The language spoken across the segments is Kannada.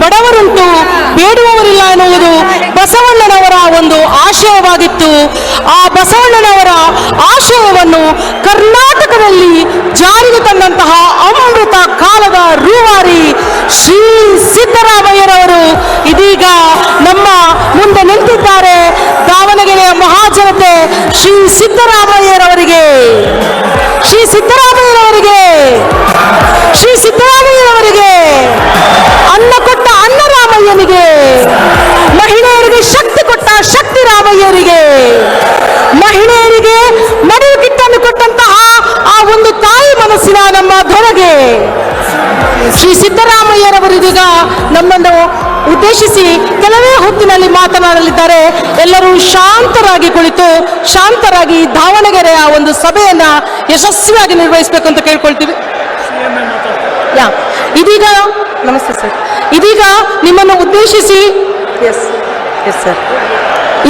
ಬಡವರುಂಟು ಬೇಡುವವರಿಲ್ಲ ಎನ್ನುವುದು ಬಸವಣ್ಣನವರ ಒಂದು ಆಶಯವಾಗಿತ್ತು. ಆ ಬಸವಣ್ಣನವರ ಆಶಯವನ್ನು ಕರ್ನಾಟಕದಲ್ಲಿ ಜಾರಿಗೆ ತಂದಂತಹ ಅಮೃತ ಕಾಲದ ರೂವಾರಿ ಶ್ರೀ ಸಿದ್ದರಾಮಯ್ಯರವರು ಇದೀಗ ನಮ್ಮ ಮುಂದೆ ನಿಂತಿದ್ದಾರೆ. ದಾವಣಗೆರೆಯ ಮಹಾಜನತೆ ಶ್ರೀ ಸಿದ್ದರಾಮಯ್ಯರವರಿಗೆ ಶ್ರೀ ಸಿದ್ದರಾಮಯ್ಯರವರಿಗೆ ಶ್ರೀ ಸಿದ್ದರಾಮಯ್ಯರವರಿಗೆ ಅನ್ನ ಕೊಟ್ಟ ಅನ್ನರಾಮಯ್ಯನಿಗೆ, ಮಹಿಳೆಯರಿಗೆ ಶಕ್ತಿ ಕೊಟ್ಟ ಶಕ್ತಿ ರಾಮಯ್ಯರಿಗೆ, ಮಹಿಳೆಯರಿಗೆ ಮಡಿಲು ಕಿಟ್ಟನ್ನು ಕೊಟ್ಟಂತಹ ಆ ಒಂದು ತಾಯಿ ಮನಸ್ಸಿನ ನಮ್ಮ ದೊರೆಗೆ ಶ್ರೀ ಸಿದ್ದರಾಮಯ್ಯರವರಿದೀಗ ನಮ್ಮನ್ನು ಉದ್ದೇಶಿಸಿ ಕೆಲವೇ ಹೊತ್ತಿನಲ್ಲಿ ಮಾತನಾಡಲಿದ್ದಾರೆ. ಎಲ್ಲರೂ ಶಾಂತರಾಗಿ ಕುಳಿತು ಶಾಂತರಾಗಿ ದಾವಣಗೆರೆಯ ಒಂದು ಸಭೆಯನ್ನ ಯಶಸ್ವಿಯಾಗಿ ನಿರ್ವಹಿಸಬೇಕು ಅಂತ ಕೇಳ್ಕೊಳ್ತೀವಿ. ಇದೀಗ ನಮಸ್ತೆ ಸರ್. ಇದೀಗ ನಿಮ್ಮನ್ನು ಉದ್ದೇಶಿಸಿ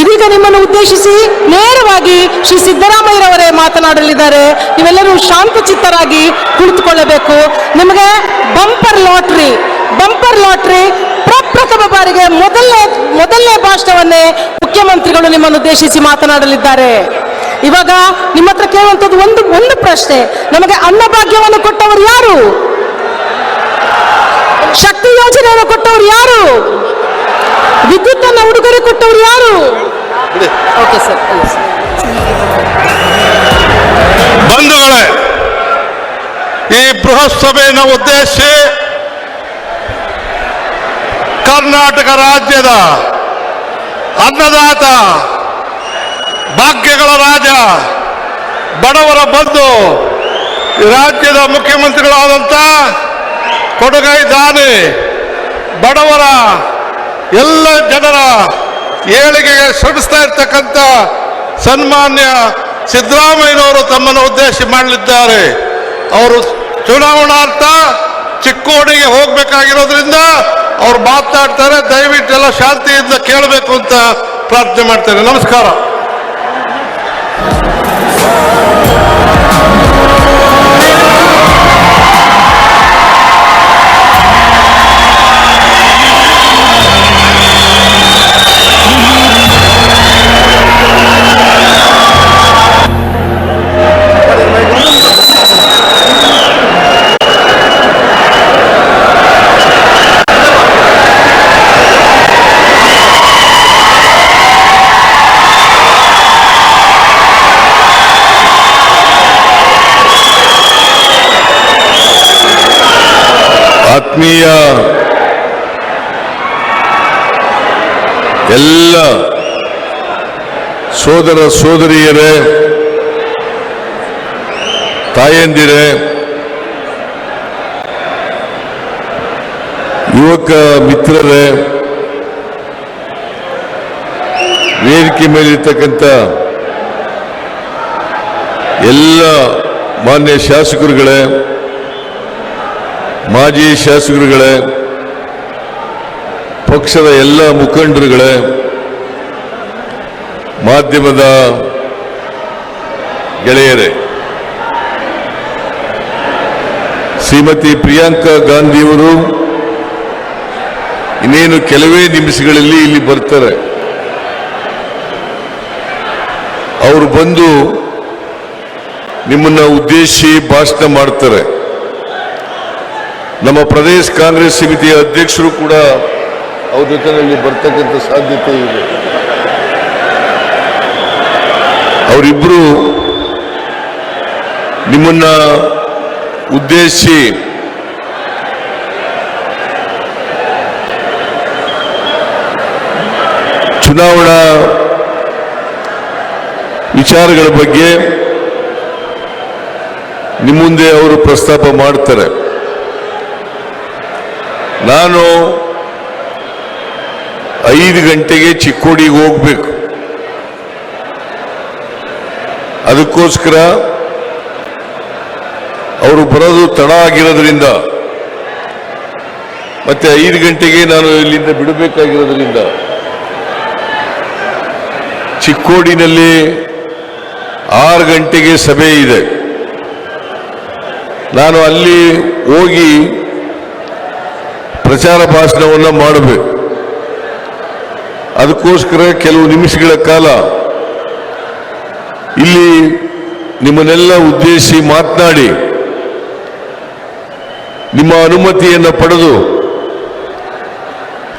ಇದೀಗ ನಿಮ್ಮನ್ನು ಉದ್ದೇಶಿಸಿ ನೇರವಾಗಿ ಶ್ರೀ ಸಿದ್ದರಾಮಯ್ಯರವರೇ ಮಾತನಾಡಲಿದ್ದಾರೆ. ನೀವೆಲ್ಲರೂ ಶಾಂತಚಿತ್ತರಾಗಿ ಕುಳಿತುಕೊಳ್ಳಬೇಕು. ನಿಮಗೆ ಬಂಪರ್ ಲಾಟ್ರಿ ಪ್ರಪ್ರಥಮ ಬಾರಿಗೆ ಮೊದಲನೇ ಭಾಷಣವನ್ನೇ ಮುಖ್ಯಮಂತ್ರಿಗಳು ನಿಮ್ಮನ್ನು ಉದ್ದೇಶಿಸಿ ಮಾತನಾಡಲಿದ್ದಾರೆ. ಇವಾಗ ನಿಮ್ಮ ಹತ್ರ ಕೇಳುವಂಥದ್ದು ಒಂದು ಪ್ರಶ್ನೆ. ನಮಗೆ ಅನ್ನಭಾಗ್ಯವನ್ನು ಕೊಟ್ಟವರು ಯಾರು? ಶಕ್ತಿ ಯೋಜನೆಯನ್ನು ಕೊಟ್ಟವರು ಯಾರು? ವಿದ್ಯುತ್ ಅನ್ನು ಉಡುಗೊರೆ ಕೊಟ್ಟವರು ಯಾರು? Okay sir. ಬಂಧುಗಳೇ, ಈ ಬೃಹತ್ ಸಭೆಯನ್ನು ಉದ್ದೇಶಿಸಿ ಕರ್ನಾಟಕ ರಾಜ್ಯದ ಅನ್ನದಾತ, ಭಾಗ್ಯಗಳ ರಾಜ, ಬಡವರ ಬಂಧು, ರಾಜ್ಯದ ಮುಖ್ಯಮಂತ್ರಿಗಳಾದಂಥ ಕೊಡುಗೈ ದಾನಿ, ಬಡವರ ಎಲ್ಲ ಜನರ ಏಳಿಗೆಗೆ ಶ್ರಮಿಸ್ತಾ ಇರ್ತಕ್ಕಂಥ ಸನ್ಮಾನ್ಯ ಸಿದ್ದರಾಮಯ್ಯನವರು ತಮ್ಮನ್ನು ಉದ್ದೇಶಿಸಿ ಮಾಡಲಿದ್ದಾರೆ. ಅವರು ಚುನಾವಣಾರ್ಥ ಚಿಕ್ಕೋಡಿಗೆ ಹೋಗಬೇಕಾಗಿರೋದ್ರಿಂದ ಅವ್ರು ಮಾತನಾಡ್ತಾರೆ. ದಯವಿಟ್ಟೆಲ್ಲ ಶಾಂತಿಯಿಂದ ಕೇಳಬೇಕು ಅಂತ ಪ್ರಾರ್ಥನೆ ಮಾಡ್ತೇನೆ. ನಮಸ್ಕಾರ. ಆತ್ಮೀಯ ಎಲ್ಲ ಸೋದರ ಸೋದರಿಯರೇ, ತಾಯಂದಿರೇ, ಯುವಕ ಮಿತ್ರರೇ, ವೇದಿಕೆ ಮೇಲಿರ್ತಕ್ಕಂಥ ಎಲ್ಲ ಮಾನ್ಯ ಶಾಸಕರುಗಳೇ, ಮಾಜಿ ಶಾಸಕರುಗಳೇ, ಪಕ್ಷದ ಎಲ್ಲ ಮುಖಂಡರುಗಳೇ, ಮಾಧ್ಯಮದ ಗೆಳೆಯರೇ, ಶ್ರೀಮತಿ ಪ್ರಿಯಾಂಕಾ ಗಾಂಧಿಯವರು ಇನ್ನೇನು ಕೆಲವೇ ನಿಮಿಷಗಳಲ್ಲಿ ಇಲ್ಲಿ ಬರ್ತಾರೆ. ಅವರು ಬಂದು ನಿಮ್ಮನ್ನ ಉದ್ದೇಶಿಸಿ ಭಾಷಣ ಮಾಡ್ತಾರೆ. ನಮ್ಮ ಪ್ರದೇಶ ಕಾಂಗ್ರೆಸ್ ಸಮಿತಿಯ ಅಧ್ಯಕ್ಷರು ಕೂಡ ಅವ್ರ ಜೊತೆಯಲ್ಲಿ ಬರ್ತಕ್ಕಂಥ ಸಾಧ್ಯತೆ ಇದೆ. ಅವರಿಬ್ಬರು ನಿಮ್ಮನ್ನ ಉದ್ದೇಶಿಸಿ ಚುನಾವಣಾ ವಿಚಾರಗಳ ಬಗ್ಗೆ ನಿಮ್ಮ ಮುಂದೆ ಅವರು ಪ್ರಸ್ತಾಪ ಮಾಡ್ತಾರೆ. ನಾನು 5 ಗಂಟೆಗೆ ಚಿಕ್ಕೋಡಿಗೆ ಹೋಗ್ಬೇಕು. ಅದಕ್ಕೋಸ್ಕರ ಅವರು ಬರೋದು ತಡ ಆಗಿರೋದ್ರಿಂದ ಮತ್ತೆ 5 ಗಂಟೆಗೆ ನಾನು ಇಲ್ಲಿಂದ ಬಿಡಬೇಕಾಗಿರೋದ್ರಿಂದ ಚಿಕ್ಕೋಡಿನಲ್ಲಿ 6 ಗಂಟೆಗೆ ಸಭೆ ಇದೆ. ನಾನು ಅಲ್ಲಿ ಹೋಗಿ ಪ್ರಚಾರ ಭಾಷಣವನ್ನು ಮಾಡಬೇಕು. ಅದಕ್ಕೋಸ್ಕರ ಕೆಲವು ನಿಮಿಷಗಳ ಕಾಲ ಇಲ್ಲಿ ನಿಮ್ಮನ್ನೆಲ್ಲ ಉದ್ದೇಶಿಸಿ ಮಾತನಾಡಿ ನಿಮ್ಮ ಅನುಮತಿಯನ್ನು ಪಡೆದು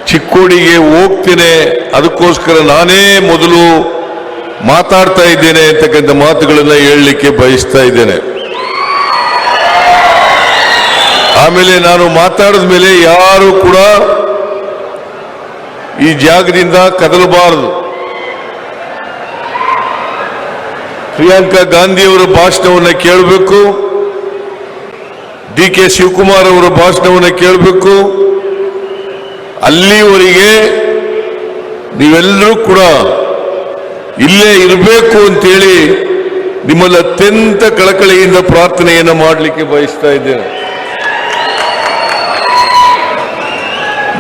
ಚಿಕ್ಕೋಡಿಗೆ ಹೋಗ್ತೇನೆ, ಅದಕ್ಕೋಸ್ಕರ ನಾನೇ ಮೊದಲು ಮಾತಾಡ್ತಾ ಇದ್ದೇನೆ ಅಂತಕ್ಕಂಥ ಮಾತುಗಳನ್ನು ಹೇಳಲಿಕ್ಕೆ ಬಯಸ್ತಾ ಇದ್ದೇನೆ. ಆಮೇಲೆ ನಾನು ಮಾತಾಡಿದ ಮೇಲೆ ಯಾರು ಕೂಡ ಈ ಜಾಗದಿಂದ ಕದಲಬಾರದು. ಪ್ರಿಯಾಂಕಾ ಗಾಂಧಿಯವರ ಭಾಷಣವನ್ನು ಕೇಳಬೇಕು, ಡಿ ಕೆ ಶಿವಕುಮಾರ್ ಅವರ ಭಾಷಣವನ್ನು ಕೇಳಬೇಕು. ಅಲ್ಲಿವರೆಗೆ ನೀವೆಲ್ಲರೂ ಕೂಡ ಇಲ್ಲೇ ಇರಬೇಕು ಅಂತೇಳಿ ನಿಮ್ಮಲ್ಲಿ ಅತ್ಯಂತ ಕಳಕಳಿಯಿಂದ ಪ್ರಾರ್ಥನೆಯನ್ನು ಮಾಡಲಿಕ್ಕೆ ಬಯಸ್ತಾ ಇದ್ದೇನೆ.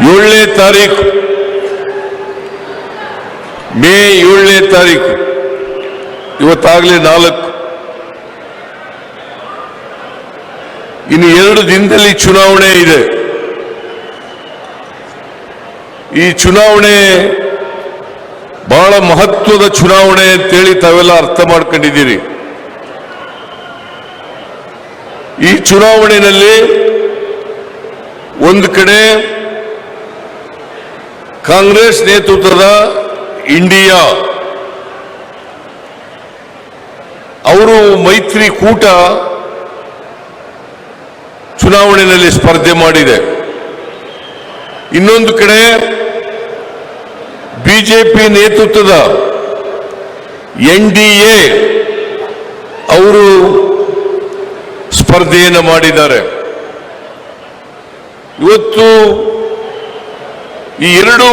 7ನೇ ತಾರೀಕು, ಮೇ 7ನೇ ತಾರೀಕು, ಇವತ್ತಾಗಲೇ 4. ಇನ್ನು 2 ದಿನದಲ್ಲಿ ಚುನಾವಣೆ ಇದೆ. ಈ ಚುನಾವಣೆ ಬಹಳ ಮಹತ್ವದ ಚುನಾವಣೆ ಅಂತೇಳಿ ತಾವೆಲ್ಲ ಅರ್ಥ ಮಾಡ್ಕೊಂಡಿದ್ದೀರಿ. ಈ ಚುನಾವಣೆಯಲ್ಲಿ ಒಂದು ಕಡೆ ಕಾಂಗ್ರೆಸ್ ನೇತೃತ್ವದ ಇಂಡಿಯಾ ಅವರು ಮೈತ್ರಿಕೂಟ ಚುನಾವಣೆಯಲ್ಲಿ ಸ್ಪರ್ಧೆ ಮಾಡಿದೆ. ಇನ್ನೊಂದು ಕಡೆ ಬಿಜೆಪಿ ನೇತೃತ್ವದ NDA ಅವರು ಸ್ಪರ್ಧೆಯನ್ನು ಮಾಡಿದ್ದಾರೆ. ಇವತ್ತು ಈ 2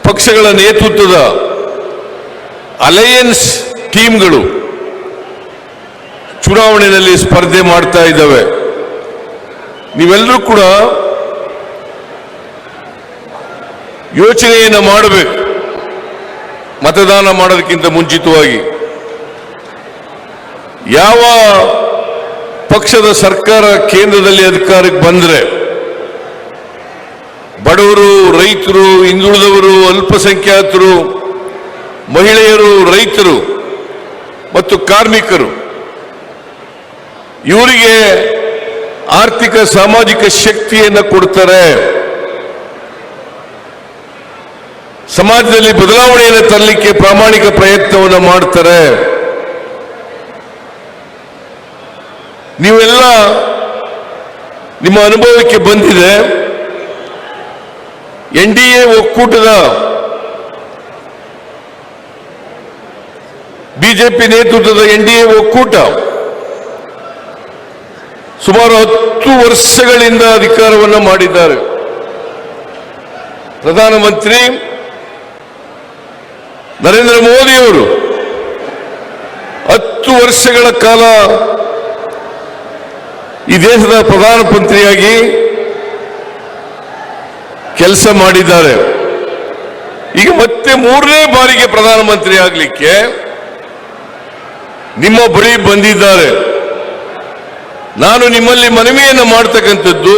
ಪಕ್ಷಗಳ ನೇತೃತ್ವದ ಅಲಯನ್ಸ್ ಟೀಮ್ಗಳು ಚುನಾವಣೆಯಲ್ಲಿ ಸ್ಪರ್ಧೆ ಮಾಡ್ತಾ ಇದ್ದಾವೆ. ನೀವೆಲ್ಲರೂ ಕೂಡ ಯೋಚನೆಯನ್ನು ಮಾಡಬೇಕು. ಮತದಾನ ಮಾಡೋದಕ್ಕಿಂತ ಮುಂಚಿತವಾಗಿ ಯಾವ ಪಕ್ಷದ ಸರ್ಕಾರ ಕೇಂದ್ರದಲ್ಲಿ ಅಧಿಕಾರಕ್ಕೆ ಬಂದರೆ ಬಡವರು, ರೈತರು, ಹಿಂದುಳಿದವರು, ಅಲ್ಪಸಂಖ್ಯಾತರು, ಮಹಿಳೆಯರು, ರೈತರು ಮತ್ತು ಕಾರ್ಮಿಕರು ಇವರಿಗೆ ಆರ್ಥಿಕ ಸಾಮಾಜಿಕ ಶಕ್ತಿಯನ್ನು ಕೊಡ್ತಾರೆ, ಸಮಾಜದಲ್ಲಿ ಬದಲಾವಣೆಯನ್ನು ತರಲಿಕ್ಕೆ ಪ್ರಾಮಾಣಿಕ ಪ್ರಯತ್ನವನ್ನು ಮಾಡ್ತಾರೆ. ನೀವೆಲ್ಲ ನಿಮ್ಮ ಅನುಭವಕ್ಕೆ ಬಂದಿದೆ. NDA ಒಕ್ಕೂಟದ ಬಿಜೆಪಿ ನೇತೃತ್ವದ NDA ಒಕ್ಕೂಟ ಸುಮಾರು 10 ವರ್ಷಗಳಿಂದ ಅಧಿಕಾರವನ್ನು ಮಾಡಿದ್ದಾರೆ. ಪ್ರಧಾನಮಂತ್ರಿ ನರೇಂದ್ರ ಮೋದಿಯವರು 10 ವರ್ಷಗಳ ಕಾಲ ಈ ದೇಶದ ಪ್ರಧಾನಮಂತ್ರಿಯಾಗಿ ಕೆಲಸ ಮಾಡಿದ್ದಾರೆ. ಈಗ ಮತ್ತೆ 3ನೇ ಬಾರಿಗೆ ಪ್ರಧಾನಮಂತ್ರಿ ಆಗಲಿಕ್ಕೆ ನಿಮ್ಮ ಬಳಿ ಬಂದಿದ್ದಾರೆ. ನಾನು ನಿಮ್ಮಲ್ಲಿ ಮನವಿಯನ್ನು ಮಾಡ್ತಕ್ಕಂಥದ್ದು,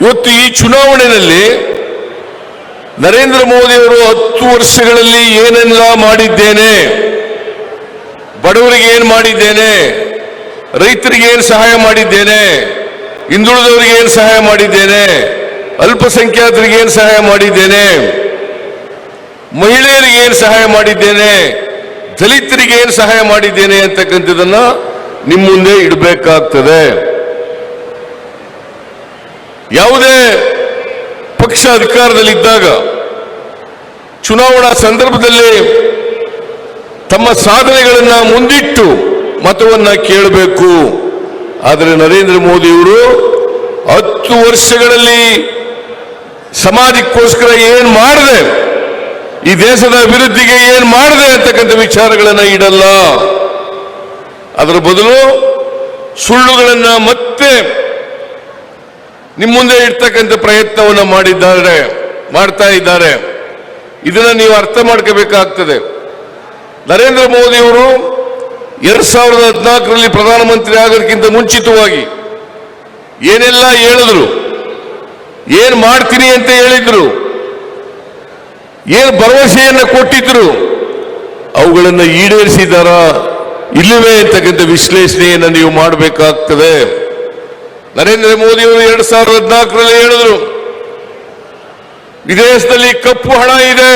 ಇವತ್ತು ಈ ಚುನಾವಣೆಯಲ್ಲಿ ನರೇಂದ್ರ ಮೋದಿಯವರು 10 ವರ್ಷಗಳಲ್ಲಿ ಏನೆಲ್ಲ ಮಾಡಿದ್ದೇನೆ, ಬಡವರಿಗೆ ಏನು ಮಾಡಿದ್ದೇನೆ, ರೈತರಿಗೆ ಏನು ಸಹಾಯ ಮಾಡಿದ್ದೇನೆ, ಹಿಂದುಳಿದವರಿಗೆ ಏನು ಸಹಾಯ ಮಾಡಿದ್ದೇನೆ, ಅಲ್ಪಸಂಖ್ಯಾತರಿಗೆ ಏನು ಸಹಾಯ ಮಾಡಿದ್ದೇನೆ, ಮಹಿಳೆಯರಿಗೆ ಏನು ಸಹಾಯ ಮಾಡಿದ್ದೇನೆ, ದಲಿತರಿಗೆ ಏನು ಸಹಾಯ ಮಾಡಿದ್ದೇನೆ ಅಂತಕ್ಕಂಥದ್ದನ್ನ ನಿಮ್ಮ ಮುಂದೆ ಇಡಬೇಕಾಗ್ತದೆ. ಯಾವುದೇ ಪಕ್ಷ ಅಧಿಕಾರದಲ್ಲಿದ್ದಾಗ ಚುನಾವಣಾ ಸಂದರ್ಭದಲ್ಲಿ ತಮ್ಮ ಸಾಧನೆಗಳನ್ನು ಮುಂದಿಟ್ಟು ಮತವನ್ನ ಕೇಳಬೇಕು. ಆದರೆ ನರೇಂದ್ರ ಮೋದಿಯವರು 10 ವರ್ಷಗಳಲ್ಲಿ ಸಮಾಜಕ್ಕೋಸ್ಕರ ಏನು ಮಾಡಿದೆ, ಈ ದೇಶದ ಅಭಿವೃದ್ಧಿಗೆ ಏನು ಮಾಡಿದೆ ಅಂತಕ್ಕಂಥ ವಿಚಾರಗಳನ್ನು ಇಡಲ್ಲ. ಅದರ ಬದಲು ಸುಳ್ಳುಗಳನ್ನು ಮತ್ತೆ ನಿಮ್ಮ ಮುಂದೆ ಇಡ್ತಕ್ಕಂಥ ಪ್ರಯತ್ನವನ್ನು ಮಾಡ್ತಾ ಇದ್ದಾರೆ. ಇದನ್ನ ನೀವು ಅರ್ಥ ಮಾಡ್ಕೋಬೇಕಾಗ್ತದೆ. ನರೇಂದ್ರ ಮೋದಿಯವರು 2014ರಲ್ಲಿ ಪ್ರಧಾನಮಂತ್ರಿ ಆಗೋದಕ್ಕಿಂತ ಮುಂಚಿತವಾಗಿ ಏನೆಲ್ಲ ಹೇಳಿದ್ರು, ಏನ್ ಮಾಡ್ತೀನಿ ಅಂತ ಹೇಳಿದ್ರು, ಏನ್ ಭರವಸೆಯನ್ನು ಕೊಟ್ಟಿದ್ರು, ಅವುಗಳನ್ನು ಈಡೇರಿಸಿದಾರ ಇಲ್ಲವೇ ಅಂತಕ್ಕಂಥ ವಿಶ್ಲೇಷಣೆಯನ್ನು ನೀವು ಮಾಡಬೇಕಾಗ್ತದೆ. ನರೇಂದ್ರ ಮೋದಿ ಅವರು 2014ರಲ್ಲಿ ಹೇಳಿದ್ರು, ವಿದೇಶದಲ್ಲಿ ಕಪ್ಪು ಹಣ ಇದೆ.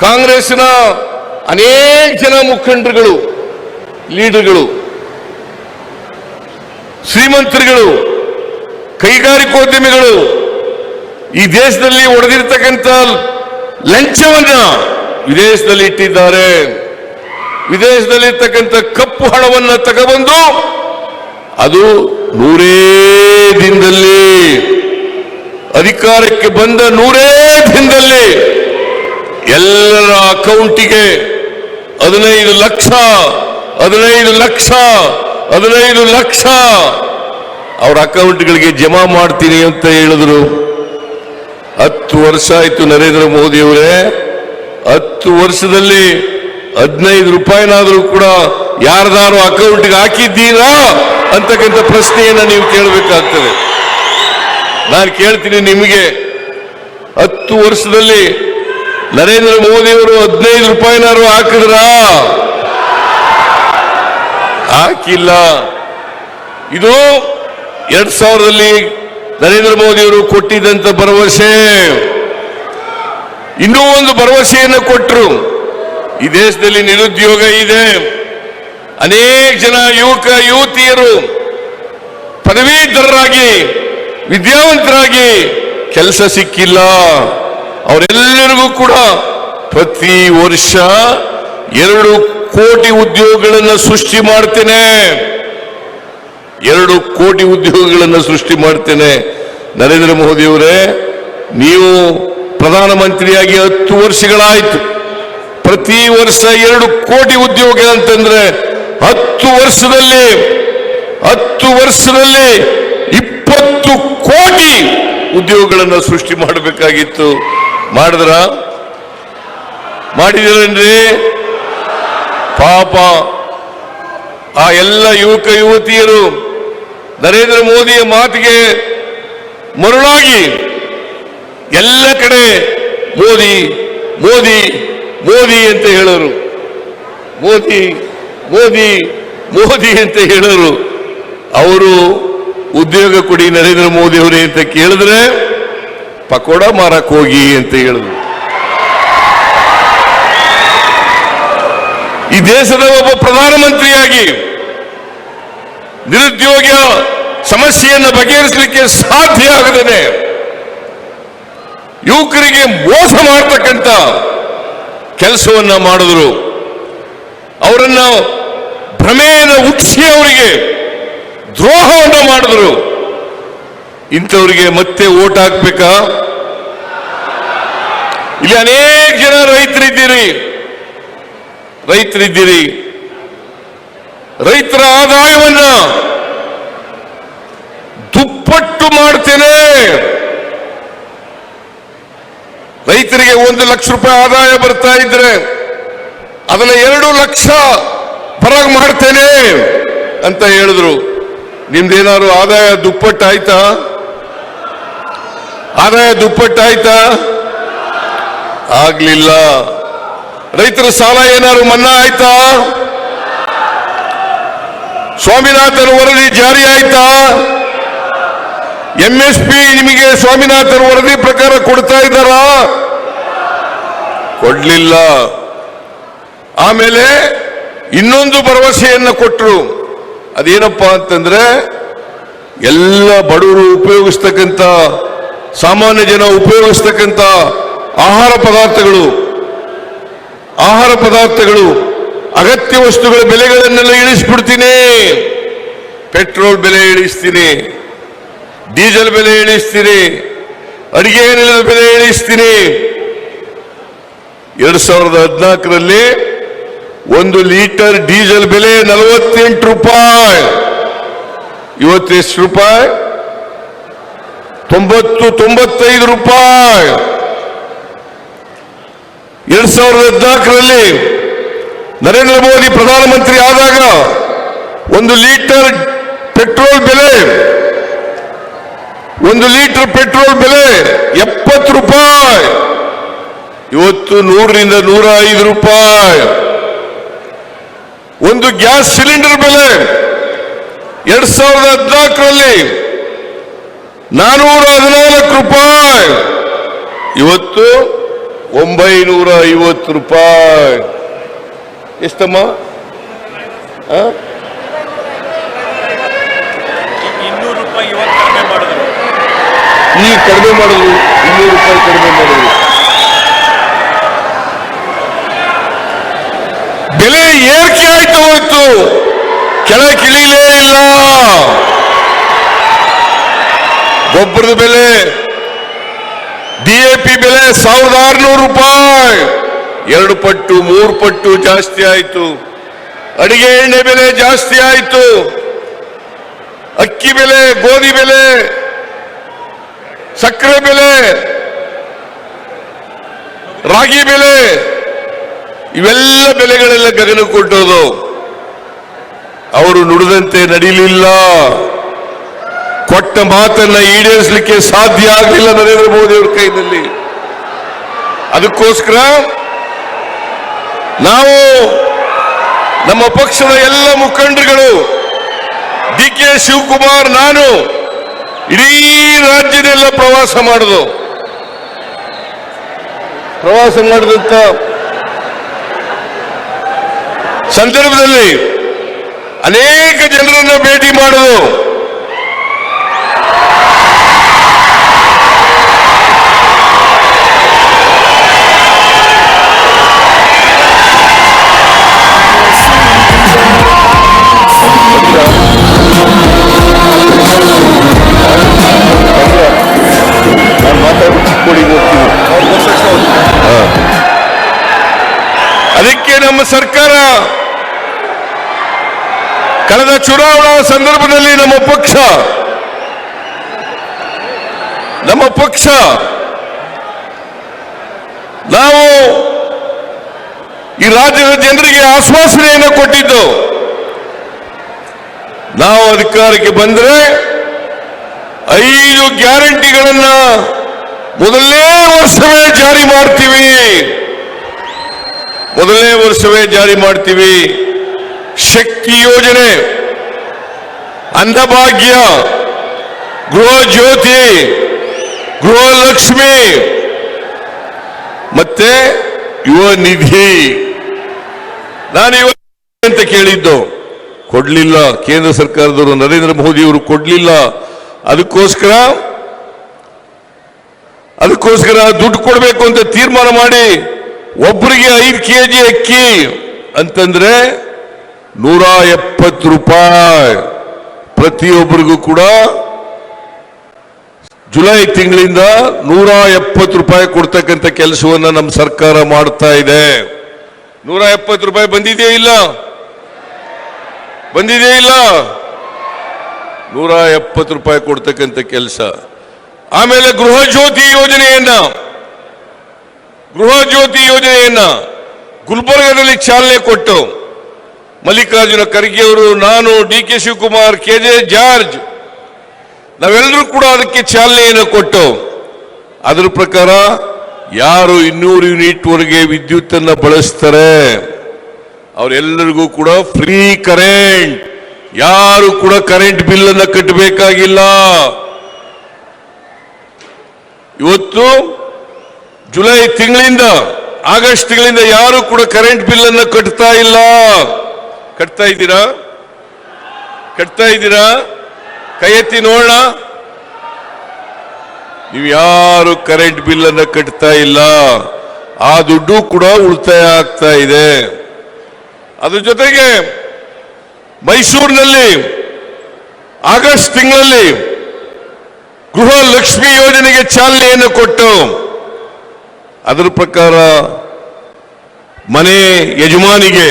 ಕಾಂಗ್ರೆಸ್ನ ಅನೇಕ ಜನ ಮುಖಂಡರುಗಳು, ಲೀಡರ್ಗಳು, ಶ್ರೀಮಂತರುಗಳು, ಕೈಗಾರಿಕೋದ್ಯಮಿಗಳು ಈ ದೇಶದಲ್ಲಿ ಒಡೆದಿರ್ತಕ್ಕಂಥ ಲಂಚವನ್ನ ವಿದೇಶದಲ್ಲಿ ಇಟ್ಟಿದ್ದಾರೆ. ವಿದೇಶದಲ್ಲಿರ್ತಕ್ಕಂಥ ಕಪ್ಪು ಹಣವನ್ನು ತಗೊಬಂದು ಅದು 100 ದಿನದಲ್ಲಿ ಅಧಿಕಾರಕ್ಕೆ ಬಂದ 100 ದಿನದಲ್ಲಿ ಎಲ್ಲರ ಅಕೌಂಟಿಗೆ 15 ಲಕ್ಷ 15 ಲಕ್ಷ 15 ಲಕ್ಷ ಅವರ ಅಕೌಂಟ್ಗಳಿಗೆ ಜಮಾ ಮಾಡ್ತೀನಿ ಅಂತ ಹೇಳಿದ್ರು. 10 ವರ್ಷ ಆಯ್ತು ನರೇಂದ್ರ ಮೋದಿ ಅವರೇ. 10 ವರ್ಷದಲ್ಲಿ 15 ರೂಪಾಯಿನಾದ್ರೂ ಕೂಡ ಯಾರ್ದಾರು ಅಕೌಂಟ್ಗೆ ಹಾಕಿದ್ದೀರಾ ಅಂತಕ್ಕಂಥ ಪ್ರಶ್ನೆಯನ್ನ ನೀವು ಕೇಳಬೇಕಾಗ್ತದೆ. ನಾನು ಕೇಳ್ತೀನಿ ನಿಮಗೆ, 10 ವರ್ಷದಲ್ಲಿ ನರೇಂದ್ರ ಮೋದಿ ಅವರು 15 ರೂಪಾಯಿನಾರು ಹಾಕಿದ್ರಾ? ಹಾಕಿಲ್ಲ. ಇದು 2000ರಲ್ಲಿ ನರೇಂದ್ರ ಮೋದಿ ಅವರು ಕೊಟ್ಟಿದ್ದಂತ ಭರವಸೆ. ಇನ್ನೂ ಒಂದು ಭರವಸೆಯನ್ನು ಕೊಟ್ಟರು. ಈ ದೇಶದಲ್ಲಿ ನಿರುದ್ಯೋಗ ಇದೆ. ಅನೇಕ ಜನ ಯುವತಿಯರು ಪದವೀಧರರಾಗಿ ವಿದ್ಯಾವಂತರಾಗಿ ಕೆಲಸ ಸಿಕ್ಕಿಲ್ಲ. ಅವರೆಲ್ಲರಿಗೂ ಕೂಡ ಪ್ರತಿ ವರ್ಷ 2 ಕೋಟಿ ಉದ್ಯೋಗಗಳನ್ನು ಸೃಷ್ಟಿ ಮಾಡ್ತೇನೆ. 2 ಕೋಟಿ ಉದ್ಯೋಗಗಳನ್ನು ಸೃಷ್ಟಿ ಮಾಡ್ತೇನೆ. ನರೇಂದ್ರ ಮೋದಿ ಅವರೇ, ನೀವು ಪ್ರಧಾನಮಂತ್ರಿಯಾಗಿ 10 ವರ್ಷಗಳಾಯಿತು. ಪ್ರತಿ ವರ್ಷ 2 ಕೋಟಿ ಉದ್ಯೋಗ ಅಂತಂದ್ರೆ 10 ವರ್ಷದಲ್ಲಿ 20 ಕೋಟಿ ಉದ್ಯೋಗಗಳನ್ನು ಸೃಷ್ಟಿ ಮಾಡಬೇಕಾಗಿತ್ತು. ಮಾಡಿದ್ರೇನ್ರಿ? ಪಾಪ ಆ ಎಲ್ಲ ಯುವತಿಯರು ನರೇಂದ್ರ ಮೋದಿಯ ಮಾತಿಗೆ ಮರುಳಾಗಿ ಎಲ್ಲ ಕಡೆ ಮೋದಿ ಮೋದಿ ಮೋದಿ ಅಂತ ಹೇಳೋರು. ಮೋದಿ ಮೋದಿ ಮೋದಿ ಅಂತ ಹೇಳೋರು. ಅವರು ಉದ್ಯೋಗ ಕೊಡಿ ನರೇಂದ್ರ ಮೋದಿ ಅವರೇ ಅಂತ ಕೇಳಿದ್ರೆ ಪಕೋಡ ಮಾರಕ್ ಹೋಗಿ ಅಂತ ಹೇಳಿದ್ರು. ಈ ದೇಶದ ಒಬ್ಬ ಪ್ರಧಾನಮಂತ್ರಿಯಾಗಿ ನಿರುದ್ಯೋಗ ಸಮಸ್ಯೆಯನ್ನು ಬಗೆಹರಿಸಲಿಕ್ಕೆ ಸಾಧ್ಯ ಆಗದೇನೆ ಯುವಕರಿಗೆ ಮೋಸ ಮಾಡತಕ್ಕಂಥ ಕೆಲಸವನ್ನ ಮಾಡಿದ್ರು. ಅವರನ್ನ ಭ್ರಮೆಯನ್ನು ಹುಟ್ಟಿಸಿ ಅವರಿಗೆ ದ್ರೋಹವನ್ನ ಮಾಡಿದ್ರು. ಇಂಥವರಿಗೆ ಮತ್ತೆ ಓಟ್ ಹಾಕ್ಬೇಕಾ? ಇಲ್ಲಿ ಅನೇಕ ಜನ ರೈತರಿದ್ದೀರಿ. ರೈತರ ಆದಾಯವನ್ನ ದುಪ್ಪಟ್ಟು ಮಾಡ್ತೇನೆ. ರೈತರಿಗೆ 1 ಲಕ್ಷ ರೂಪಾಯಿ ಆದಾಯ ಬರ್ತಾ ಇದ್ರೆ ಅದನ್ನ 2 ಲಕ್ಷ ಹೊರಗೆ ಮಾಡ್ತೇನೆ ಅಂತ ಹೇಳಿದ್ರು. ನಿಮ್ದೇನಾದ್ರು ಆದಾಯ ದುಪ್ಪಟ್ಟಾಯ್ತಾ? ಆಗ್ಲಿಲ್ಲ. ರೈತರ ಸಾಲ ಏನಾದ್ರು ಮನ್ನಾ ಆಯ್ತಾ? ಸ್ವಾಮಿನಾಥನ್ ವರದಿ ಜಾರಿ ಆಯ್ತಾ? MSP ನಿಮಗೆ ಸ್ವಾಮಿನಾಥನ್ ವರದಿ ಪ್ರಕಾರ ಕೊಡ್ತಾ ಇದ್ದಾರಾ? ಕೊಡ್ಲಿಲ್ಲ. ಆಮೇಲೆ ಇನ್ನೊಂದು ಭರವಸೆಯನ್ನು ಕೊಟ್ಟರು. ಅದೇನಪ್ಪಾ ಅಂತಂದ್ರೆ ಎಲ್ಲ ಬಡವರು ಉಪಯೋಗಿಸ್ತಕ್ಕಂಥ, ಸಾಮಾನ್ಯ ಜನ ಉಪಯೋಗಿಸ್ತಕ್ಕಂಥ ಆಹಾರ ಪದಾರ್ಥಗಳು ಅಗತ್ಯ ವಸ್ತುಗಳ ಬೆಲೆಗಳನ್ನೆಲ್ಲ ಇಳಿಸ್ಬಿಡ್ತೀನಿ. ಪೆಟ್ರೋಲ್ ಬೆಲೆ ಇಳಿಸ್ತೀನಿ, ಡೀಸೆಲ್ ಬೆಲೆ ಇಳಿಸ್ತೀನಿ, ಅಡಿಗೆ ಅನಿಲದ ಬೆಲೆ ಇಳಿಸ್ತೀನಿ. 2014ರಲ್ಲಿ 1 ಲೀಟರ್ ಡೀಸೆಲ್ ಬೆಲೆ 48 ರೂಪಾಯಿ. ಇವತ್ತು ಎಷ್ಟು ರೂಪಾಯಿ? 95 ರೂಪಾಯಿ. 2014ರಲ್ಲಿ ನರೇಂದ್ರ ಮೋದಿ ಪ್ರಧಾನಮಂತ್ರಿ ಆದಾಗ 1 ಲೀಟರ್ ಪೆಟ್ರೋಲ್ ಬೆಲೆ, 1 ಲೀಟರ್ ಪೆಟ್ರೋಲ್ ಬೆಲೆ 70 ರೂಪಾಯಿ, ಇವತ್ತು 100 ರಿಂದ 105 ರೂಪಾಯಿ. ಒಂದು ಗ್ಯಾಸ್ ಸಿಲಿಂಡರ್ ಬೆಲೆ 2014ರಲ್ಲಿ 414 ರೂಪಾಯಿ, ಇವತ್ತು 950 ರೂಪಾಯಿ. ಎಷ್ಟಮ್ಮ? 200 ರೂಪಾಯಿ ಇವತ್ತು ಕಡಿಮೆ ಮಾಡಿದ್ರು. ಈಗ ಕಡಿಮೆ ಮಾಡಿದ್ರು, 200 ರೂಪಾಯಿ ಕಡಿಮೆ ಮಾಡಿದ್ರು. ಬೆಲೆ ಏರಿಕೆ ಆಯ್ತು, ಹೋಯ್ತು, ಕೆಳಗಿಳಿಲೇ ಇಲ್ಲ. ಗೊಬ್ಬರದ ಬೆಲೆ, ಡಿಎಪಿ ಬೆಲೆ 1600 ರೂಪಾಯಿ, 2 ಪಟ್ಟು 3 ಪಟ್ಟು ಜಾಸ್ತಿ ಆಯ್ತು. ಅಡಿಗೆ ಎಣ್ಣೆ ಬೆಲೆ ಜಾಸ್ತಿ ಆಯ್ತು. ಅಕ್ಕಿ ಬೆಲೆ, ಗೋಧಿ ಬೆಲೆ, ಸಕ್ಕರೆ ಬೆಲೆ, ರಾಗಿ ಬೆಲೆ, ಇವೆಲ್ಲ ಬೆಲೆಗಳೆಲ್ಲ ಗಗನ ಕೊಟ್ಟೋದು. ಅವರು ನುಡಿದಂತೆ ನಡೀಲಿಲ್ಲ, ಕೊಟ್ಟ ಮಾತನ್ನ ಈಡೇರಿಸಲಿಕ್ಕೆ ಸಾಧ್ಯ ಆಗಲಿಲ್ಲ ನರೇಂದ್ರ ಮೋದಿ ಅವರ ಕೈನಲ್ಲಿ. ಅದಕ್ಕೋಸ್ಕರ ನಾವು ನಮ್ಮ ಪಕ್ಷದ ಎಲ್ಲ ಮುಖಂಡರುಗಳು, ಡಿ.ಕೆ. ಶಿವಕುಮಾರ್, ನಾನು ಇಡೀ ರಾಜ್ಯದೆಲ್ಲ ಪ್ರವಾಸ ಮಾಡಿದಂತ ಸಂದರ್ಭದಲ್ಲಿ ಅನೇಕ ಜನರನ್ನು ಭೇಟಿ ಮಾಡೋದು, ಅದಕ್ಕೆ ನಮ್ಮ ಸರ್ಕಾರ ಕಳೆದ ಚುನಾವಣಾ ಸಂದರ್ಭದಲ್ಲಿ ನಮ್ಮ ಪಕ್ಷ ನಾವು ಈ ರಾಜ್ಯದ ಜನರಿಗೆ ಆಶ್ವಾಸನೆಯನ್ನು ಕೊಟ್ಟಿದ್ದು, ನಾವು ಅಧಿಕಾರಕ್ಕೆ ಬಂದರೆ 5 ಗ್ಯಾರಂಟಿಗಳನ್ನ ಮೊದಲನೇ ವರ್ಷವೇ ಜಾರಿ ಮಾಡ್ತೀವಿ. ಶಕ್ತಿ ಯೋಜನೆ, ಅನ್ನಭಾಗ್ಯ, ಗೃಹ ಜ್ಯೋತಿ, ಗೃಹಲಕ್ಷ್ಮಿ ಮತ್ತೆ ಯುವ ನಿಧಿ. ನಾನು ಅಂತ ಕೇಳಿದ್ದು, ಕೊಡ್ಲಿಲ್ಲ. ಕೇಂದ್ರ ಸರ್ಕಾರದವರು, ನರೇಂದ್ರ ಮೋದಿ ಅವರು ಕೊಡ್ಲಿಲ್ಲ. ಅದಕ್ಕೋಸ್ಕರ ದುಡ್ಡು ಕೊಡಬೇಕು ಅಂತ ತೀರ್ಮಾನ ಮಾಡಿ ಒಬ್ಬರಿಗೆ 5 kg ಅಕ್ಕಿ ಅಂತಂದ್ರೆ 170 ರೂಪಾಯಿ, ಪ್ರತಿಯೊಬ್ಬರಿಗೂ ಕೂಡ ಜುಲೈ ತಿಂಗಳಿಂದ 170 ರೂಪಾಯಿ ಕೊಡ್ತಕ್ಕಂಥ ಕೆಲಸವನ್ನ ನಮ್ಮ ಸರ್ಕಾರ ಮಾಡ್ತಾ ಇದೆ. 170 ರೂಪಾಯಿ ಬಂದಿದೆಯೇ ಇಲ್ಲ? 170 ರೂಪಾಯಿ ಕೊಡ್ತಕ್ಕಂಥ ಕೆಲಸ. ಆಮೇಲೆ ಗೃಹ ಜ್ಯೋತಿ ಯೋಜನೆಯನ್ನ ಗುಲ್ಬರ್ಗದಲ್ಲಿ ಚಾಲನೆ ಕೊಟ್ಟು, ಮಲ್ಲಿಕಾರ್ಜುನ ಖರ್ಗೆ ಅವರು, ನಾನು, ಡಿ.ಕೆ. ಶಿವಕುಮಾರ್, ಕೆ.ಜೆ. ಜಾರ್ಜ್ ನಾವೆಲ್ಲರೂ ಕೂಡ ಅದಕ್ಕೆ ಚಾಲನೆಯನ್ನು ಕೊಟ್ಟು, ಅದರ ಪ್ರಕಾರ ಯಾರು 200 ಯೂನಿಟ್ ವರೆಗೆ ವಿದ್ಯುತ್ ಅನ್ನು ಬಳಸ್ತಾರೆ ಅವರೆಲ್ಲರಿಗೂ ಕೂಡ ಫ್ರೀ ಕರೆಂಟ್, ಯಾರು ಕೂಡ ಕರೆಂಟ್ ಬಿಲ್ ಅನ್ನು ಕಟ್ಟಬೇಕಾಗಿಲ್ಲ. ಇವತ್ತು ಜುಲೈ ತಿಂಗಳಿಂದ ಆಗಸ್ಟ್ ತಿಂಗಳಿಂದ ಯಾರು ಕೂಡ ಕರೆಂಟ್ ಬಿಲ್ ಅನ್ನು ಕಟ್ತಾ ಇಲ್ಲ. ಕಟ್ತಾ ಇದ್ದೀರಾ? ಕೈ ಎತ್ತಿ ನೋಡೋಣ. ನೀವು ಯಾರು ಕರೆಂಟ್ ಬಿಲ್ ಅನ್ನು ಕಟ್ತಾ ಇಲ್ಲ. ಆ ದುಡ್ಡು ಕೂಡ ಉಳಿತಾಯ ಆಗ್ತಾ ಇದೆ. ಅದ್ರ ಜೊತೆಗೆ ಮೈಸೂರಿನಲ್ಲಿ ಆಗಸ್ಟ್ ತಿಂಗಳಲ್ಲಿ ಗೃಹ ಲಕ್ಷ್ಮಿ ಯೋಜನೆಗೆ ಚಾಲನೆಯನ್ನು ಕೊಟ್ಟು, ಅದರ ಪ್ರಕಾರ ಮನೆ ಯಜಮಾನಿಗೆ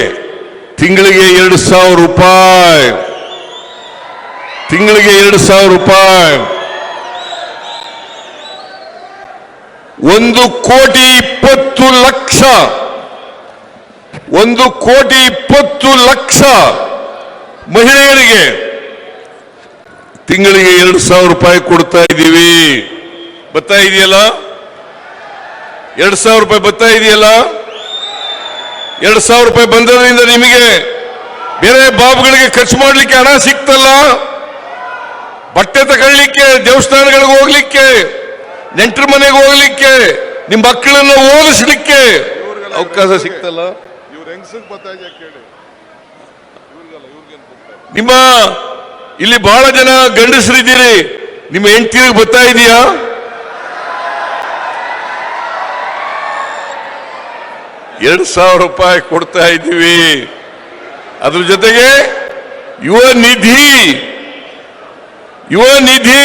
ತಿಂಗಳಿಗೆ 2,000 ರೂಪಾಯಿ, 1,20,00,000 ಮಹಿಳೆಯರಿಗೆ ತಿಂಗಳಿಗೆ 2,000 ರೂಪಾಯಿ ಕೊಡ್ತಾ ಇದ್ದೀವಿ. ಬರ್ತಾ ಇದೆಯಲ್ಲ? 2,000 ರೂಪಾಯಿ ಬರ್ತಾ ಇದೆಯಲ್ಲ? 2,000 ರೂಪಾಯಿ ಬಂದದ್ರಿಂದ ನಿಮಗೆ ಬೇರೆ ಬಾಬುಗಳಿಗೆ ಖರ್ಚು ಮಾಡ್ಲಿಕ್ಕೆ ಹಣ ಸಿಕ್ತಲ್ಲ, ಬಟ್ಟೆ ತಗೊಳ್ಳಿಕ್ಕೆ, ದೇವಸ್ಥಾನಗಳಿಗೆ ಹೋಗ್ಲಿಕ್ಕೆ, ನೆಂಟರ ಮನೆಗೆ ಹೋಗ್ಲಿಕ್ಕೆ, ನಿಮ್ಮ ಮಕ್ಕಳನ್ನ ಓದಿಸ್ಲಿಕ್ಕೆ ಅವಕಾಶ ಸಿಕ್ತಲ್ಲ. ನಿಮ್ಮ ಇಲ್ಲಿ ಬಹಳ ಜನ ಗಂಡಸರಿದ್ದೀರಿ, ನಿಮ್ಮ ಹೆಂಡತಿಗೆ ಬರ್ತಾ ಇದೆಯಾ? ₹2,000 ಕೊಡ್ತಾ ಇದ್ದೀವಿ. ಅದ್ರ ಜೊತೆಗೆ ಯುವ ನಿಧಿ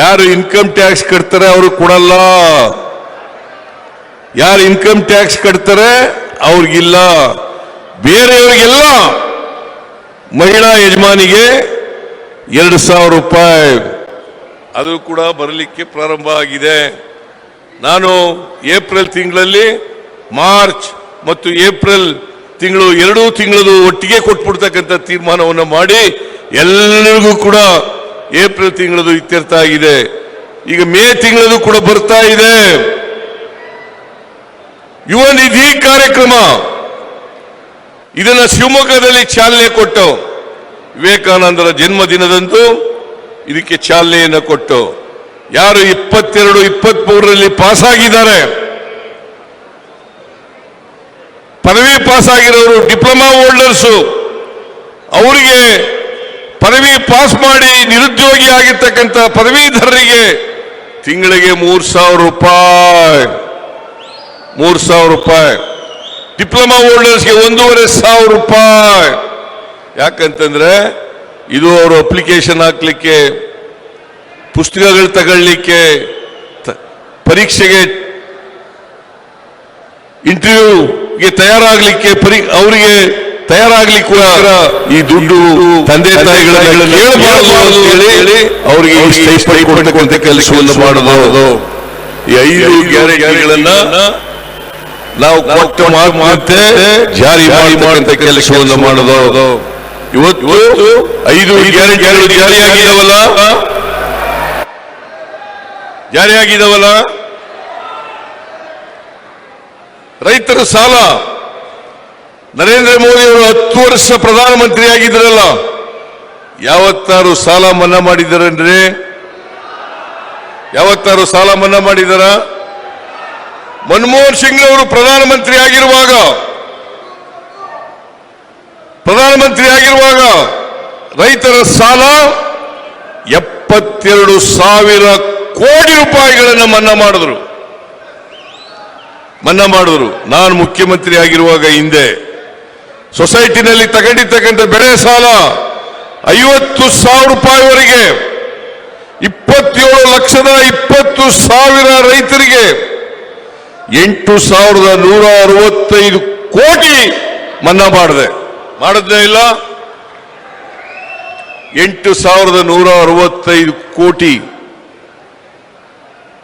ಯಾರು ಇನ್ಕಮ್ ಟ್ಯಾಕ್ಸ್ ಕಟ್ತಾರೆ ಅವರು ಕೊಡಲ್ಲ, ಯಾರು ಇನ್ಕಮ್ ಟ್ಯಾಕ್ಸ್ ಕಟ್ತಾರೆ ಅವ್ರಿಗಿಲ್ಲ, ಬೇರೆಯವರಿಗೆಲ್ಲ ಮಹಿಳಾ ಯಜಮಾನಿಗೆ ₹2,000 ಅದು ಕೂಡ ಬರಲಿಕ್ಕೆ ಪ್ರಾರಂಭ ಆಗಿದೆ. ನಾನು ಏಪ್ರಿಲ್ ತಿಂಗಳಲ್ಲಿ ಮಾರ್ಚ್ ಮತ್ತು ಏಪ್ರಿಲ್ ತಿಂಗಳು 2 ತಿಂಗಳದು ಒಟ್ಟಿಗೆ ಕೊಟ್ಬಿಡ್ತಕ್ಕಂಥ ತೀರ್ಮಾನವನ್ನು ಮಾಡಿ ಎಲ್ಲರಿಗೂ ಕೂಡ ಏಪ್ರಿಲ್ ತಿಂಗಳದು ಇತ್ಯರ್ಥ ಆಗಿದೆ. ಈಗ ಮೇ ತಿಂಗಳದು ಕೂಡ ಬರ್ತಾ ಇದೆ. ಯುವ ನಿಧಿ ಕಾರ್ಯಕ್ರಮ ಇದನ್ನ ಶಿವಮೊಗ್ಗದಲ್ಲಿ ಚಾಲನೆ ಕೊಟ್ಟು, ವಿವೇಕಾನಂದರ ಜನ್ಮದಿನದಂದು ಇದಕ್ಕೆ ಚಾಲನೆಯನ್ನು ಕೊಟ್ಟು, ಯಾರು 22, 23ರಲ್ಲಿ ಪಾಸ್ ಆಗಿದ್ದಾರೆ, ಪದವಿ ಪಾಸ್ ಆಗಿರೋರು, ಡಿಪ್ಲೊಮಾ ಹೋಲ್ಡರ್ಸು, ಅವರಿಗೆ ಪದವಿ ಪಾಸ್ ಮಾಡಿ ನಿರುದ್ಯೋಗಿ ಆಗಿರ್ತಕ್ಕಂಥ ಪದವೀಧರರಿಗೆ ತಿಂಗಳಿಗೆ ₹3,000. ಡಿಪ್ಲೊಮಾ ಹೋಲ್ಡರ್ಸ್ಗೆ ₹1,500. ಯಾಕಂತಂದ್ರೆ ಇದು ಅವರು ಅಪ್ಲಿಕೇಶನ್ ಹಾಕ್ಲಿಕ್ಕೆ, ಪುಸ್ತಕಗಳು ತಗೊಳ್ಳಿಕ್ಕೆ, ಪರೀಕ್ಷೆಗೆ ಇಂಟರ್ವ್ಯೂಗೆ ತಯಾರಾಗಲಿಕ್ಕೆ, ಅವರಿಗೆ ತಯಾರಾಗ್ಲಿಕ್ಕೆ ಈ ದುಡ್ಡು ತಂದೆ ತಾಯಿಗಳನ್ನ ಕೇಳಬಾರದು ಅವರಿಗೆ ಕೊಡ್ತಕ್ಕಂಥ ಕೆಲಸವನ್ನು ಮಾಡೋದು. ಈ 5 ಗ್ಯಾರಂಟಿಗಳನ್ನ ನಾವು ಕೊಟ್ಟ ಮಾತೆ ಜಾರಿ ಮಾಡತಕ್ಕಂಥ ಕೆಲಸವನ್ನು ಮಾಡೋದು. ಇವತ್ತು 5 ಗ್ಯಾರಂಟಿಗಳು ಜಾರಿಯಾಗಿದವಲ್ಲ. ರೈತರ ಸಾಲ, ನರೇಂದ್ರ ಮೋದಿ ಅವರು 10 ವರ್ಷ ಪ್ರಧಾನಮಂತ್ರಿ ಆಗಿದ್ರಲ್ಲ, ಯಾವತ್ತಾರು ಸಾಲ ಮನ್ನಾ ಮಾಡಿದ್ದಾರನ್ರಿ? ಯಾವತ್ತಾರು ಸಾಲ ಮನ್ನಾ ಮಾಡಿದಾರ? ಮನಮೋಹನ್ ಸಿಂಗ್ ಅವರು ಪ್ರಧಾನಮಂತ್ರಿ ಆಗಿರುವಾಗ ರೈತರ ಸಾಲ 72,000 ಕೋಟಿ ರೂಪಾಯಿಗಳನ್ನು ಮನ್ನಾ ಮಾಡಿದ್ರು. ನಾನು ಮುಖ್ಯಮಂತ್ರಿ ಆಗಿರುವಾಗ ಹಿಂದೆ ಸೊಸೈಟಿನಲ್ಲಿ ತಗೊಂಡಿರ್ತಕ್ಕಂಥ ಬೆಳೆ ಸಾಲ 50,000 ರೂಪಾಯಿವರೆಗೆ 27,20,000 ರೈತರಿಗೆ 8,165 ಕೋಟಿ ಮನ್ನಾ ಮಾಡದೇ ಇಲ್ಲ. 8,165 ಕೋಟಿ.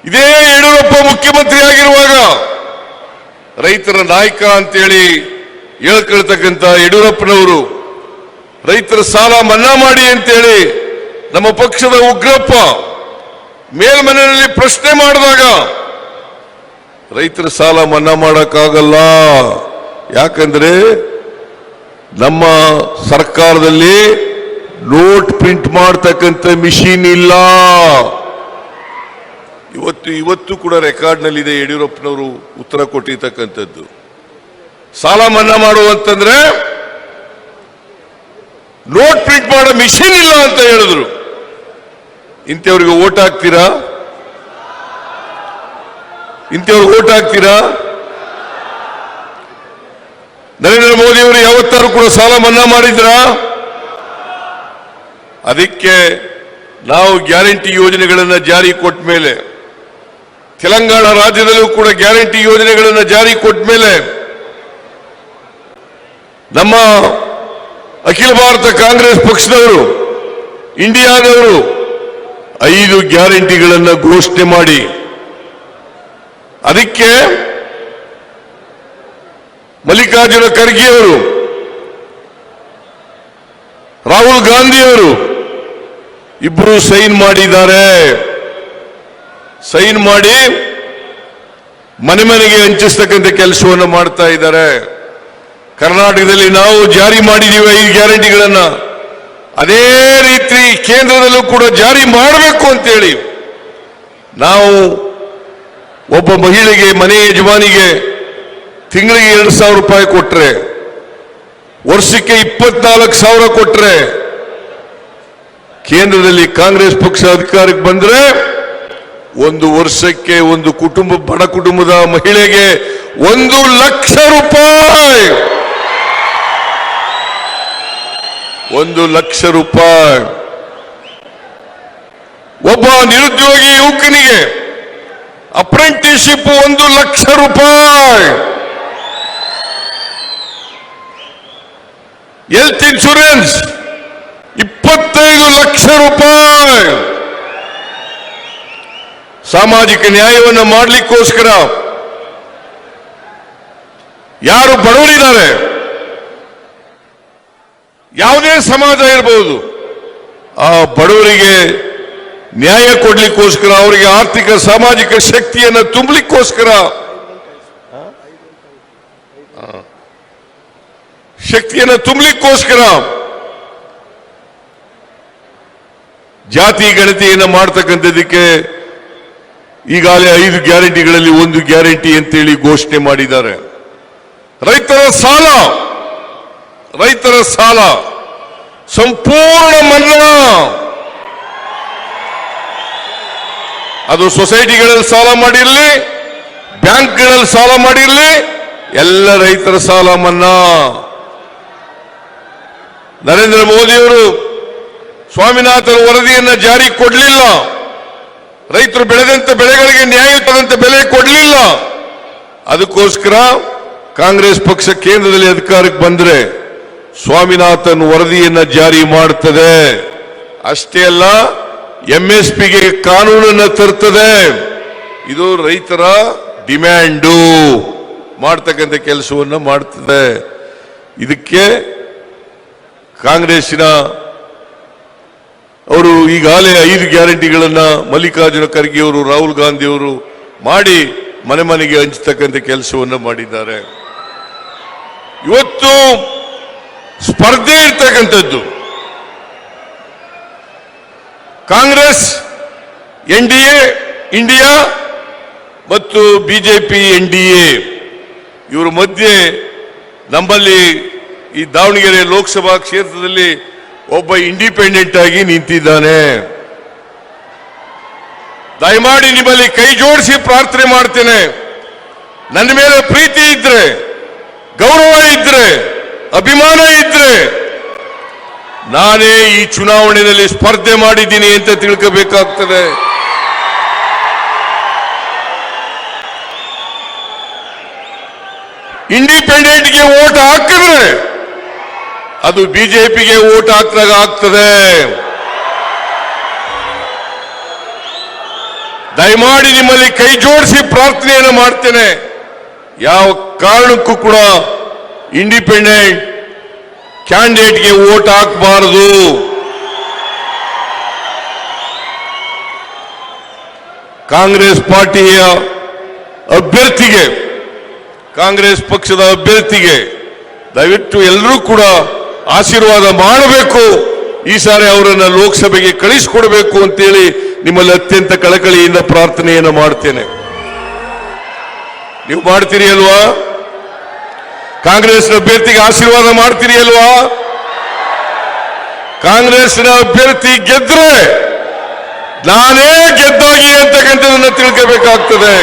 ಇದೇ ಯಡಿಯೂರಪ್ಪ ಮುಖ್ಯಮಂತ್ರಿ ಆಗಿರುವಾಗ ರೈತರ ನಾಯಕ ಅಂತೇಳಿ ಹೇಳ್ಕೊಳ್ತಕ್ಕಂಥ ಯಡಿಯೂರಪ್ಪನವರು ರೈತರ ಸಾಲ ಮನ್ನಾ ಮಾಡಿ ಅಂತೇಳಿ ನಮ್ಮ ಪಕ್ಷದ ಉಗ್ರಪ್ಪ ಮೇಲ್ಮನೆಯಲ್ಲಿ ಪ್ರಶ್ನೆ ಮಾಡಿದಾಗ ರೈತರ ಸಾಲ ಮನ್ನಾ ಮಾಡಕ್ಕಾಗಲ್ಲ, ಯಾಕಂದ್ರೆ ನಮ್ಮ ಸರ್ಕಾರದಲ್ಲಿ ನೋಟ್ ಪ್ರಿಂಟ್ ಮಾಡತಕ್ಕಂಥ ಮಿಷಿನ್ ಇಲ್ಲ. ಇವತ್ತು ಕೂಡ ರೆಕಾರ್ಡ್ನಲ್ಲಿದೆ ಯಡಿಯೂರಪ್ಪನವರು ಉತ್ತರ ಕೊಟ್ಟಿರ್ತಕ್ಕಂಥದ್ದು. ಸಾಲ ಮನ್ನಾ ಮಾಡುವಂತಂದ್ರೆ ನೋಟ್ ಪ್ರಿಂಟ್ ಮಾಡೋ ಮಿಷಿನ್ ಇಲ್ಲ ಅಂತ ಹೇಳಿದ್ರು. ಇಂಥವ್ರಿಗೆ ಓಟ್ ಹಾಕ್ತೀರಾ? ನರೇಂದ್ರ ಮೋದಿ ಅವರು ಯಾವತ್ತಾರು ಕೂಡ ಸಾಲ ಮನ್ನಾ ಮಾಡಿದ್ರ? ಅದಕ್ಕೆ ನಾವು ಗ್ಯಾರಂಟಿ ಯೋಜನೆಗಳನ್ನು ಜಾರಿ ಕೊಟ್ಟ ಮೇಲೆ, ತೆಲಂಗಾಣ ರಾಜ್ಯದಲ್ಲೂ ಕೂಡ ಗ್ಯಾರಂಟಿ ಯೋಜನೆಗಳನ್ನು ಜಾರಿ ಕೊಟ್ಟ ಮೇಲೆ ನಮ್ಮ ಅಖಿಲ ಭಾರತ ಕಾಂಗ್ರೆಸ್ ಪಕ್ಷದವರು, ಇಂಡಿಯಾದವರು 5 ಗ್ಯಾರಂಟಿಗಳನ್ನು ಘೋಷಣೆ ಮಾಡಿ, ಅದಕ್ಕೆ ಮಲ್ಲಿಕಾರ್ಜುನ ಖರ್ಗೆ ಅವರು, ರಾಹುಲ್ ಗಾಂಧಿ ಅವರು ಇಬ್ರು ಸೈನ್ ಮಾಡಿದ್ದಾರೆ. ಸೈನ್ ಮಾಡಿ ಮನೆ ಮನೆಗೆ ಹಂಚಿಸ್ತಕ್ಕಂಥ ಕೆಲಸವನ್ನು ಮಾಡ್ತಾ ಇದ್ದಾರೆ. ಕರ್ನಾಟಕದಲ್ಲಿ ನಾವು ಜಾರಿ ಮಾಡಿದ್ದೀವಿ 5 ಗ್ಯಾರಂಟಿಗಳನ್ನ. ಅದೇ ರೀತಿ ಕೇಂದ್ರದಲ್ಲೂ ಕೂಡ ಜಾರಿ ಮಾಡಬೇಕು ಅಂತೇಳಿ ನಾವು ಒಬ್ಬ ಮಹಿಳೆಗೆ, ಮನೆ ಯಜಮಾನಿಗೆ ತಿಂಗಳಿಗೆ 2,000 ರೂಪಾಯಿ ಕೊಟ್ರೆ, ವರ್ಷಕ್ಕೆ 24,000 ಕೊಟ್ರೆ, ಕೇಂದ್ರದಲ್ಲಿ ಕಾಂಗ್ರೆಸ್ ಪಕ್ಷ ಅಧಿಕಾರಕ್ಕೆ ಬಂದ್ರೆ ಒಂದು ವರ್ಷಕ್ಕೆ ಒಂದು ಕುಟುಂಬ, ಬಡ ಕುಟುಂಬದ ಮಹಿಳೆಗೆ 1 ಲಕ್ಷ ರೂಪಾಯಿ, 1 ಲಕ್ಷ ರೂಪಾಯಿ. ಒಬ್ಬ ನಿರುದ್ಯೋಗಿ ಯುವಕನಿಗೆ ಅಪ್ರೆಂಟಿಸ್ಶಿಪ್ 1 ಲಕ್ಷ ರೂಪಾಯಿ. ಹೆಲ್ತ್ ಇನ್ಶೂರೆನ್ಸ್ 25 ಲಕ್ಷ ರೂಪಾಯಿ. ಸಾಮಾಜಿಕ ನ್ಯಾಯವನ್ನು ಮಾಡಲಿಕ್ಕೋಸ್ಕರ ಯಾರು ಬಡವರಿದ್ದಾರೆ, ಯಾವುದೇ ಸಮಾಜ ಇರಬಹುದು, ಆ ಬಡವರಿಗೆ ನ್ಯಾಯ ಕೊಡ್ಲಿಕ್ಕೋಸ್ಕರ, ಅವರಿಗೆ ಆರ್ಥಿಕ ಸಾಮಾಜಿಕ ಶಕ್ತಿಯನ್ನು ತುಂಬಲಿಕ್ಕೋಸ್ಕರ, ಜಾತಿ ಗಣತಿಯನ್ನು ಮಾಡ್ತಕ್ಕಂಥದ್ದಕ್ಕೆ ಈಗಾಗಲೇ 5 ಗ್ಯಾರಂಟಿಗಳಲ್ಲಿ 1 ಗ್ಯಾರಂಟಿ ಅಂತೇಳಿ ಘೋಷಣೆ ಮಾಡಿದ್ದಾರೆ. ರೈತರ ಸಾಲ ಸಂಪೂರ್ಣ ಮನ್ನಾ. ಅದು ಸೊಸೈಟಿಗಳಲ್ಲಿ ಸಾಲ ಮಾಡಿರಲಿ, ಬ್ಯಾಂಕ್ಗಳಲ್ಲಿ ಸಾಲ ಮಾಡಿರಲಿ, ಎಲ್ಲ ರೈತರ ಸಾಲ ಮನ್ನಾ. ನರೇಂದ್ರ ಮೋದಿಯವರು ಸ್ವಾಮಿನಾಥನ್ ವರದಿಯನ್ನ ಜಾರಿ ಕೊಡಲಿಲ್ಲ. ರೈತರು ಬೆಳೆದಂತ ಬೆಳೆಗಳಿಗೆ ನ್ಯಾಯಯುತವಾದಂತ ಬೆಲೆ ಕೊಡಲಿಲ್ಲ. ಅದಕ್ಕೋಸ್ಕರ ಕಾಂಗ್ರೆಸ್ ಪಕ್ಷ ಕೇಂದ್ರದಲ್ಲಿ ಅಧಿಕಾರಕ್ಕೆ ಬಂದ್ರೆ ಸ್ವಾಮಿನಾಥನ್ ವರದಿಯನ್ನ ಜಾರಿ ಮಾಡುತ್ತದೆ. ಅಷ್ಟೇ ಅಲ್ಲ, MSPಗೆ ಕಾನೂನನ್ನು ತರ್ತದೆ. ಇದು ರೈತರ ಡಿಮ್ಯಾಂಡು ಮಾಡ್ತಕ್ಕಂಥ ಕೆಲಸವನ್ನು ಮಾಡ್ತದೆ. ಇದಕ್ಕೆ ಕಾಂಗ್ರೆಸ್ಸಿನ ಅವರು ಈಗಾಗಲೇ 5 ಗ್ಯಾರಂಟಿಗಳನ್ನ ಮಲ್ಲಿಕಾರ್ಜುನ ಖರ್ಗೆ ಅವರು, ರಾಹುಲ್ ಗಾಂಧಿ ಅವರು ಮಾಡಿ ಮನೆ ಮನೆಗೆ ಹಂಚತಕ್ಕಂಥ ಕೆಲಸವನ್ನು ಮಾಡಿದ್ದಾರೆ. ಇವತ್ತು ಸ್ಪರ್ಧೆ ಇರ್ತಕ್ಕಂಥದ್ದು ಕಾಂಗ್ರೆಸ್ NDA ಇಂಡಿಯಾ ಮತ್ತು ಬಿಜೆಪಿ NDA ಇವರ ಮಧ್ಯೆ ನಮ್ಮಲ್ಲಿ ಈ ದಾವಣಗೆರೆ ಲೋಕಸಭಾ ಕ್ಷೇತ್ರದಲ್ಲಿ ಒಬ್ಬ ಇಂಡಿಪೆಂಡೆಂಟ್ ಆಗಿ ನಿಂತಿದ್ದಾನೆ. ದಯಮಾಡಿ ನಿಮ್ಮಲ್ಲಿ ಕೈ ಜೋಡಿಸಿ ಪ್ರಾರ್ಥನೆ ಮಾಡ್ತೇನೆ. ನನ್ನ ಮೇಲೆ ಪ್ರೀತಿ ಇದ್ರೆ, ಗೌರವ ಇದ್ರೆ, ಅಭಿಮಾನ ಇದ್ರೆ ನಾನೇ ಈ ಚುನಾವಣೆಯಲ್ಲಿ ಸ್ಪರ್ಧೆ ಮಾಡಿದ್ದೀನಿ ಅಂತ ತಿಳ್ಕೋಬೇಕಾಗ್ತದೆ. ಇಂಡಿಪೆಂಡೆಂಟ್ಗೆ ವೋಟ್ ಹಾಕಿದ್ರೆ ಅದು ಬಿಜೆಪಿಗೆ ವೋಟ್ ಹಾಕಿದಾಗ ಆಗ್ತದೆ. ದಯಮಾಡಿ ನಿಮ್ಮಲ್ಲಿ ಕೈ ಜೋಡಿಸಿ ಪ್ರಾರ್ಥನೆಯನ್ನು ಮಾಡ್ತೇನೆ. ಯಾವ ಕಾರಣಕ್ಕೂ ಕೂಡ ಇಂಡಿಪೆಂಡೆಂಟ್ ಕ್ಯಾಂಡಿಡೇಟ್ಗೆ ವೋಟ್ ಹಾಕಬಾರದು. ಕಾಂಗ್ರೆಸ್ ಪಾರ್ಟಿಯ ಅಭ್ಯರ್ಥಿಗೆ, ಕಾಂಗ್ರೆಸ್ ಪಕ್ಷದ ಅಭ್ಯರ್ಥಿಗೆ ದಯವಿಟ್ಟು ಎಲ್ಲರೂ ಕೂಡ ಆಶೀರ್ವಾದ ಮಾಡಬೇಕು. ಈ ಸಾರಿ ಅವರನ್ನು ಲೋಕಸಭೆಗೆ ಕಳಿಸಿಕೊಡಬೇಕು ಅಂತೇಳಿ ನಿಮ್ಮಲ್ಲಿ ಅತ್ಯಂತ ಕಳಕಳಿಯಿಂದ ಪ್ರಾರ್ಥನೆಯನ್ನು ಮಾಡ್ತೇನೆ. ನೀವು ಮಾಡ್ತೀರಿ ಅಲ್ವಾ? ಕಾಂಗ್ರೆಸ್ನ ಅಭ್ಯರ್ಥಿಗೆ ಆಶೀರ್ವಾದ ಮಾಡ್ತೀರಿ ಅಲ್ವಾ? ಕಾಂಗ್ರೆಸ್ನ ಅಭ್ಯರ್ಥಿ ಗೆದ್ರೆ ನಾನೇ ಗೆದ್ದಾಗಿ ಅಂತಕ್ಕಂಥದನ್ನು ತಿಳ್ಕೋಬೇಕಾಗ್ತದೆ.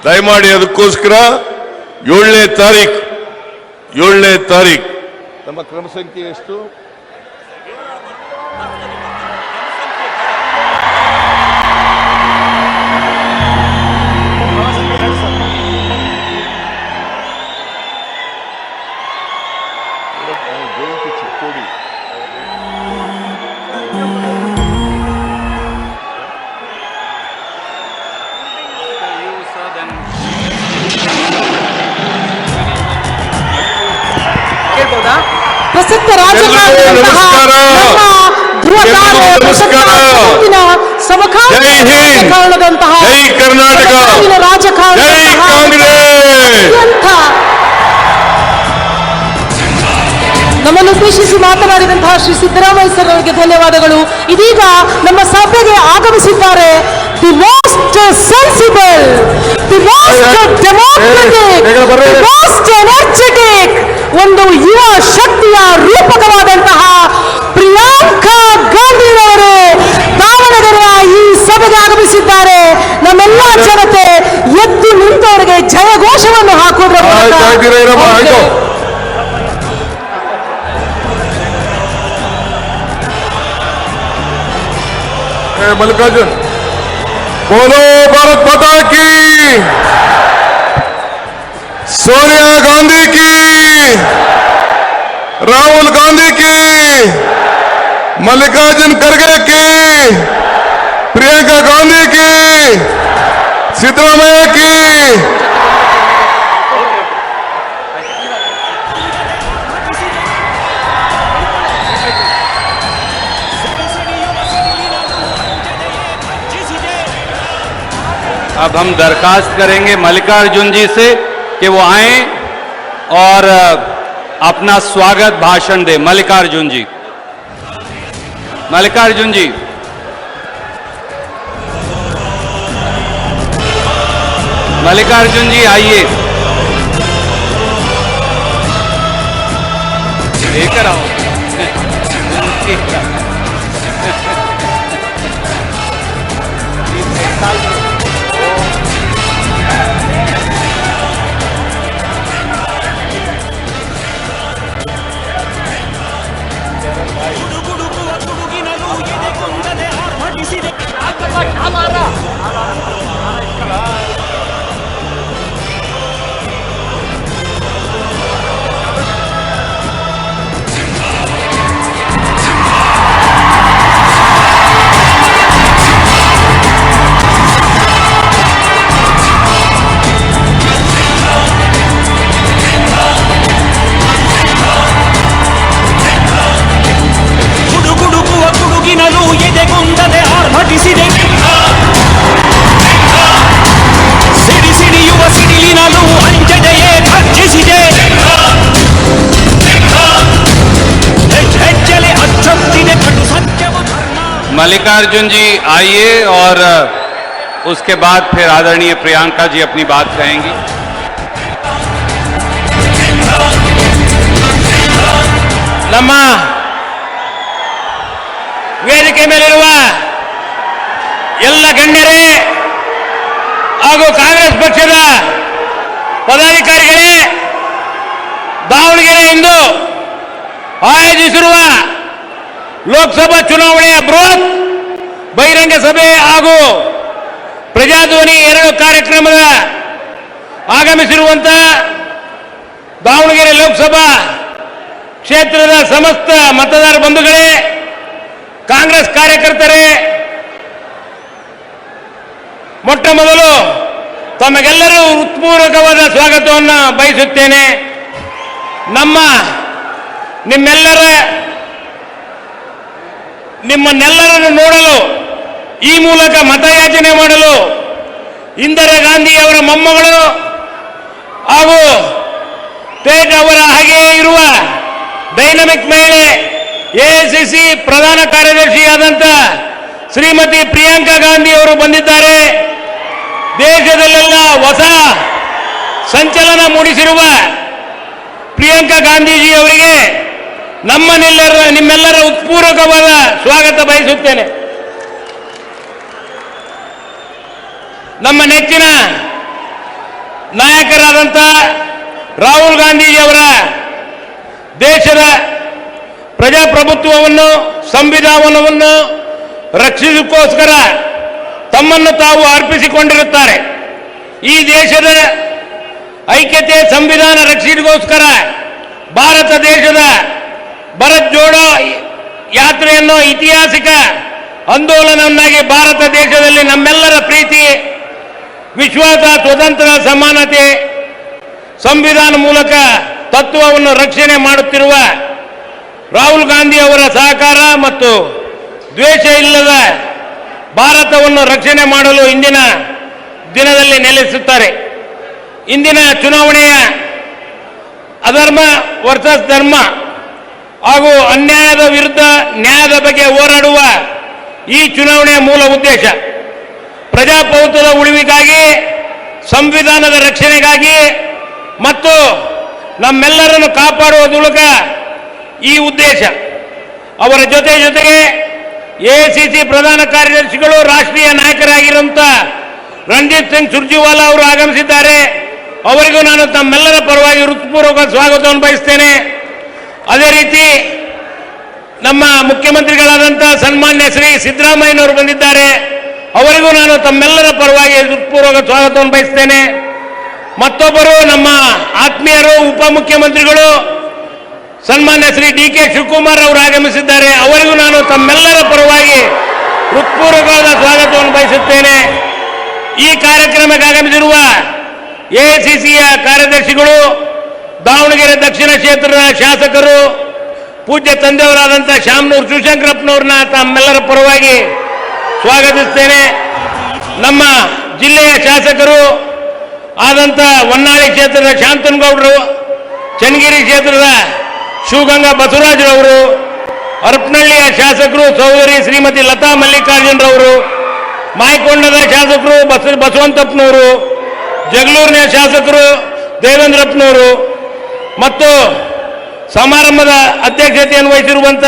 ದಯಮಾಡಿ ಅದಕ್ಕೋಸ್ಕರ 7ನೇ ತಾರೀಕು ನಮ್ಮ ಕ್ರಮ ಸಂಖ್ಯೆ ಎಷ್ಟು? ಪ್ರಸಕ್ತ ರಾಜಕಾರಣಿಯಂತಹ ನಮಸ್ಕಾರ. ನಮ್ಮ ಧ್ರುವತಾರೆ ಎಲ್ಲರಿಗೂ ನಮಸ್ಕಾರ. ಸಮಕಾಲೀನ ಜೈ ಹಿಂದ್. ರಾಜಕಾರಣದಂತಹ ಜೈ ಕರ್ನಾಟಕ. ಸಮಕಾಲೀನ ಜೈ ರಾಜಕಾರಣದಂತಹ ಕಾಂಗ್ರೆಸ್. ಅತ್ಯಂತ ನಮ್ಮನ್ನು ಉದ್ದೇಶಿಸಿ ಮಾತನಾಡಿದಂತಹ ಶ್ರೀ ಸಿದ್ದರಾಮಯ್ಯ ಸರ್ ಅವರಿಗೆ ಧನ್ಯವಾದಗಳು. ಇದೀಗ ನಮ್ಮ ಸಭೆಗೆ ಆಗಮಿಸಿದ್ದಾರೆ the most sensible, the most democratic, the most energetic, ಒಂದು ಯುವ ಶಕ್ತಿಯ ರೂಪಕವಾದಂತಹ ಪ್ರಿಯಾಂಕಾ ಗಾಂಧಿಯವರು ದಾವಣಗೆರೆಯ ಈ ಸಭೆಗೆ ಆಗಮಿಸಿದ್ದಾರೆ. ನಮ್ಮೆಲ್ಲ ಜನತೆ ಎದ್ದು ನಿಂತವರಿಗೆ ಜಯಘೋಷವನ್ನು ಹಾಕುವುದರ ಮೂಲಕ मल्लिकार्जुन बोलो भारत माता की, सोनिया गांधी की, राहुल गांधी की, मल्लिकार्जुन खड़गे की, प्रियंका गांधी की, सिद्धरामैया की। अब हम दरखास्त करेंगे मल्लिकार्जुन जी से कि वो आएं और अपना स्वागत भाषण दें। मल्लिकार्जुन जी, मल्लिकार्जुन जी, मल्लिकार्जुन जी आइए, लेकर आओ। मल्लिकार्जुन जी आइए और उसके बाद फिर आदरणीय प्रियंका जी अपनी बात कहेंगी। ನಮ್ಮ ವೇದಿಕೆ ಮೇಲಿರುವ ಎಲ್ಲ ಗಣ್ಯರೇ ಹಾಗೂ ಕಾಂಗ್ರೆಸ್ ಪಕ್ಷದ ಪದಾಧಿಕಾರಿಗಳೇ, ದಾವಣಗೆರೆ ಇಂದು ಆಯೋಜಿಸಿರುವ ಲೋಕಸಭಾ ಚುನಾವಣೆಯ ಬೃಹತ್ ಬಹಿರಂಗ ಸಭೆ ಹಾಗೂ ಪ್ರಜಾಧ್ವನಿ 2 ಕಾರ್ಯಕ್ರಮದ ಆಗಮಿಸಿರುವಂತಹ ದಾವಣಗೆರೆ ಲೋಕಸಭಾ ಕ್ಷೇತ್ರದ ಸಮಸ್ತ ಮತದಾರ ಬಂಧುಗಳೇ, ಕಾಂಗ್ರೆಸ್ ಕಾರ್ಯಕರ್ತರೇ, ಮೊಟ್ಟ ಮೊದಲು ತಮಗೆಲ್ಲರೂ ಹೃತ್ಪೂರ್ವಕವಾದ ಸ್ವಾಗತವನ್ನು ಬಯಸುತ್ತೇನೆ. ನಿಮ್ಮನ್ನೆಲ್ಲರನ್ನು ನೋಡಲು, ಈ ಮೂಲಕ ಮತಯಾಚನೆ ಮಾಡಲು ಇಂದಿರಾ ಗಾಂಧಿ ಅವರ ಮೊಮ್ಮಗಳು ಹಾಗೂ ಸ್ಟೇಟ್ ಅವರ ಹಾಗೆಯೇ ಇರುವ ಡೈನಮಿಕ್ ಮಹಿಳೆ ಎಐಸಿಸಿ ಪ್ರಧಾನ ಕಾರ್ಯದರ್ಶಿಯಾದಂಥ ಶ್ರೀಮತಿ ಪ್ರಿಯಾಂಕಾ ಗಾಂಧಿ ಅವರು ಬಂದಿದ್ದಾರೆ. ದೇಶದಲ್ಲೆಲ್ಲ ಹೊಸ ಸಂಚಲನ ಮೂಡಿಸಿರುವ ಪ್ರಿಯಾಂಕಾ ಗಾಂಧೀಜಿ ಅವರಿಗೆ ನಿಮ್ಮೆಲ್ಲರ ಉತ್ಪೂರ್ವಕವಾದ ಸ್ವಾಗತ ಬಯಸುತ್ತೇನೆ. ನಮ್ಮ ನೆಚ್ಚಿನ ನಾಯಕರಾದಂಥ ರಾಹುಲ್ ಗಾಂಧೀಜಿಯವರ ದೇಶದ ಪ್ರಜಾಪ್ರಭುತ್ವವನ್ನು, ಸಂವಿಧಾನವನ್ನು ರಕ್ಷಿಸೋಸ್ಕರ ತಮ್ಮನ್ನು ತಾವು ಅರ್ಪಿಸಿಕೊಂಡಿರುತ್ತಾರೆ. ಈ ದೇಶದ ಐಕ್ಯತೆ, ಸಂವಿಧಾನ ರಕ್ಷಣೆಗೋಸ್ಕರ ಭಾರತ ದೇಶದ ಭಾರತ್ ಜೋಡೋ ಯಾತ್ರೆಯನ್ನು ಐತಿಹಾಸಿಕ ಆಂದೋಲನವನ್ನಾಗಿ ಭಾರತ ದೇಶದಲ್ಲಿ ನಮ್ಮೆಲ್ಲರ ಪ್ರೀತಿ, ವಿಶ್ವಾಸ, ಸ್ವತಂತ್ರ, ಸಮಾನತೆ, ಸಂವಿಧಾನ ಮೂಲಕ ತತ್ವವನ್ನು ರಕ್ಷಣೆ ಮಾಡುತ್ತಿರುವ ರಾಹುಲ್ ಗಾಂಧಿ ಅವರ ಸಹಕಾರ ಮತ್ತು ದ್ವೇಷ ಇಲ್ಲದ ಭಾರತವನ್ನು ರಕ್ಷಣೆ ಮಾಡಲು ಇಂದಿನ ದಿನದಲ್ಲಿ ನೆಲೆಸುತ್ತಾರೆ. ಇಂದಿನ ಚುನಾವಣೆಯ ಅಧರ್ಮ ವರ್ಸಸ್ ಧರ್ಮ ಹಾಗೂ ಅನ್ಯಾಯದ ವಿರುದ್ಧ ನ್ಯಾಯದ ಬಗ್ಗೆ ಹೋರಾಡುವ ಈ ಚುನಾವಣೆಯ ಮೂಲ ಉದ್ದೇಶ ಪ್ರಜಾಪ್ರಭುತ್ವದ ಉಳಿವಿಗಾಗಿ, ಸಂವಿಧಾನದ ರಕ್ಷಣೆಗಾಗಿ ಮತ್ತು ನಮ್ಮೆಲ್ಲರನ್ನು ಕಾಪಾಡುವ ಮೂಲಕ ಈ ಉದ್ದೇಶ. ಅವರ ಜೊತೆಗೆ ಎಐಸಿಸಿ ಪ್ರಧಾನ ಕಾರ್ಯದರ್ಶಿಗಳು, ರಾಷ್ಟ್ರೀಯ ನಾಯಕರಾಗಿರುವಂಥ ರಣದೀಪ್ ಸಿಂಗ್ ಸುರ್ಜೇವಾಲಾ ಅವರು ಆಗಮಿಸಿದ್ದಾರೆ. ಅವರಿಗೂ ನಾನು ತಮ್ಮೆಲ್ಲರ ಪರವಾಗಿ ಹೃತ್ಪೂರ್ವಕ ಸ್ವಾಗತವನ್ನು ಬಯಸ್ತೇನೆ. ಅದೇ ರೀತಿ ನಮ್ಮ ಮುಖ್ಯಮಂತ್ರಿಗಳಾದಂಥ ಸನ್ಮಾನ್ಯ ಶ್ರೀ ಸಿದ್ದರಾಮಯ್ಯನವರು ಬಂದಿದ್ದಾರೆ. ಅವರಿಗೂ ನಾನು ತಮ್ಮೆಲ್ಲರ ಪರವಾಗಿ ಹೃತ್ಪೂರ್ವಕ ಸ್ವಾಗತವನ್ನು ಬಯಸ್ತೇನೆ. ಮತ್ತೊಬ್ಬರು ನಮ್ಮ ಆತ್ಮೀಯರು ಉಪಮುಖ್ಯಮಂತ್ರಿಗಳು ಸನ್ಮಾನ್ಯ ಶ್ರೀ ಡಿ.ಕೆ. ಶಿವಕುಮಾರ್ ಅವರು ಆಗಮಿಸಿದ್ದಾರೆ. ಅವರಿಗೂ ನಾನು ತಮ್ಮೆಲ್ಲರ ಪರವಾಗಿ ಹೃತ್ಪೂರ್ವಕವಾದ ಸ್ವಾಗತವನ್ನು ಬಯಸುತ್ತೇನೆ. ಈ ಕಾರ್ಯಕ್ರಮಕ್ಕೆ ಆಗಮಿಸಿರುವ ಎಐಸಿಸಿಯ ಕಾರ್ಯದರ್ಶಿಗಳು, ದಾವಣಗೆರೆ ದಕ್ಷಿಣ ಕ್ಷೇತ್ರದ ಶಾಸಕರು, ಪೂಜ್ಯ ತಂದೆಯವರಾದಂಥ ಶಾಮನೂರು ಶಿವಶಂಕರಪ್ಪನವ್ರನ್ನ ತಮ್ಮೆಲ್ಲರ ಪರವಾಗಿ ಸ್ವಾಗತಿಸ್ತೇನೆ. ನಮ್ಮ ಜಿಲ್ಲೆಯ ಶಾಸಕರು ಆದಂಥ ಹೊನ್ನಾಳಿ ಕ್ಷೇತ್ರದ ಶಾಂತನಗೌಡರು, ಚನ್ನಗಿರಿ ಕ್ಷೇತ್ರದ ಶಿವಗಂಗಾ ಬಸವರಾಜರವರು, ಹರಪನಹಳ್ಳಿಯ ಶಾಸಕರು ಸಹೋದರಿ ಶ್ರೀಮತಿ ಲತಾ ಮಲ್ಲಿಕಾರ್ಜುನರವರು, ಮಾಯಕೊಂಡದ ಶಾಸಕರು ಬಸವಂತಪ್ಪನವರು, ಜಗಳೂರಿನ ಶಾಸಕರು ದೇವೇಂದ್ರಪ್ಪನವರು ಮತ್ತು ಸಮಾರಂಭದ ಅಧ್ಯಕ್ಷತೆಯನ್ನು ವಹಿಸಿರುವಂಥ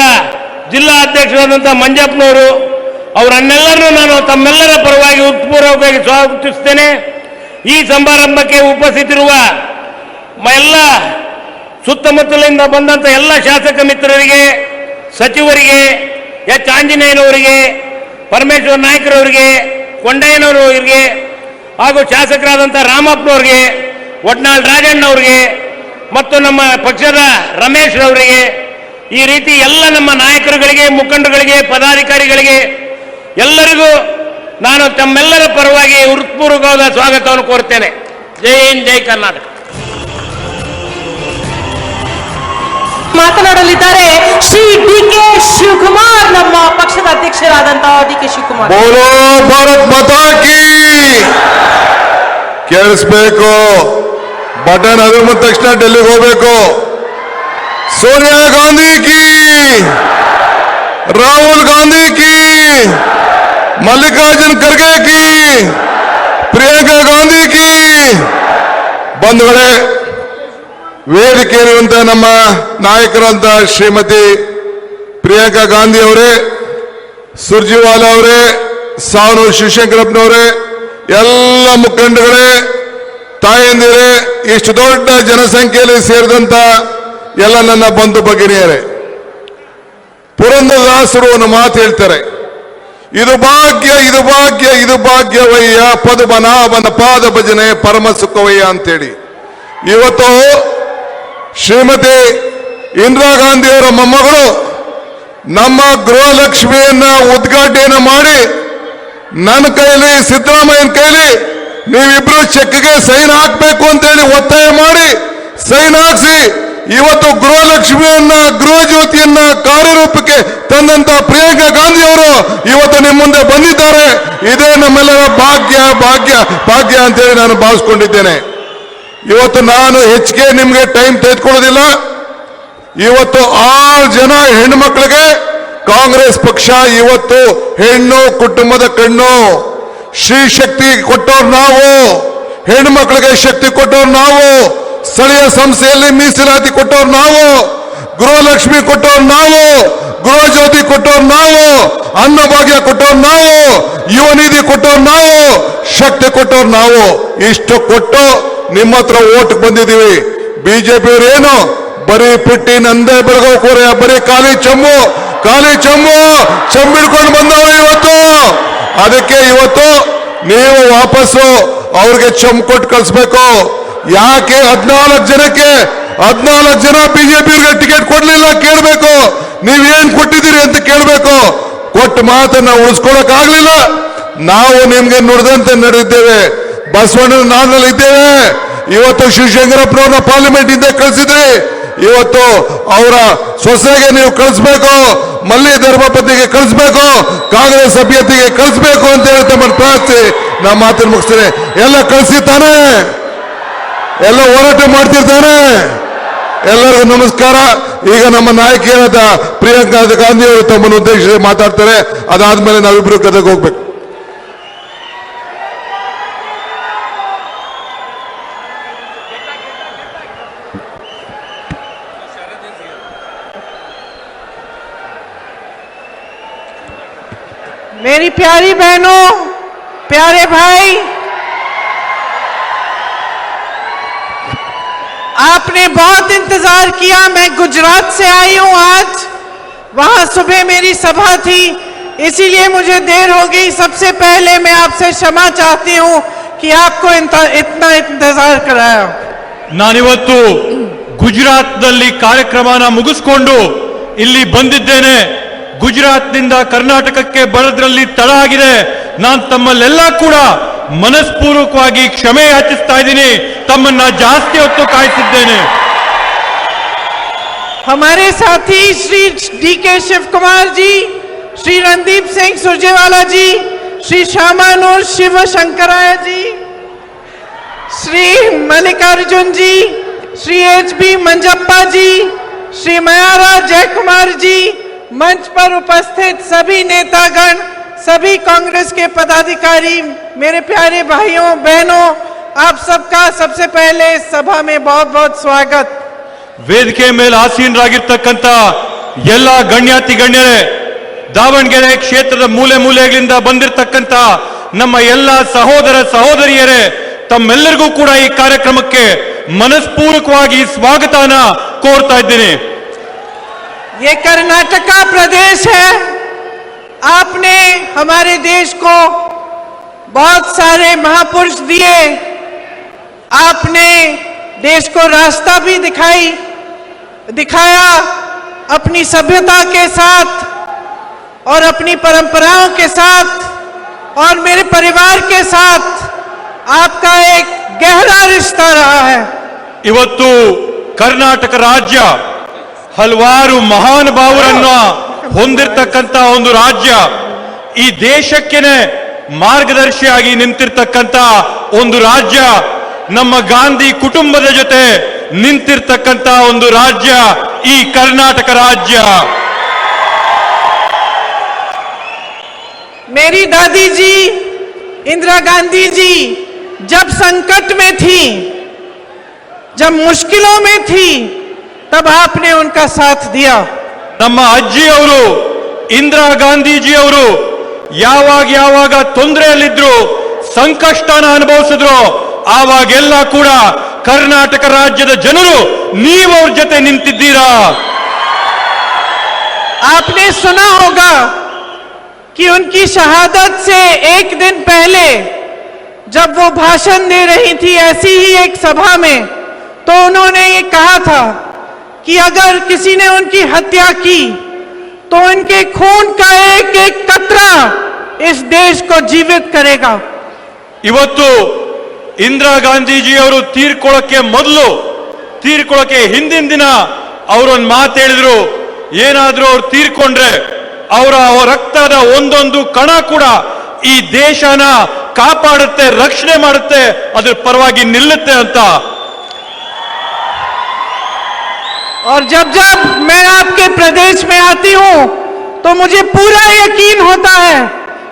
ಜಿಲ್ಲಾ ಅಧ್ಯಕ್ಷರಾದಂಥ ಮಂಜಪ್ಪನವರು, ಅವರನ್ನೆಲ್ಲರನ್ನೂ ನಾನು ತಮ್ಮೆಲ್ಲರ ಪರವಾಗಿ ಹೃತ್ಪೂರ್ವಕವಾಗಿ ಸ್ವಾಗತಿಸುತ್ತೇನೆ. ಈ ಸಮಾರಂಭಕ್ಕೆ ಉಪಸ್ಥಿತಿರುವ ಎಲ್ಲ ಸುತ್ತಮುತ್ತಲಿಂದ ಬಂದಂಥ ಎಲ್ಲ ಶಾಸಕ ಮಿತ್ರರಿಗೆ, ಸಚಿವರಿಗೆ, ಎಚ್ ಆಂಜನೇಯನವರಿಗೆ, ಪರಮೇಶ್ವರ ನಾಯ್ಕರವರಿಗೆ, ಕೊಂಡಯ್ಯನವರಿಗೆ ಹಾಗೂ ಶಾಸಕರಾದಂಥ ರಾಮಪ್ಪನವ್ರಿಗೆ, ಒಡ್ನಾಳ್ ರಾಜಣ್ಣವ್ರಿಗೆ ಮತ್ತು ನಮ್ಮ ಪಕ್ಷದ ರಮೇಶ್ ರವರಿಗೆ, ಈ ರೀತಿ ಎಲ್ಲ ನಮ್ಮ ನಾಯಕರುಗಳಿಗೆ, ಮುಖಂಡರುಗಳಿಗೆ, ಪದಾಧಿಕಾರಿಗಳಿಗೆ ಎಲ್ಲರಿಗೂ ನಾನು ತಮ್ಮೆಲ್ಲರ ಪರವಾಗಿ ಹೃತ್ಪೂರ್ವಕವಾದ ಸ್ವಾಗತವನ್ನು ಕೋರ್ತೇನೆ. ಜೈ ಹಿಂದ್, ಜೈ ಕರ್ನಾಟಕ. ಮಾತನಾಡಲಿದ್ದಾರೆ ಶ್ರೀ ಡಿ.ಕೆ. ಶಿವಕುಮಾರ್, ನಮ್ಮ ಪಕ್ಷದ ಅಧ್ಯಕ್ಷರಾದಂತಹ ಡಿ.ಕೆ. ಶಿವಕುಮಾರ್. ಬೋಲೋ ಭಾರತ್ ಮಾತಾ ಕಿ. ಕೇಳಿಸ್ಬೇಕು, ಬಟನ್ ಅದ್ರ ತಕ್ಷಣ ಡೆಲ್ಲಿಗೆ ಹೋಗ್ಬೇಕು. ಸೋನಿಯಾ ಗಾಂಧಿ ಕಿ, ರಾಹುಲ್ ಗಾಂಧಿ ಕಿ, ಮಲ್ಲಿಕಾರ್ಜುನ್ ಖರ್ಗೆ ಕಿ, ಪ್ರಿಯಾಂಕಾ ಗಾಂಧಿ ಕಿ. ಬಂಧುಗಳೇ, ವೇದಿಕೆಯಲ್ಲಿರುವಂತ ನಮ್ಮ ನಾಯಕರಂತ ಶ್ರೀಮತಿ ಪ್ರಿಯಾಂಕಾ ಗಾಂಧಿ ಅವರೇ, ಸುರ್ಜೇವಾಲಾ ಅವರೇ, ಸಾವನೂರು ಶಿವಶಂಕರಪ್ಪನವರೇ, ಎಲ್ಲ ಮುಖಂಡಗಳೇ, ತಾಯಂದಿರೇ, ಇಷ್ಟು ದೊಡ್ಡ ಜನಸಂಖ್ಯೆಯಲ್ಲಿ ಸೇರಿದಂತ ಎಲ್ಲ ನನ್ನ ಬಂಧು ಭಗಿನಿಯರೇ, ಪುರಂದರದಾಸರು ಒಂದು ಮಾತು ಹೇಳ್ತಾರೆ, ಇದು ಭಾಗ್ಯ, ಇದು ಭಾಗ್ಯ, ಇದು ಭಾಗ್ಯವಯ್ಯ, ಪದ್ಮನಾಭನ ಪಾದ ಭಜನೆ ಪರಮ ಸುಖವಯ್ಯ ಅಂತೇಳಿ. ಇವತ್ತು ಶ್ರೀಮತಿ ಇಂದಿರಾ ಗಾಂಧಿಯವರ ಮೊಮ್ಮಗಳು ನಮ್ಮ ಗೃಹಲಕ್ಷ್ಮಿಯನ್ನ ಉದ್ಘಾಟನೆ ಮಾಡಿ ನನ್ನ ಕೈಲಿ, ಸಿದ್ದರಾಮಯ್ಯನ ಕೈಲಿ ನೀವಿಬ್ರು ಚೆಕ್ಗೆ ಸೈನ್ ಹಾಕಬೇಕು ಅಂತೇಳಿ ಒತ್ತಾಯ ಮಾಡಿ ಸೈನ್ ಹಾಕಿಸಿ ಇವತ್ತು ಗೃಹಲಕ್ಷ್ಮಿಯನ್ನ, ಗೃಹ ಜ್ಯೋತಿಯನ್ನ ಕಾರ್ಯರೂಪಕ್ಕೆ ತಂದಂತ ಪ್ರಿಯಾಂಕಾ ಗಾಂಧಿ ಅವರು ಇವತ್ತು ನಿಮ್ಮ ಮುಂದೆ ಬಂದಿದ್ದಾರೆ. ಇದೇ ನಮ್ಮೆಲ್ಲರ ಭಾಗ್ಯ ಭಾಗ್ಯ ಭಾಗ್ಯ ಅಂತೇಳಿ ನಾನು ಭಾವಿಸ್ಕೊಂಡಿದ್ದೇನೆ. ಇವತ್ತು ನಾನು ಹೆಚ್ಚಿಗೆ ನಿಮ್ಗೆ ಟೈಮ್ ತೆಗೆದುಕೊಳ್ಳೋದಿಲ್ಲ. ಇವತ್ತು 6 ಜನ ಹೆಣ್ಣುಮಕ್ಕಳಿಗೆ ಕಾಂಗ್ರೆಸ್ ಪಕ್ಷ ಇವತ್ತು ಹೆಣ್ಣು ಕುಟುಂಬದ ಕಣ್ಣು. ಶ್ರೀ ಶಕ್ತಿ ಕೊಟ್ಟವ್ರು ನಾವು, ಹೆಣ್ಣು ಮಕ್ಕಳಿಗೆ ಶಕ್ತಿ ಕೊಟ್ಟವ್ರು ನಾವು, ಸ್ಥಳೀಯ ಸಂಸ್ಥೆಯಲ್ಲಿ ಮೀಸಲಾತಿ ಕೊಟ್ಟವ್ರು ನಾವು, ಗೃಹಲಕ್ಷ್ಮಿ ಕೊಟ್ಟವ್ರು ನಾವು, ಗೃಹ ಜ್ಯೋತಿ ಕೊಟ್ಟವ್ರು ನಾವು, ಅನ್ನಭಾಗ್ಯ ಕೊಟ್ಟವ್ರು ನಾವು, ಯುವ ನಿಧಿ ಕೊಟ್ಟವ್ರು ನಾವು, ಶಕ್ತಿ ಕೊಟ್ಟವ್ರು ನಾವು. ಇಷ್ಟು ಕೊಟ್ಟು ನಿಮ್ಮ ಹತ್ರ ಓಟ್ ಬಂದಿದ್ದೀವಿ. ಬಿಜೆಪಿಯವರು ಏನು ಬರೀ ಪುಟ್ಟಿ ನಂದೇ ಬೆಳಗೋಕೋರೆ, ಬರೀ ಖಾಲಿ ಚಂಬು ಚಂಬಿಡ್ಕೊಂಡು ಬಂದವರು ಇವತ್ತು. ಅದಕ್ಕೆ ಇವತ್ತು ನೀವು ವಾಪಸ್ಸು ಅವ್ರಿಗೆ ಚಂಬು ಕೊಟ್ಟು ಕಳಿಸ್ಬೇಕು. ಯಾಕೆ 14 ಜನ ಬಿಜೆಪಿಯವರಿಗೆ ಟಿಕೆಟ್ ಕೊಡ್ಲಿಲ್ಲ ಕೇಳಬೇಕು. ನೀವೇನ್ ಕೊಟ್ಟಿದ್ದೀರಿ ಅಂತ ಕೇಳಬೇಕು. ಕೊಟ್ಟ ಮಾತನ್ನ ಉಳಿಸ್ಕೊಳಕ್ ಆಗ್ಲಿಲ್ಲ. ನಾವು ನಿಮ್ಗೆ ನುಡಿದಂತೆ ನಡೆದಿದ್ದೇವೆ. ಬಸವಣ್ಣನ ನಾಡಿನಲ್ಲಿ ಇದ್ದೇವೆ. ಇವತ್ತು ಶಿವಶಂಕರಪ್ಪನವ್ರನ್ನ ಪಾರ್ಲಿಮೆಂಟ್ ಇಂದ ಕಳಿಸಿದ್ರಿ. ಇವತ್ತು ಅವರ ಸೊಸೆಗೆ ನೀವು ಕಳಿಸ್ಬೇಕು, ಮಲ್ಲಿ ಧರ್ಮಪತಿಗೆ ಕಳಿಸ್ಬೇಕು, ಕಾಂಗ್ರೆಸ್ ಅಭ್ಯರ್ಥಿಗೆ ಕಳಿಸ್ಬೇಕು ಅಂತ ಹೇಳಿ ತಮ್ಮನ್ನು ಪ್ರಾರ್ಥಿಸಿ ನಾ ಮಾತನ್ನು ಮುಗಿಸ್ತೇನೆ. ಎಲ್ಲ ಕಳಿಸಿರ್ತಾನೆ, ಎಲ್ಲ ಹೋರಾಟ ಮಾಡ್ತಿರ್ತಾನೆ. ಎಲ್ಲರಿಗೂ ನಮಸ್ಕಾರ. ಈಗ ನಮ್ಮ ನಾಯಕಿಯಾದ ಪ್ರಿಯಾಂಕಾ ಗಾಂಧಿ ಅವರು ತಮ್ಮನ್ನು ಉದ್ದೇಶಿಸಿ ಮಾತಾಡ್ತಾರೆ. ಅದಾದ್ಮೇಲೆ ನಾವಿಬ್ರು ಗದಗ ಹೋಗ್ಬೇಕು. मेरी प्यारी बहनों, प्यारे भाई, आपने बहुत इंतजार किया। मैं गुजरात से आई हूं आज, वहां सुबह मेरी सभा थी, इसीलिए मुझे देर हो गई। सबसे पहले मैं आपसे क्षमा चाहती हूं कि आपको इतना इंतजार कराया। ನಾನಿವತ್ತು ಗುಜರಾತ್ನಲ್ಲಿ ಕಾರ್ಯಕ್ರಮನ ಮುಗಿಸಿಕೊಂಡು ಇಲ್ಲಿ ಬಂದಿದ್ದೇನೆ. ಗುಜರಾತ್ನಿಂದ ಕರ್ನಾಟಕಕ್ಕೆ ಬರೋದ್ರಲ್ಲಿ ತಡ ಆಗಿದೆ. ನಾನು ತಮ್ಮಲ್ಲೆಲ್ಲ ಕೂಡ ಮನಸ್ಪೂರ್ವಕವಾಗಿ ಕ್ಷಮೆ ಯಾಚಿಸ್ತಾ ಇದ್ದೀನಿ. ತಮ್ಮನ್ನ ಜಾಸ್ತಿ ಹೊತ್ತು ಕಾಯಿಸಿದ್ದೇನೆ. हमारे साथी श्री डीके शिव कुमार जी, श्री रणदीप सिंह सुरजेवाला जी, श्री श्यामानूर शिव शंकराय जी, श्री मल्लिकार्जुन जी, श्री एचबी मंजप्पा जी, श्री मयारा जयकुमार जी, मंच पर उपस्थित सभी नेतागण, सभी कांग्रेस के पदाधिकारी, मेरे प्यारे भाइयों बहनों, आप सबका सबसे पहले इस सभा में बहुत बहुत स्वागत। ವೇದಿಕೆ ಮೇಲೆ ಆಸೀನರಾಗಿರ್ತಕ್ಕಂಥ ಎಲ್ಲ ಗಣ್ಯಾತಿ ಗಣ್ಯರೇ, ದಾವಣಗೆರೆ ಕ್ಷೇತ್ರದ ಮೂಲೆ ಮೂಲೆಗಳಿಂದ ಬಂದಿರತಕ್ಕಂಥ ನಮ್ಮ ಎಲ್ಲ ಸಹೋದರ ಸಹೋದರಿಯರೇ, ತಮ್ಮೆಲ್ಲರಿಗೂ ಕೂಡ ಈ ಕಾರ್ಯಕ್ರಮಕ್ಕೆ ಮನಸ್ಪೂರ್ವಕವಾಗಿ ಸ್ವಾಗತನ ಕೋರ್ತಾ ಇದ್ದೀನಿ. ये कर्नाटका प्रदेश है। आपने हमारे देश को बहुत सारे महापुरुष दिए, आपने देश को रास्ता भी दिखाया अपनी सभ्यता के साथ और अपनी परंपराओं के साथ, और मेरे परिवार के साथ आपका एक गहरा रिश्ता रहा है। ಇವತ್ತು ಕರ್ನಾಟಕ ರಾಜ್ಯ ಹಲವಾರು ಮಹಾನುಭಾವರನ್ನ ಹೊಂದಿರತಕ್ಕಂತ ಒಂದು ರಾಜ್ಯ. ಈ ದೇಶಕ್ಕೇನೆ ಮಾರ್ಗದರ್ಶಿಯಾಗಿ ನಿಂತಿರ್ತಕ್ಕಂತ ಒಂದು ರಾಜ್ಯ. ನಮ್ಮ ಗಾಂಧಿ ಕುಟುಂಬದ ಜೊತೆ ನಿಂತಿರ್ತಕ್ಕಂತ ಒಂದು ರಾಜ್ಯ ಈ ಕರ್ನಾಟಕ ರಾಜ್ಯ. मेरी दादी जी इंदिरा गांधी जी जब संकट में थी, जब मुश्किलों में थी, तब आपने उनका साथ दिया। ನಮ್ಮ ಅಜ್ಜಿಯವರು ಇಂದಿರಾ ಗಾಂಧೀಜಿಯವರು ಯಾವಾಗ ತೊಂದರೆಯಲ್ಲಿದ್ರು, ಸಂಕಷ್ಟನ ಅನುಭವಿಸಿದ್ರು, ಆವಾಗೆಲ್ಲ ಕೂಡ ಕರ್ನಾಟಕ ರಾಜ್ಯದ ಜನರು ನೀವು ಅವ್ರ ಜೊತೆ ನಿಂತಿದ್ದೀರಾ. आपने सुना होगा कि उनकी शहादत से एक दिन पहले जब वो भाषण दे रही थी ऐसी ही एक सभा में, तो उन्होंने ये कहा था कि अगर किसी ने उनकी हत्या की तो उनके खून का एक एक कतरा इस देश को जीवित करेगा। ಇವತ್ತು ಇಂದಿರಾ ಗಾಂಧೀಜಿಯವರು ತೀರ್ಕೊಳ್ಳೋಕೆ ಹಿಂದಿನ ದಿನ ಅವರೊಂದು ಮಾತು ಹೇಳಿದ್ರು. ಏನಾದ್ರೂ ಅವ್ರು ತೀರ್ಕೊಂಡ್ರೆ ಅವರ ರಕ್ತದ ಒಂದೊಂದು ಕಣ ಕೂಡ ಈ ದೇಶನ ಕಾಪಾಡುತ್ತೆ, ರಕ್ಷಣೆ ಮಾಡುತ್ತೆ, ಅದ್ರ ಪರವಾಗಿ ನಿಲ್ಲುತ್ತೆ ಅಂತ. और जब जब मैं आपके प्रदेश में आती हूं तो मुझे पूरा यकीन होता है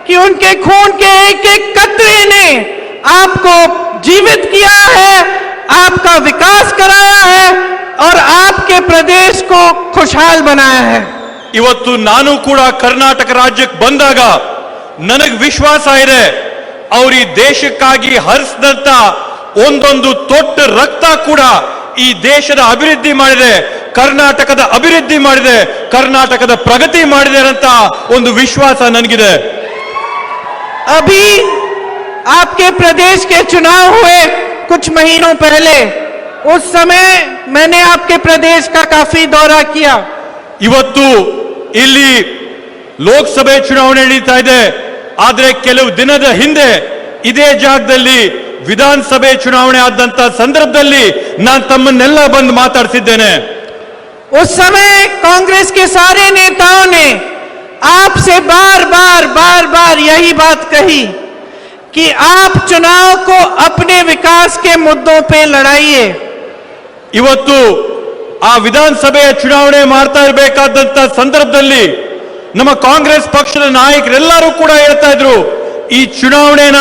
कि उनके खून के एक एक कतरे ने आपको जीवित किया है, आपका विकास कराया है और आपके प्रदेश को खुशहाल बनाया है। ಇವತ್ತು ನಾನು ಕೂಡ ಕರ್ನಾಟಕ ರಾಜ್ಯಕ್ಕೆ ಬಂದಾಗ ನನಗೆ ವಿಶ್ವಾಸ ಇದೆ, ಅವರು ಈ ದೇಶಕ್ಕಾಗಿ ಹರಿಸಿದಂತ ಒಂದೊಂದು ತೊಟ್ಟು ರಕ್ತ ಕೂಡ ಈ ದೇಶದ ಅಭಿವೃದ್ಧಿ ಮಾಡಿದೆ, ಕರ್ನಾಟಕದ ಅಭಿವೃದ್ಧಿ ಮಾಡಿದೆ, ಕರ್ನಾಟಕದ ಪ್ರಗತಿ ಮಾಡಿದೆ ಅಂತ ಒಂದು ವಿಶ್ವಾಸ ನನಗಿದೆ. अभी आपके प्रदेश के चुनाव हुए कुछ महीनों पहले, उस समय मैंने आपके प्रदेश का काफी दौरा किया। ಇವತ್ತು ಇಲ್ಲಿ ಲೋಕಸಭೆ ಚುನಾವಣೆ ನಡೀತಾ ಇದೆ, ಆದ್ರೆ ಕೆಲವು ದಿನದ ಹಿಂದೆ ಇದೇ ಜಾಗದಲ್ಲಿ ವಿಧಾನಸಭೆ ಚುನಾವಣೆ ಆದಂತ ಸಂದರ್ಭದಲ್ಲಿ ನಾನು ತಮ್ಮನ್ನೆಲ್ಲ ಬಂದು ಮಾತಾಡ್ತಿದ್ದೇನೆ. उस समय कांग्रेस के सारे नेताओं ने आपसे बार बार यही बात कही कि आप चुनाव को अपने विकास के मुद्दों पे लड़ाइए। ಇವತ್ತು ಆ ವಿಧಾನಸಭೆಯ ಚುನಾವಣೆ ಮಾಡ್ತಾ ಇರಬೇಕಾದಂತ ಸಂದರ್ಭದಲ್ಲಿ ನಮ್ಮ ಕಾಂಗ್ರೆಸ್ ಪಕ್ಷದ ನಾಯಕರೆಲ್ಲರೂ ಕೂಡ ಹೇಳ್ತಾ ಇದ್ರು, ಈ ಚುನಾವಣೆನ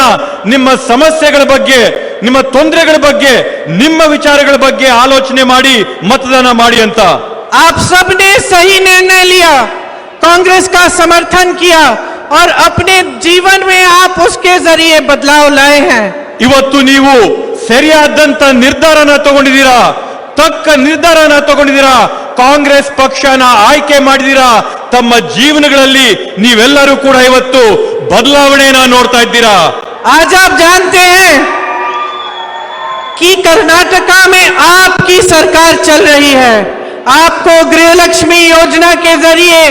ನಿಮ್ಮ ಸಮಸ್ಯೆಗಳ ಬಗ್ಗೆ, ನಿಮ್ಮ ತೊಂದರೆಗಳ ಬಗ್ಗೆ, ನಿಮ್ಮ ವಿಚಾರಗಳ ಬಗ್ಗೆ ಆಲೋಚನೆ ಮಾಡಿ मतदान ಮಾಡಿ ಅಂತ। आप सबने सही निर्णय लिया, कांग्रेस का समर्थन किया और अपने जीवन में आप उसके जरिए बदलाव लाए हैं। ಇವತ್ತು ನೀವು ಸರಿಯಾದಂತ ನಿರ್ಧಾರನ ತಗೊಂಡಿದ್ದೀರಾ, ತಕ್ಕ ನಿರ್ಧಾರನ ತಗೊಂಡಿದ್ದೀರಾ, ಕಾಂಗ್ರೆಸ್ ಪಕ್ಷನ ಆಯ್ಕೆ ಮಾಡಿದ್ದೀರಾ, ತಮ್ಮ ಜೀವನಗಳಲ್ಲಿ ನೀವೆಲ್ಲರೂ ಕೂಡ ಇವತ್ತು ಬದಲಾವಣೆನ ನೋಡ್ತಾ ಇದ್ದೀರಾ। आज आप जानते हैं कि कर्नाटका में आपकी सरकार चल रही है। आपको गृहलक्ष्मी योजना के जरिए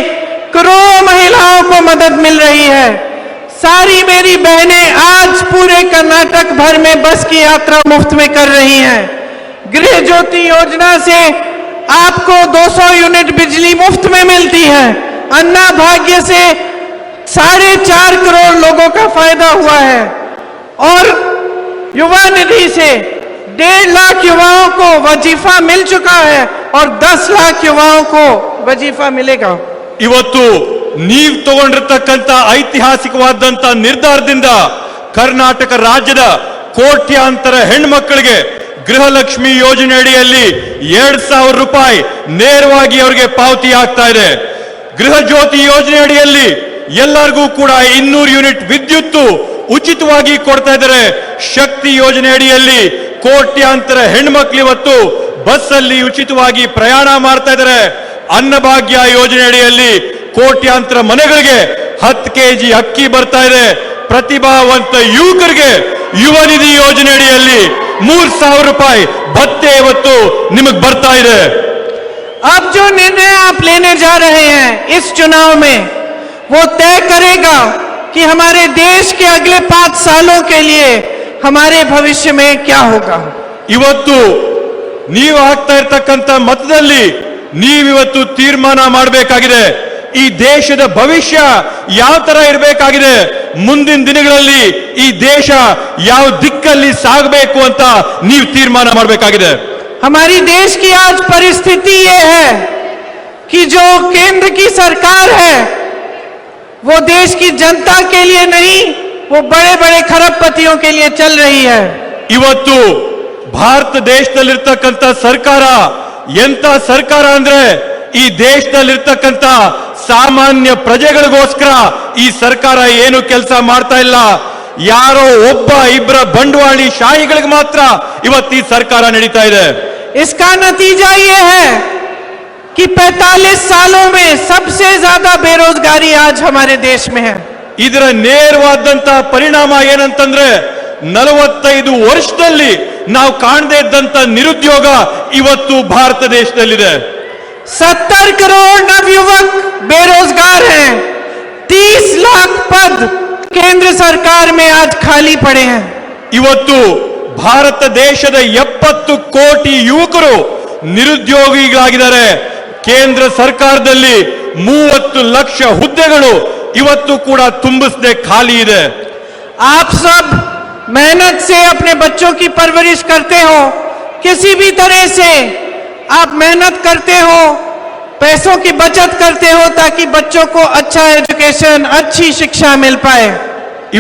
करोड़ों महिलाओं को मदद मिल रही है। सारी मेरी बहनें आज पूरे कर्नाटक भर में बस की यात्रा मुफ्त में कर रही हैं। गृह ज्योति योजना से आपको 200 यूनिट बिजली मुफ्त में मिलती है। अन्ना भाग्य से 4.5 करोड़ लोगों का फायदा हुआ है और युवा निधि से 1.5 लाख युवाओं को वजीफा मिल चुका है और 10 लाख युवाओं को वजीफा मिलेगा। ಇವತ್ತು ನೀವು ತಗೊಂಡಿರತಕ್ಕಂತ ಐತಿಹಾಸಿಕವಾದಂತ ನಿರ್ಧಾರದಿಂದ ಕರ್ನಾಟಕ ರಾಜ್ಯದ ಕೋಟ್ಯಾಂತರ ಹೆಣ್ಮಕ್ಕಳಿಗೆ ಗೃಹಲಕ್ಷ್ಮಿ ಯೋಜನೆ ಅಡಿಯಲ್ಲಿ 2,000 ರೂಪಾಯಿ ನೇರವಾಗಿ ಅವರಿಗೆ ಪಾವತಿ ಆಗ್ತಾ ಇದೆ। ಗೃಹ ಜ್ಯೋತಿ ಯೋಜನೆ ಅಡಿಯಲ್ಲಿ ಎಲ್ಲರಿಗೂ ಕೂಡ 200 ಯೂನಿಟ್ ವಿದ್ಯುತ್ ಉಚಿತವಾಗಿ ಕೊಡ್ತಾ ಇದ್ದಾರೆ। ಶಕ್ತಿ ಯೋಜನೆ ಅಡಿಯಲ್ಲಿ ಕೋಟ್ಯಾಂತರ ಹೆಣ್ಮಕ್ಳು ಇವತ್ತು ಬಸ್ ಅಲ್ಲಿ ಉಚಿತವಾಗಿ ಪ್ರಯಾಣ ಮಾಡ್ತಾ ಇದ್ದಾರೆ। ಅನ್ನಭಾಗ್ಯ ಯೋಜನೆ ಅಡಿಯಲ್ಲಿ ಕೋಟ್ಯಾಂತರ ಮನೆಗಳಿಗೆ 10 ಕೆಜಿ ಅಕ್ಕಿ ಬರ್ತಾ ಇದೆ। ಪ್ರತಿಭಾವಂತ ಯುವಕರಿಗೆ ಯುವ ನಿಧಿ ಯೋಜನೆ ಅಡಿಯಲ್ಲಿ 3,000 ರೂಪಾಯಿ ಭತ್ಯೆ ಇವತ್ತು ನಿಮಗೆ ಬರ್ತಾ ಇದೆ। अब जो निर्णय आप लेने जा रहे हैं इस चुनाव में, वो तय करेगा कि हमारे देश के अगले 5 सालों के लिए हमारे भविष्य में क्या होगा। ಇವತ್ತು ನೀವು ಆಗ್ತಾ ಇರತಕ್ಕಂತ ಮತದಲ್ಲಿ ನೀವಿವತ್ತು ತೀರ್ಮಾನ ಮಾಡಬೇಕಾಗಿದೆ, ಈ ದೇಶದ ಭವಿಷ್ಯ ಯಾವ ತರ ಇರಬೇಕಾಗಿದೆ, ಮುಂದಿನ ದಿನಗಳಲ್ಲಿ ಈ ದೇಶ ಯಾವ ದಿಕ್ಕಲ್ಲಿ ಸಾಗಬೇಕು ಅಂತ ನೀವು ತೀರ್ಮಾನ ಮಾಡಬೇಕಾಗಿದೆ। हमारी देश की आज परिस्थिति ये है कि जो केंद्र की सरकार है वो देश की जनता के लिए नहीं, वो बड़े बड़े खरबपतियों के लिए चल रही है। ಇವತ್ತು ಭಾರತ ದೇಶದಲ್ಲಿರ್ತಕ್ಕಂಥ ಸರ್ಕಾರ ಎಂತ ಸರ್ಕಾರ ಅಂದ್ರೆ ಈ ದೇಶದಲ್ಲಿರ್ತಕ್ಕಂಥ ಸಾಮಾನ್ಯ ಪ್ರಜೆಗಳಿಗೋಸ್ಕರ ಈ ಸರ್ಕಾರ ಏನು ಕೆಲಸ ಮಾಡ್ತಾ ಇಲ್ಲ, ಯಾರೋ ಒಬ್ಬ ಇಬ್ಬರ ಬಂಡವಾಳಿ ಶಾಹಿಗಳಿಗೆ ಮಾತ್ರ ಇವತ್ತು ಈ ಸರ್ಕಾರ ನಡೀತಾ ಇದೆ। इसका नतीजा ये है कि 45 सालों में सबसे ज्यादा बेरोजगारी आज हमारे देश में है। ಇದರ ನೇರವಾದಂತ ಪರಿಣಾಮ ಏನಂತಂದ್ರೆ 45 ವರ್ಷದಲ್ಲಿ ನಾವು ಕಾಣದೇ ಇದ್ದಂತ ನಿರುದ್ಯೋಗ ಇವತ್ತು ಭಾರತ ದೇಶದಲ್ಲಿದೆ। 70 करोड़ नवयुवक बेरोजगार हैं। 30 लाख पद केंद्र सरकार में आज खाली पड़े हैं। ಇವತ್ತು ಭಾರತ ದೇಶದ 70 ಕೋಟಿ ಯುವಕರು ನಿರುದ್ಯೋಗಿಗಳಾಗಿದ್ದಾರೆ। ಕೇಂದ್ರ ಸರ್ಕಾರದಲ್ಲಿ 30 ಲಕ್ಷ ಹುದ್ದೆಗಳು ಇವತ್ತು ಕೂಡ ತುಂಬಿಸದೆ ಖಾಲಿ ಇದೆ। आप सब मेहनत से अपने बच्चों की परवरिश करते हो, किसी भी तरह से आप मेहनत करते हो, पैसों की बचत करते हो ताकि बच्चों को अच्छा एजुकेशन, अच्छी शिक्षा मिल पाए।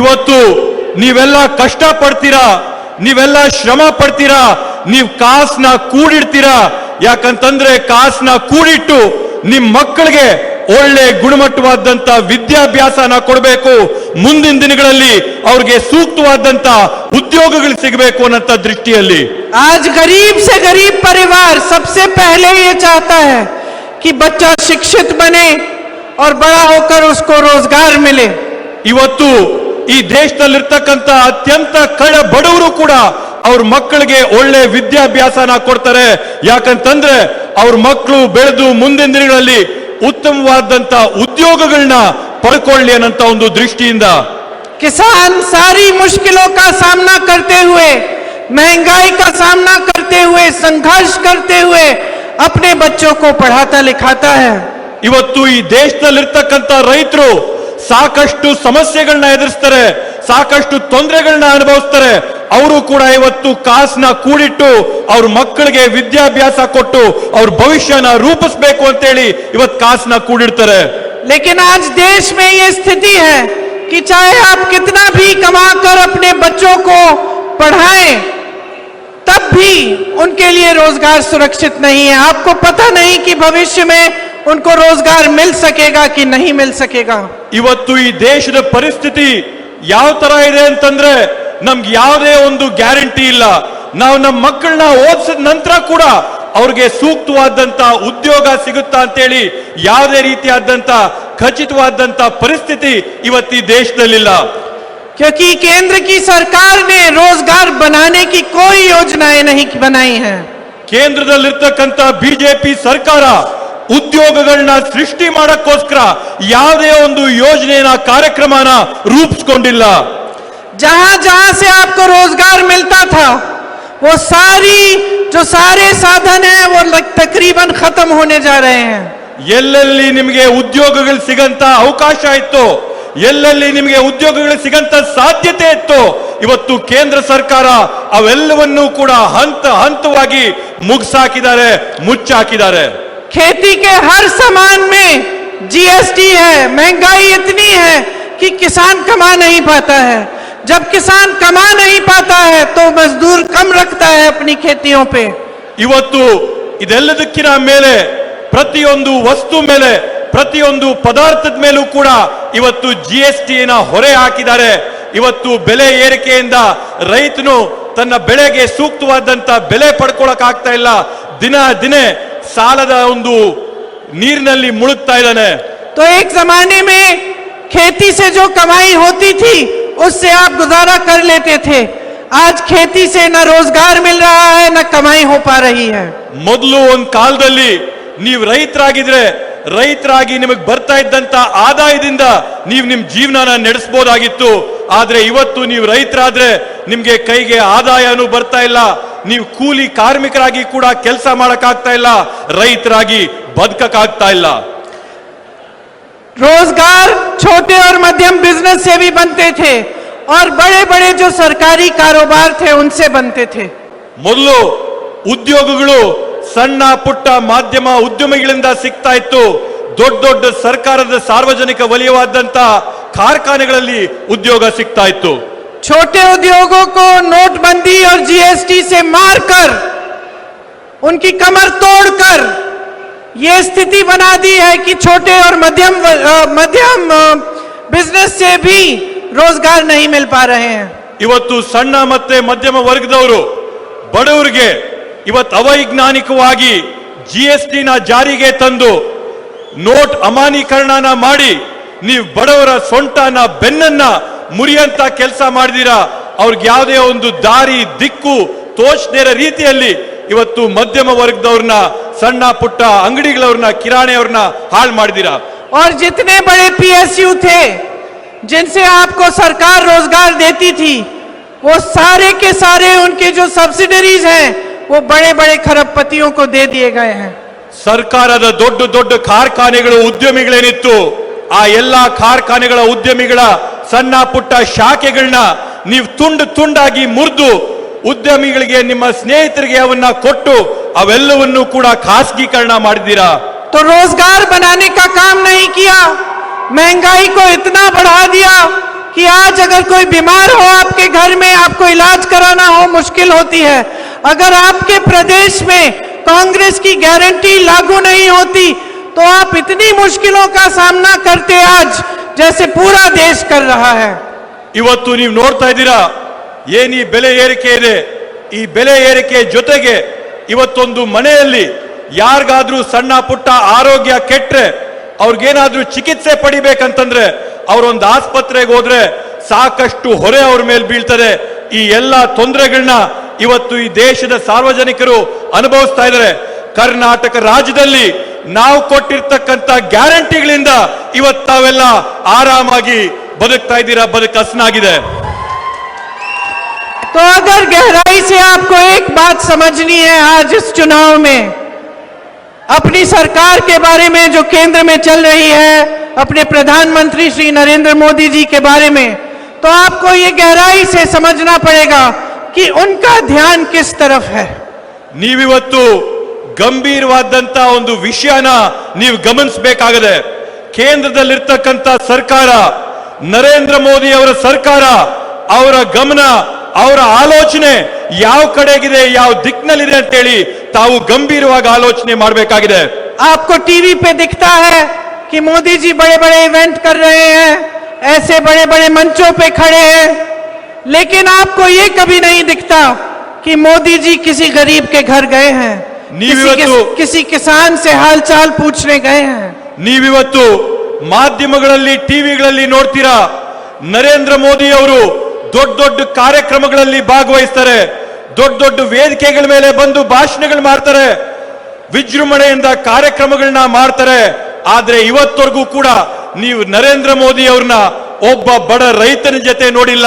ಇವತ್ತು ನೀವೆಲ್ಲ ಕಷ್ಟ ಪಡ್ತೀರಾ, ನೀವೆಲ್ಲ ಶ್ರಮ ಪಡ್ತೀರಾ, ನೀವು ಕಾಸನ್ನ ಕೂಡಿಡ್ತೀರಾ, ಯಾಕಂತಂದ್ರೆ ಕಾಸನ್ನ ಕೂಡಿಟ್ಟು ನಿಮ್ ಮಕ್ಕಳಿಗೆ ಒಳ್ಳೆ ಗುಣಮಟ್ಟವಾದಂತ ವಿದ್ಯಾಭ್ಯಾಸನ ಕೊಡಬೇಕು, ಮುಂದಿನ ದಿನಗಳಲ್ಲಿ ಅವ್ರಿಗೆ ಸೂಕ್ತವಾದಂತ ಉದ್ಯೋಗಗಳು ಸಿಗಬೇಕು ಅನ್ನೋ ದೃಷ್ಟಿಯಲ್ಲಿ आज गरीब से गरीब परिवार सबसे पहले ये चाहता है कि बच्चा शिक्षित बने और बड़ा होकर उसको रोजगार मिले। ಇವತ್ತು ಈ ದೇಶದಲ್ಲಿರ್ತಕ್ಕಂಥ ಅತ್ಯಂತ ಕಡ ಬಡವರು ಕೂಡ ಅವ್ರ ಮಕ್ಕಳಿಗೆ ಒಳ್ಳೆ ವಿದ್ಯಾಭ್ಯಾಸನ ಕೊಡ್ತಾರೆ, ಯಾಕಂತಂದ್ರೆ ಅವ್ರ ಮಕ್ಕಳು ಬೆಳೆದು ಮುಂದಿನ ದಿನಗಳಲ್ಲಿ ಉತ್ತಮವಾದಂತ ಉದ್ಯೋಗಗಳನ್ನ ಪಡ್ಕೊಳ್ಳಿ ಅನ್ನಂತ ಒಂದು ದೃಷ್ಟಿಯಿಂದ किसान सारी मुश्किलों का सामना करते हुए, महंगाई का सामना करते हुए, संघर्ष करते हुए अपने बच्चों को पढ़ाता लिखाता है। ಇವತ್ತು ಈ ದೇಶದಲ್ಲಿರ್ತಕ್ಕಂಥ ರೈತರು ಸಾಕಷ್ಟು ಸಮಸ್ಯೆಗಳನ್ನ ಎದುರಿಸ್ತಾರೆ, ಸಾಕಷ್ಟು ತೊಂದರೆಗಳನ್ನ ಅನುಭವಿಸ್ತಾರೆ. ಅವರು ಕೂಡ ಇವತ್ತು ಕಾಸನ್ನ ಕೂಡಿಟ್ಟು ಅವ್ರ ಮಕ್ಕಳಿಗೆ ವಿದ್ಯಾಭ್ಯಾಸ ಕೊಟ್ಟು ಅವ್ರ ಭವಿಷ್ಯನ ರೂಪಿಸಬೇಕು ಅಂತೇಳಿ ಇವತ್ತು ಕಾಸನ್ನ ಕೂಡಿಡ್ತಾರೆ. लेकिन आज देश में ये स्थिति है कि चाहे आप कितना भी कमाकर अपने बच्चों को पढ़ाएं, तब भी उनके लिए रोजगार सुरक्षित नहीं है। आपको पता नहीं कि भविष्य में उनको रोजगार मिल सकेगा कि नहीं मिल सकेगा। ಇವತ್ತು ಈ ದೇಶದ ಪರಿಸ್ಥಿತಿ ಯಾವ ತರ ಇದೆ ಅಂತಂದ್ರೆ ನಮ್ಗೆ ಯಾವುದೇ ಒಂದು ಗ್ಯಾರಂಟಿ ಇಲ್ಲ. ನಾವು ನಮ್ಮ ಮಕ್ಕಳನ್ನ ಓದಿಸಿದ ನಂತರ ಕೂಡ ಅವ್ರಿಗೆ ಸೂಕ್ತವಾದಂತ ಉದ್ಯೋಗ ಸಿಗುತ್ತಾ ಅಂತೇಳಿ ಯಾವುದೇ ರೀತಿಯಾದಂತ ಖಚಿತವಾದಂತ ಪರಿಸ್ಥಿತಿ ಇವತ್ತು ಈ ದೇಶದಲ್ಲಿಲ್ಲ. क्योंकि केंद्र की सरकार ने रोजगार बनाने की कोई योजनाएं नहीं बनाई हैं। ಕೇಂದ್ರದಲ್ಲಿರ್ತಕ್ಕಂಥ ಬಿಜೆಪಿ ಸರ್ಕಾರ ಉದ್ಯೋಗಗಳನ್ನ ಸೃಷ್ಟಿ ಮಾಡಕ್ಕೋಸ್ಕರ ಯಾವುದೇ ಒಂದು ಯೋಜನೆಯ ಕಾರ್ಯಕ್ರಮನ ರೂಪಿಸಿಕೊಂಡಿಲ್ಲ. जहां जहां से आपको रोजगार मिलता था, वो सारे साधन हैं वो तकरीबन खत्म होने जा रहे हैं। ಎಲ್ಲೆಲ್ಲಿ ನಿಮಗೆ ಉದ್ಯೋಗಗಳು ಸಿಗಂತ ಅವಕಾಶ ಇತ್ತು, ಎಲ್ಲೆಲ್ಲಿ ನಿಮಗೆ ಉದ್ಯೋಗಗಳು ಸಿಗಂತ ಸಾಧ್ಯತೆ ಇತ್ತು, ಇವತ್ತು ಕೇಂದ್ರ ಸರ್ಕಾರ ಅವೆಲ್ಲವನ್ನೂ ಕೂಡ ಹಂತ ಹಂತವಾಗಿ ಮುಗಿಸಾಕಿದ್ದಾರೆ, ಮುಚ್ಚಾಕಿದ್ದಾರೆ. खेती के हर सामान में जीएसटी है। महंगाई इतनी है कि किसान कमा नहीं पाता है। जब किसान कमा नहीं पाता है तो मजदूर कम रखता है अपनी खेतियों पे। ಇವತ್ತು ಇದೆಲ್ಲದಕ್ಕಿಂತ ಮೇಲೆ ಪ್ರತಿಯೊಂದು ವಸ್ತು ಮೇಲೆ ಪ್ರತಿಯೊಂದು ಪದಾರ್ಥದ ಮೇಲೂ ಕೂಡ ಇವತ್ತು ಜಿಎಸ್ಟಿನ ಹೊರೆ ಹಾಕಿದ್ದಾರೆ. ಇವತ್ತು ಬೆಲೆ ಏರಿಕೆಯಿಂದ ರೈತನು ತನ್ನ ಬೆಳೆಗೆ ಸೂಕ್ತವಾದಂತ ಬೆಲೆ ಪಡ್ಕೊಳಕ್ ಆಗ್ತಾ ಇಲ್ಲ. ದಿನೇ ಸಾಲದ ಒಂದು ನೀರಿನಲ್ಲಿ ಮುಳುಗ್ತಾ ಇದ್ದಾನೆ. तो एक जमाने में खेती से जो कमाई होती थी उससे आप गुजारा कर लेते थे। आज खेती से न रोजगार मिल रहा है न कमाई हो पा रही है। ಮೊದಲು ಒಂದು ಕಾಲದಲ್ಲಿ ನೀವು ರೈತರಾಗಿ ನಿಮಗೆ ಬರ್ತಾ ಇದ್ದಂತ ಆದಾಯದಿಂದ ನೀವು ನಿಮ್ ಜೀವನನ ನಡೆಸಬಹುದಾಗಿತ್ತು. ಆದ್ರೆ ಇವತ್ತು ನೀವು ರೈತರಾದ್ರೆ ನಿಮ್ಗೆ ಕೈಗೆ ಆದಾಯನೂ ಬರ್ತಾ ಇಲ್ಲ, ನೀವು ಕೂಲಿ ಕಾರ್ಮಿಕರಾಗಿ ಕೂಡ ಕೆಲಸ ಮಾಡಕ್ಕಾಗ್ತಾ ಇಲ್ಲ, ರೈತರಾಗಿ ಬದುಕಕ್ಕಾಗ್ತಾ ಇಲ್ಲ. रोजगार छोटे और मध्यम बिजनेस से भी बनते थे और बड़े बड़े जो सरकारी कारोबार थे उनसे बनते थे। ಮೊದಲು ಉದ್ಯೋಗಗಳು ಸಣ್ಣ ಪುಟ್ಟ ಮಾಧ್ಯಮ ಉದ್ಯಮಿಗಳಿಂದ ಸಿಗ್ತಾ ಇತ್ತು. ದೊಡ್ಡ ದೊಡ್ಡ ಸರ್ಕಾರದ ಸಾರ್ವಜನಿಕ ವಲಯವಾದಂತ ಕಾರ್ಖಾನೆಗಳಲ್ಲಿ ಉದ್ಯೋಗ ಸಿಗ್ತಾ ಇತ್ತು. छोटे उद्योगों को नोटबंदी और जीएसटी से मारकर उनकी कमर तोड़कर ये स्थिति बना दी है कि छोटे और मध्यम बिजनेस से भी रोजगार नहीं मिल पा रहे हैं। ಇವತ್ತು ಸಣ್ಣ ಮತ್ತೆ ಮಧ್ಯಮ ವರ್ಗದವರು ಬಡವರಿಗೆ ಇವತ್ತು ಅವೈಜ್ಞಾನಿಕವಾಗಿ ಜಿಎಸ್ಟಿನ ಜಾರಿಗೆ ತಂದು ನೋಟ್ ಅಮಾನೀಕರಣನ ಮಾಡಿ ನೀವು ಬಡವರ ಸೊಂಟನ ಬೆನ್ನನ್ನ ಮುರಿಯಂತ ಕೆಲಸ ಮಾಡಿದೀರಾ. ಅವ್ರಿಗೆ ಯಾವುದೇ ಒಂದು ದಾರಿ ದಿಕ್ಕು ತೋಚದೇ ರೀತಿಯಲ್ಲಿ ಇವತ್ತು ಮಧ್ಯಮ ವರ್ಗದವ್ರನ್ನ ಸಣ್ಣ ಪುಟ್ಟ ಅಂಗಡಿಗಳವ್ರನ್ನ ಕಿರಾಣಿಯವ್ರನ್ನ ಹಾಳು ಮಾಡಿದೀರಾ. और जितने बड़े पीएसयू थे जिनसे आपको सरकार रोजगार देती थी, वो सारे के सारे उनके जो सब्सिडरीज हैं वो बड़े बड़े खरबपतियों को दे दिए गए हैं। ಸರ್ಕಾರದ ದೊಡ್ಡ ದೊಡ್ಡ ಕಾರ್ಖಾನೆಗಳು ಉದ್ಯಮಿಗಳೇನಿತ್ತು, ಆ ಎಲ್ಲಾ ಕಾರ್ಖಾನೆಗಳ ಉದ್ಯಮಿಗಳ ಸಣ್ಣ ಪುಟ್ಟ ಶಾಖೆಗಳನ್ನ ನೀವು ತುಂಡಾಗಿ ಮುರಿದು ಉದ್ಯಮಿಗಳಿಗೆ ನಿಮ್ಮ ಸ್ನೇಹಿತರಿಗೆ ಅವನ್ನ ಕೊಟ್ಟು ಅವೆಲ್ಲವನ್ನೂ ಕೂಡ ಖಾಸಗೀಕರಣ ಮಾಡಿದ್ದೀರಾ. तो रोजगार बनाने का काम नहीं किया, महंगाई को इतना बढ़ा दिया कि आज अगर कोई बीमार हो आपके घर में, आपको इलाज कराना हो मुश्किल होती है। अगर आपके प्रदेश में कांग्रेस की गारंटी लागू नहीं होती तो आप इतनी मुश्किलों का सामना करते आज जैसे पूरा देश कर रहा है। ಇವತ್ತು ನೀವು ನೋಡ್ತಾ ಇದ್ದೀರಾ ಏನ್ ಈ ಬೆಲೆ ಏರಿಕೆ ಇದೆ. ಈ ಬೆಲೆ ಏರಿಕೆ ಜೊತೆಗೆ ಇವತ್ತೊಂದು ಮನೆಯಲ್ಲಿ ಯಾರಿಗಾದ್ರೂ ಸಣ್ಣ ಪುಟ್ಟ ಆರೋಗ್ಯ ಕೆಟ್ರೆ ಅವ್ರಿಗೇನಾದ್ರೂ ಚಿಕಿತ್ಸೆ ಪಡಿಬೇಕಂತಂದ್ರೆ ಅವರೊಂದು ಆಸ್ಪತ್ರೆಗೆ ಹೋದ್ರೆ ಸಾಕಷ್ಟು ಹೊರೆ ಅವ್ರ ಮೇಲೆ ಬೀಳ್ತದೆ. ಈ ಎಲ್ಲಾ ತೊಂದರೆಗಳನ್ನ ಇವತ್ತು ಈ ದೇಶದ ಸಾರ್ವಜನಿಕರು ಅನುಭವಿಸ್ತಾ ಇದ್ದಾರೆ. ಕರ್ನಾಟಕ ರಾಜ್ಯದಲ್ಲಿ ನಾವು ಕೊಟ್ಟಿರ್ತಕ್ಕಂಥ ಗ್ಯಾರಂಟಿಗಳಿಂದ ಇವತ್ತು ತಾವೆಲ್ಲ ಆರಾಮಾಗಿ ಬದುಕ್ತಾ ಇದ್ದೀರಾ, ಬದುಕು ಹಸನಾಗಿದೆ. तो अगर गहराई से आपको एक बात समझनी है आज इस चुनाव में, अपनी सरकार के बारे में जो केंद्र में चल रही है, अपने प्रधानमंत्री श्री नरेंद्र मोदी जी के बारे में, तो आपको ये गहराई से समझना पड़ेगा कि उनका ध्यान किस तरफ है। ನೀವಿವತ್ತು ಗಂಭೀರವಾದಂತ ಒಂದು ವಿಷಯನ ನೀವು ಗಮನಿಸಬೇಕಾಗಿದೆ. ಕೇಂದ್ರದಲ್ಲಿರ್ತಕ್ಕಂಥ ಸರ್ಕಾರ, ನರೇಂದ್ರ ಮೋದಿ ಅವರ ಸರ್ಕಾರ, ಅವರ ಗಮನ, ಅವರ ಆಲೋಚನೆ ಯಾವ ಕಡೆಗಿದೆ, ಯಾವ ದಿಕ್ಕಿನಲ್ಲಿದೆ ಅಂತ ಹೇಳಿ ತಾವು ಗಂಭೀರವಾಗಿ ಆಲೋಚನೆ ಮಾಡಬೇಕಾಗಿದೆ. आपको टीवी पे दिखता है कि मोदी जी बड़े बड़े इवेंट कर रहे हैं, ऐसे बड़े बड़े मंचों पे खड़े हैं, लेकिन आपको ये कभी नहीं दिखता कि मोदी जी किसी गरीब के घर गए हैं, किसी किसान से हालचाल पूछने गए हैं। ನೀವಿವತ್ತು ಮಾಧ್ಯಮಗಳಲ್ಲಿ, ಟಿವಿಗಳಲ್ಲಿ ನೋಡ್ತೀರಾ, ನರೇಂದ್ರ ಮೋದಿ ಅವರು ದೊಡ್ಡ ದೊಡ್ಡ ಕಾರ್ಯಕ್ರಮಗಳಲ್ಲಿ ಭಾಗವಹಿಸ್ತಾರೆ, ದೊಡ್ಡ ದೊಡ್ಡ ವೇದಿಕೆಗಳ ಮೇಲೆ ಬಂದು ಭಾಷಣಗಳು ಮಾಡ್ತಾರೆ, ವಿಜೃಂಭಣೆಯಿಂದ ಕಾರ್ಯಕ್ರಮಗಳನ್ನ ಮಾಡ್ತಾರೆ. ಆದ್ರೆ ಇವತ್ತವರೆಗೂ ಕೂಡ ನೀವು ನರೇಂದ್ರ ಮೋದಿ ಅವ್ರನ್ನ ಒಬ್ಬ ಬಡ ರೈತನ ಜೊತೆ ನೋಡಿಲ್ಲ,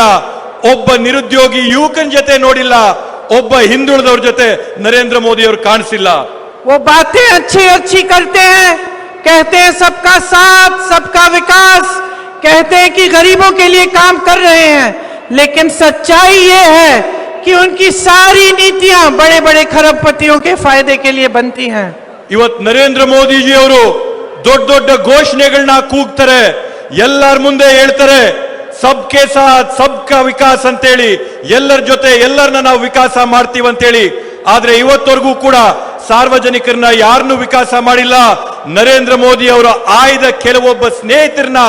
ಒಬ್ಬ ನಿರುದ್ಯೋಗಿ ಯುವಕನ ಜೊತೆ ನೋಡಿಲ್ಲ, ಒಬ್ಬ ಹಿಂದುಳಿದವ್ರ ಜೊತೆ ನರೇಂದ್ರ ಮೋದಿ ಅವರು ಕಾಣಿಸಿಲ್ಲ. वो बातें अच्छी अच्छी करते हैं, कहते हैं सबका साथ, सबका विकास, कहते हैं कि गरीबों के लिए काम कर रहे हैं, लेकिन सच्चाई ये है कि उनकी सारी नीतियां बड़े बड़े खरबपतियों के फायदे के लिए बनती हैं। ಇವತ್ತು ನರೇಂದ್ರ ಮೋದಿಜಿ ಅವರು ದೊಡ್ಡ ದೊಡ್ಡ ಘೋಷಣೆಗಳನ್ನ ಕೂಗ್ತಾರೆ, ಎಲ್ಲರ ಮುಂದೆ ಹೇಳ್ತಾರೆ ಸಬ್ಕೆ ಸಾಥ್ ಸಬ್ಕಾ ವಿಕಾಸ್ ಅಂತೇಳಿ, ಎಲ್ಲರ ಜೊತೆ ಎಲ್ಲರನ್ನ ನಾವು ವಿಕಾಸ ಮಾಡ್ತೀವಿ ಅಂತೇಳಿ. ಆದ್ರೆ ಇವತ್ತವರೆಗೂ ಕೂಡ ಸಾರ್ವಜನಿಕರನ್ನ ಯಾರನ್ನೂ ವಿಕಾಸ ಮಾಡಿಲ್ಲ. ನರೇಂದ್ರ ಮೋದಿ ಅವರ ಆಯ್ದ ಕೆಲವೊಬ್ಬ ಸ್ನೇಹಿತರನ್ನ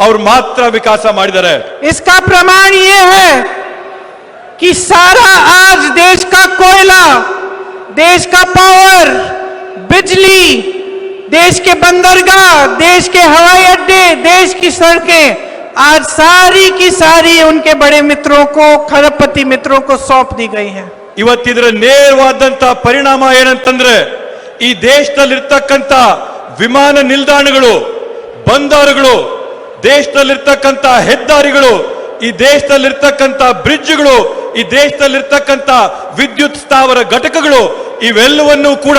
ಅವ್ರು ಮಾತ್ರ ವಿಕಾಸ ಮಾಡಿದ್ದಾರೆ. इसका प्रमाण ये है कि सारा आज देश का कोयला, देश का पावर, बिजली, देश के बंदरगाह, देश के हवाई अड्डे, देश की सड़कें आज सारी की सारी उनके बड़े मित्रों को, खरबपति मित्रों को सौंप दी गई हैं। ಇವತ್ತಿದ್ರ ನೇರವಾದಂತ ಪರಿಣಾಮ ಏನಂತಂದ್ರೆ, ಈ ದೇಶದಲ್ಲಿರ್ತಕ್ಕಂಥ ವಿಮಾನ ನಿಲ್ದಾಣಗಳು, ಬಂದರುಗಳು, ದೇಶದಲ್ಲಿರ್ತಕ್ಕಂಥ ಹೆದ್ದಾರಿಗಳು, ಈ ದೇಶದಲ್ಲಿರ್ತಕ್ಕಂಥ ಬ್ರಿಡ್ಜ್ಗಳು, ಈ ದೇಶದಲ್ಲಿರ್ತಕ್ಕಂಥ ವಿದ್ಯುತ್ ಸ್ಥಾವರ ಘಟಕಗಳು, ಇವೆಲ್ಲವನ್ನೂ ಕೂಡ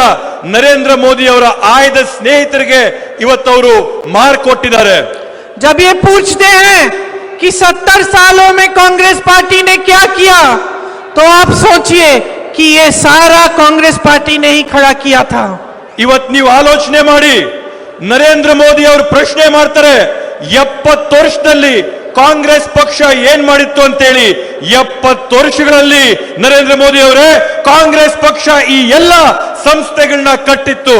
ನರೇಂದ್ರ ಮೋದಿ ಅವರ ಆಯ್ದ ಸ್ನೇಹಿತರಿಗೆ ಇವತ್ತವರು ಮಾರ್ಕೊಟ್ಟಿದ್ದಾರೆ. जब ये पूछते हैं कि 70 सालों में कांग्रेस पार्टी ने क्या किया, तो आप सोचिए कि ये सारा कांग्रेस पार्टी ने ही खड़ा किया था। ಇವತ್ತು ನೀವು ಆಲೋಚನೆ ಮಾಡಿ, ನರೇಂದ್ರ ಮೋದಿ ಅವರು ಪ್ರಶ್ನೆ ಮಾಡ್ತಾರೆ, 70 ವರ್ಷದಲ್ಲಿ ಕಾಂಗ್ರೆಸ್ ಪಕ್ಷ ಏನ್ ಮಾಡಿತ್ತು ಅಂತೇಳಿ. 70 ವರ್ಷಗಳಲ್ಲಿ ನರೇಂದ್ರ ಮೋದಿ ಅವರೇ ಕಾಂಗ್ರೆಸ್ ಪಕ್ಷ ಈ ಎಲ್ಲ ಸಂಸ್ಥೆಗಳನ್ನ ಕಟ್ಟಿತ್ತು.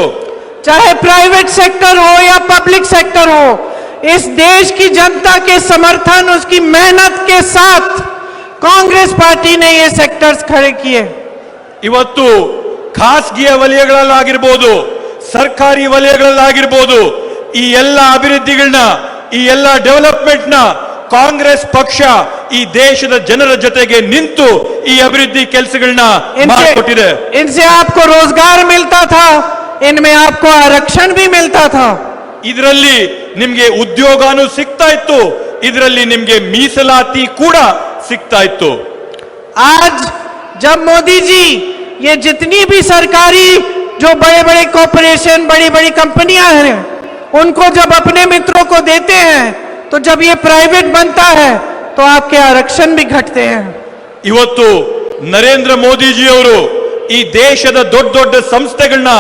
चाहे प्राइवेट सेक्टर हो या पब्लिक सेक्टर हो, इस देश की जनता के समर्थन, उसकी मेहनत के साथ कांग्रेस पार्टी ने ये सेक्टर्स खड़े किए। ಇವತ್ತು ಖಾಸಗಿಯ ವಲಯಗಳಲ್ಲಾಗಿರ್ಬೋದು, ಸರ್ಕಾರಿ ವಲಯಗಳಲ್ಲಾಗಿರ್ಬೋದು, ಈ ಎಲ್ಲ ಅಭಿವೃದ್ಧಿಗಳನ್ನ, ಈ ಎಲ್ಲ ಡೆವಲಪ್ಮೆಂಟ್ ನ ಕಾಂಗ್ರೆಸ್ ಪಕ್ಷ ಈ ದೇಶದ ಜನರ ಜೊತೆಗೆ ನಿಂತು ಈ ಅಭಿವೃದ್ಧಿ ಕೆಲಸಗಳನ್ನ ಮಾಡಿಕೊಟ್ಟಿದೆ. इनसे आपको रोजगार मिलता था, इनमें आपको आरक्षण भी मिलता था। ಇದರಲ್ಲಿ ನಿಮ್ಗೆ ಉದ್ಯೋಗನೂ ಸಿಗ್ತಾ ಇತ್ತು, ಇದರಲ್ಲಿ ನಿಮ್ಗೆ ಮೀಸಲಾತಿ ಕೂಡ ಸಿಗ್ತಾ ಇತ್ತು. आज जब मोदी जी ये जितनी भी सरकारी जो बड़े बड़े कॉरपोरेशन, बड़ी बड़ी कंपनियां हैं, उनको जब अपने मित्रों को देते हैं, तो जब ये प्राइवेट बनता है तो आपके आरक्षण भी घटते हैं। ಇವತ್ತು ನರೇಂದ್ರ ಮೋದಿಜಿ ಅವರು ಈ ದೇಶದ ದೊಡ್ಡ ದೊಡ್ಡ ಸಂಸ್ಥೆಗಳನ್ನ,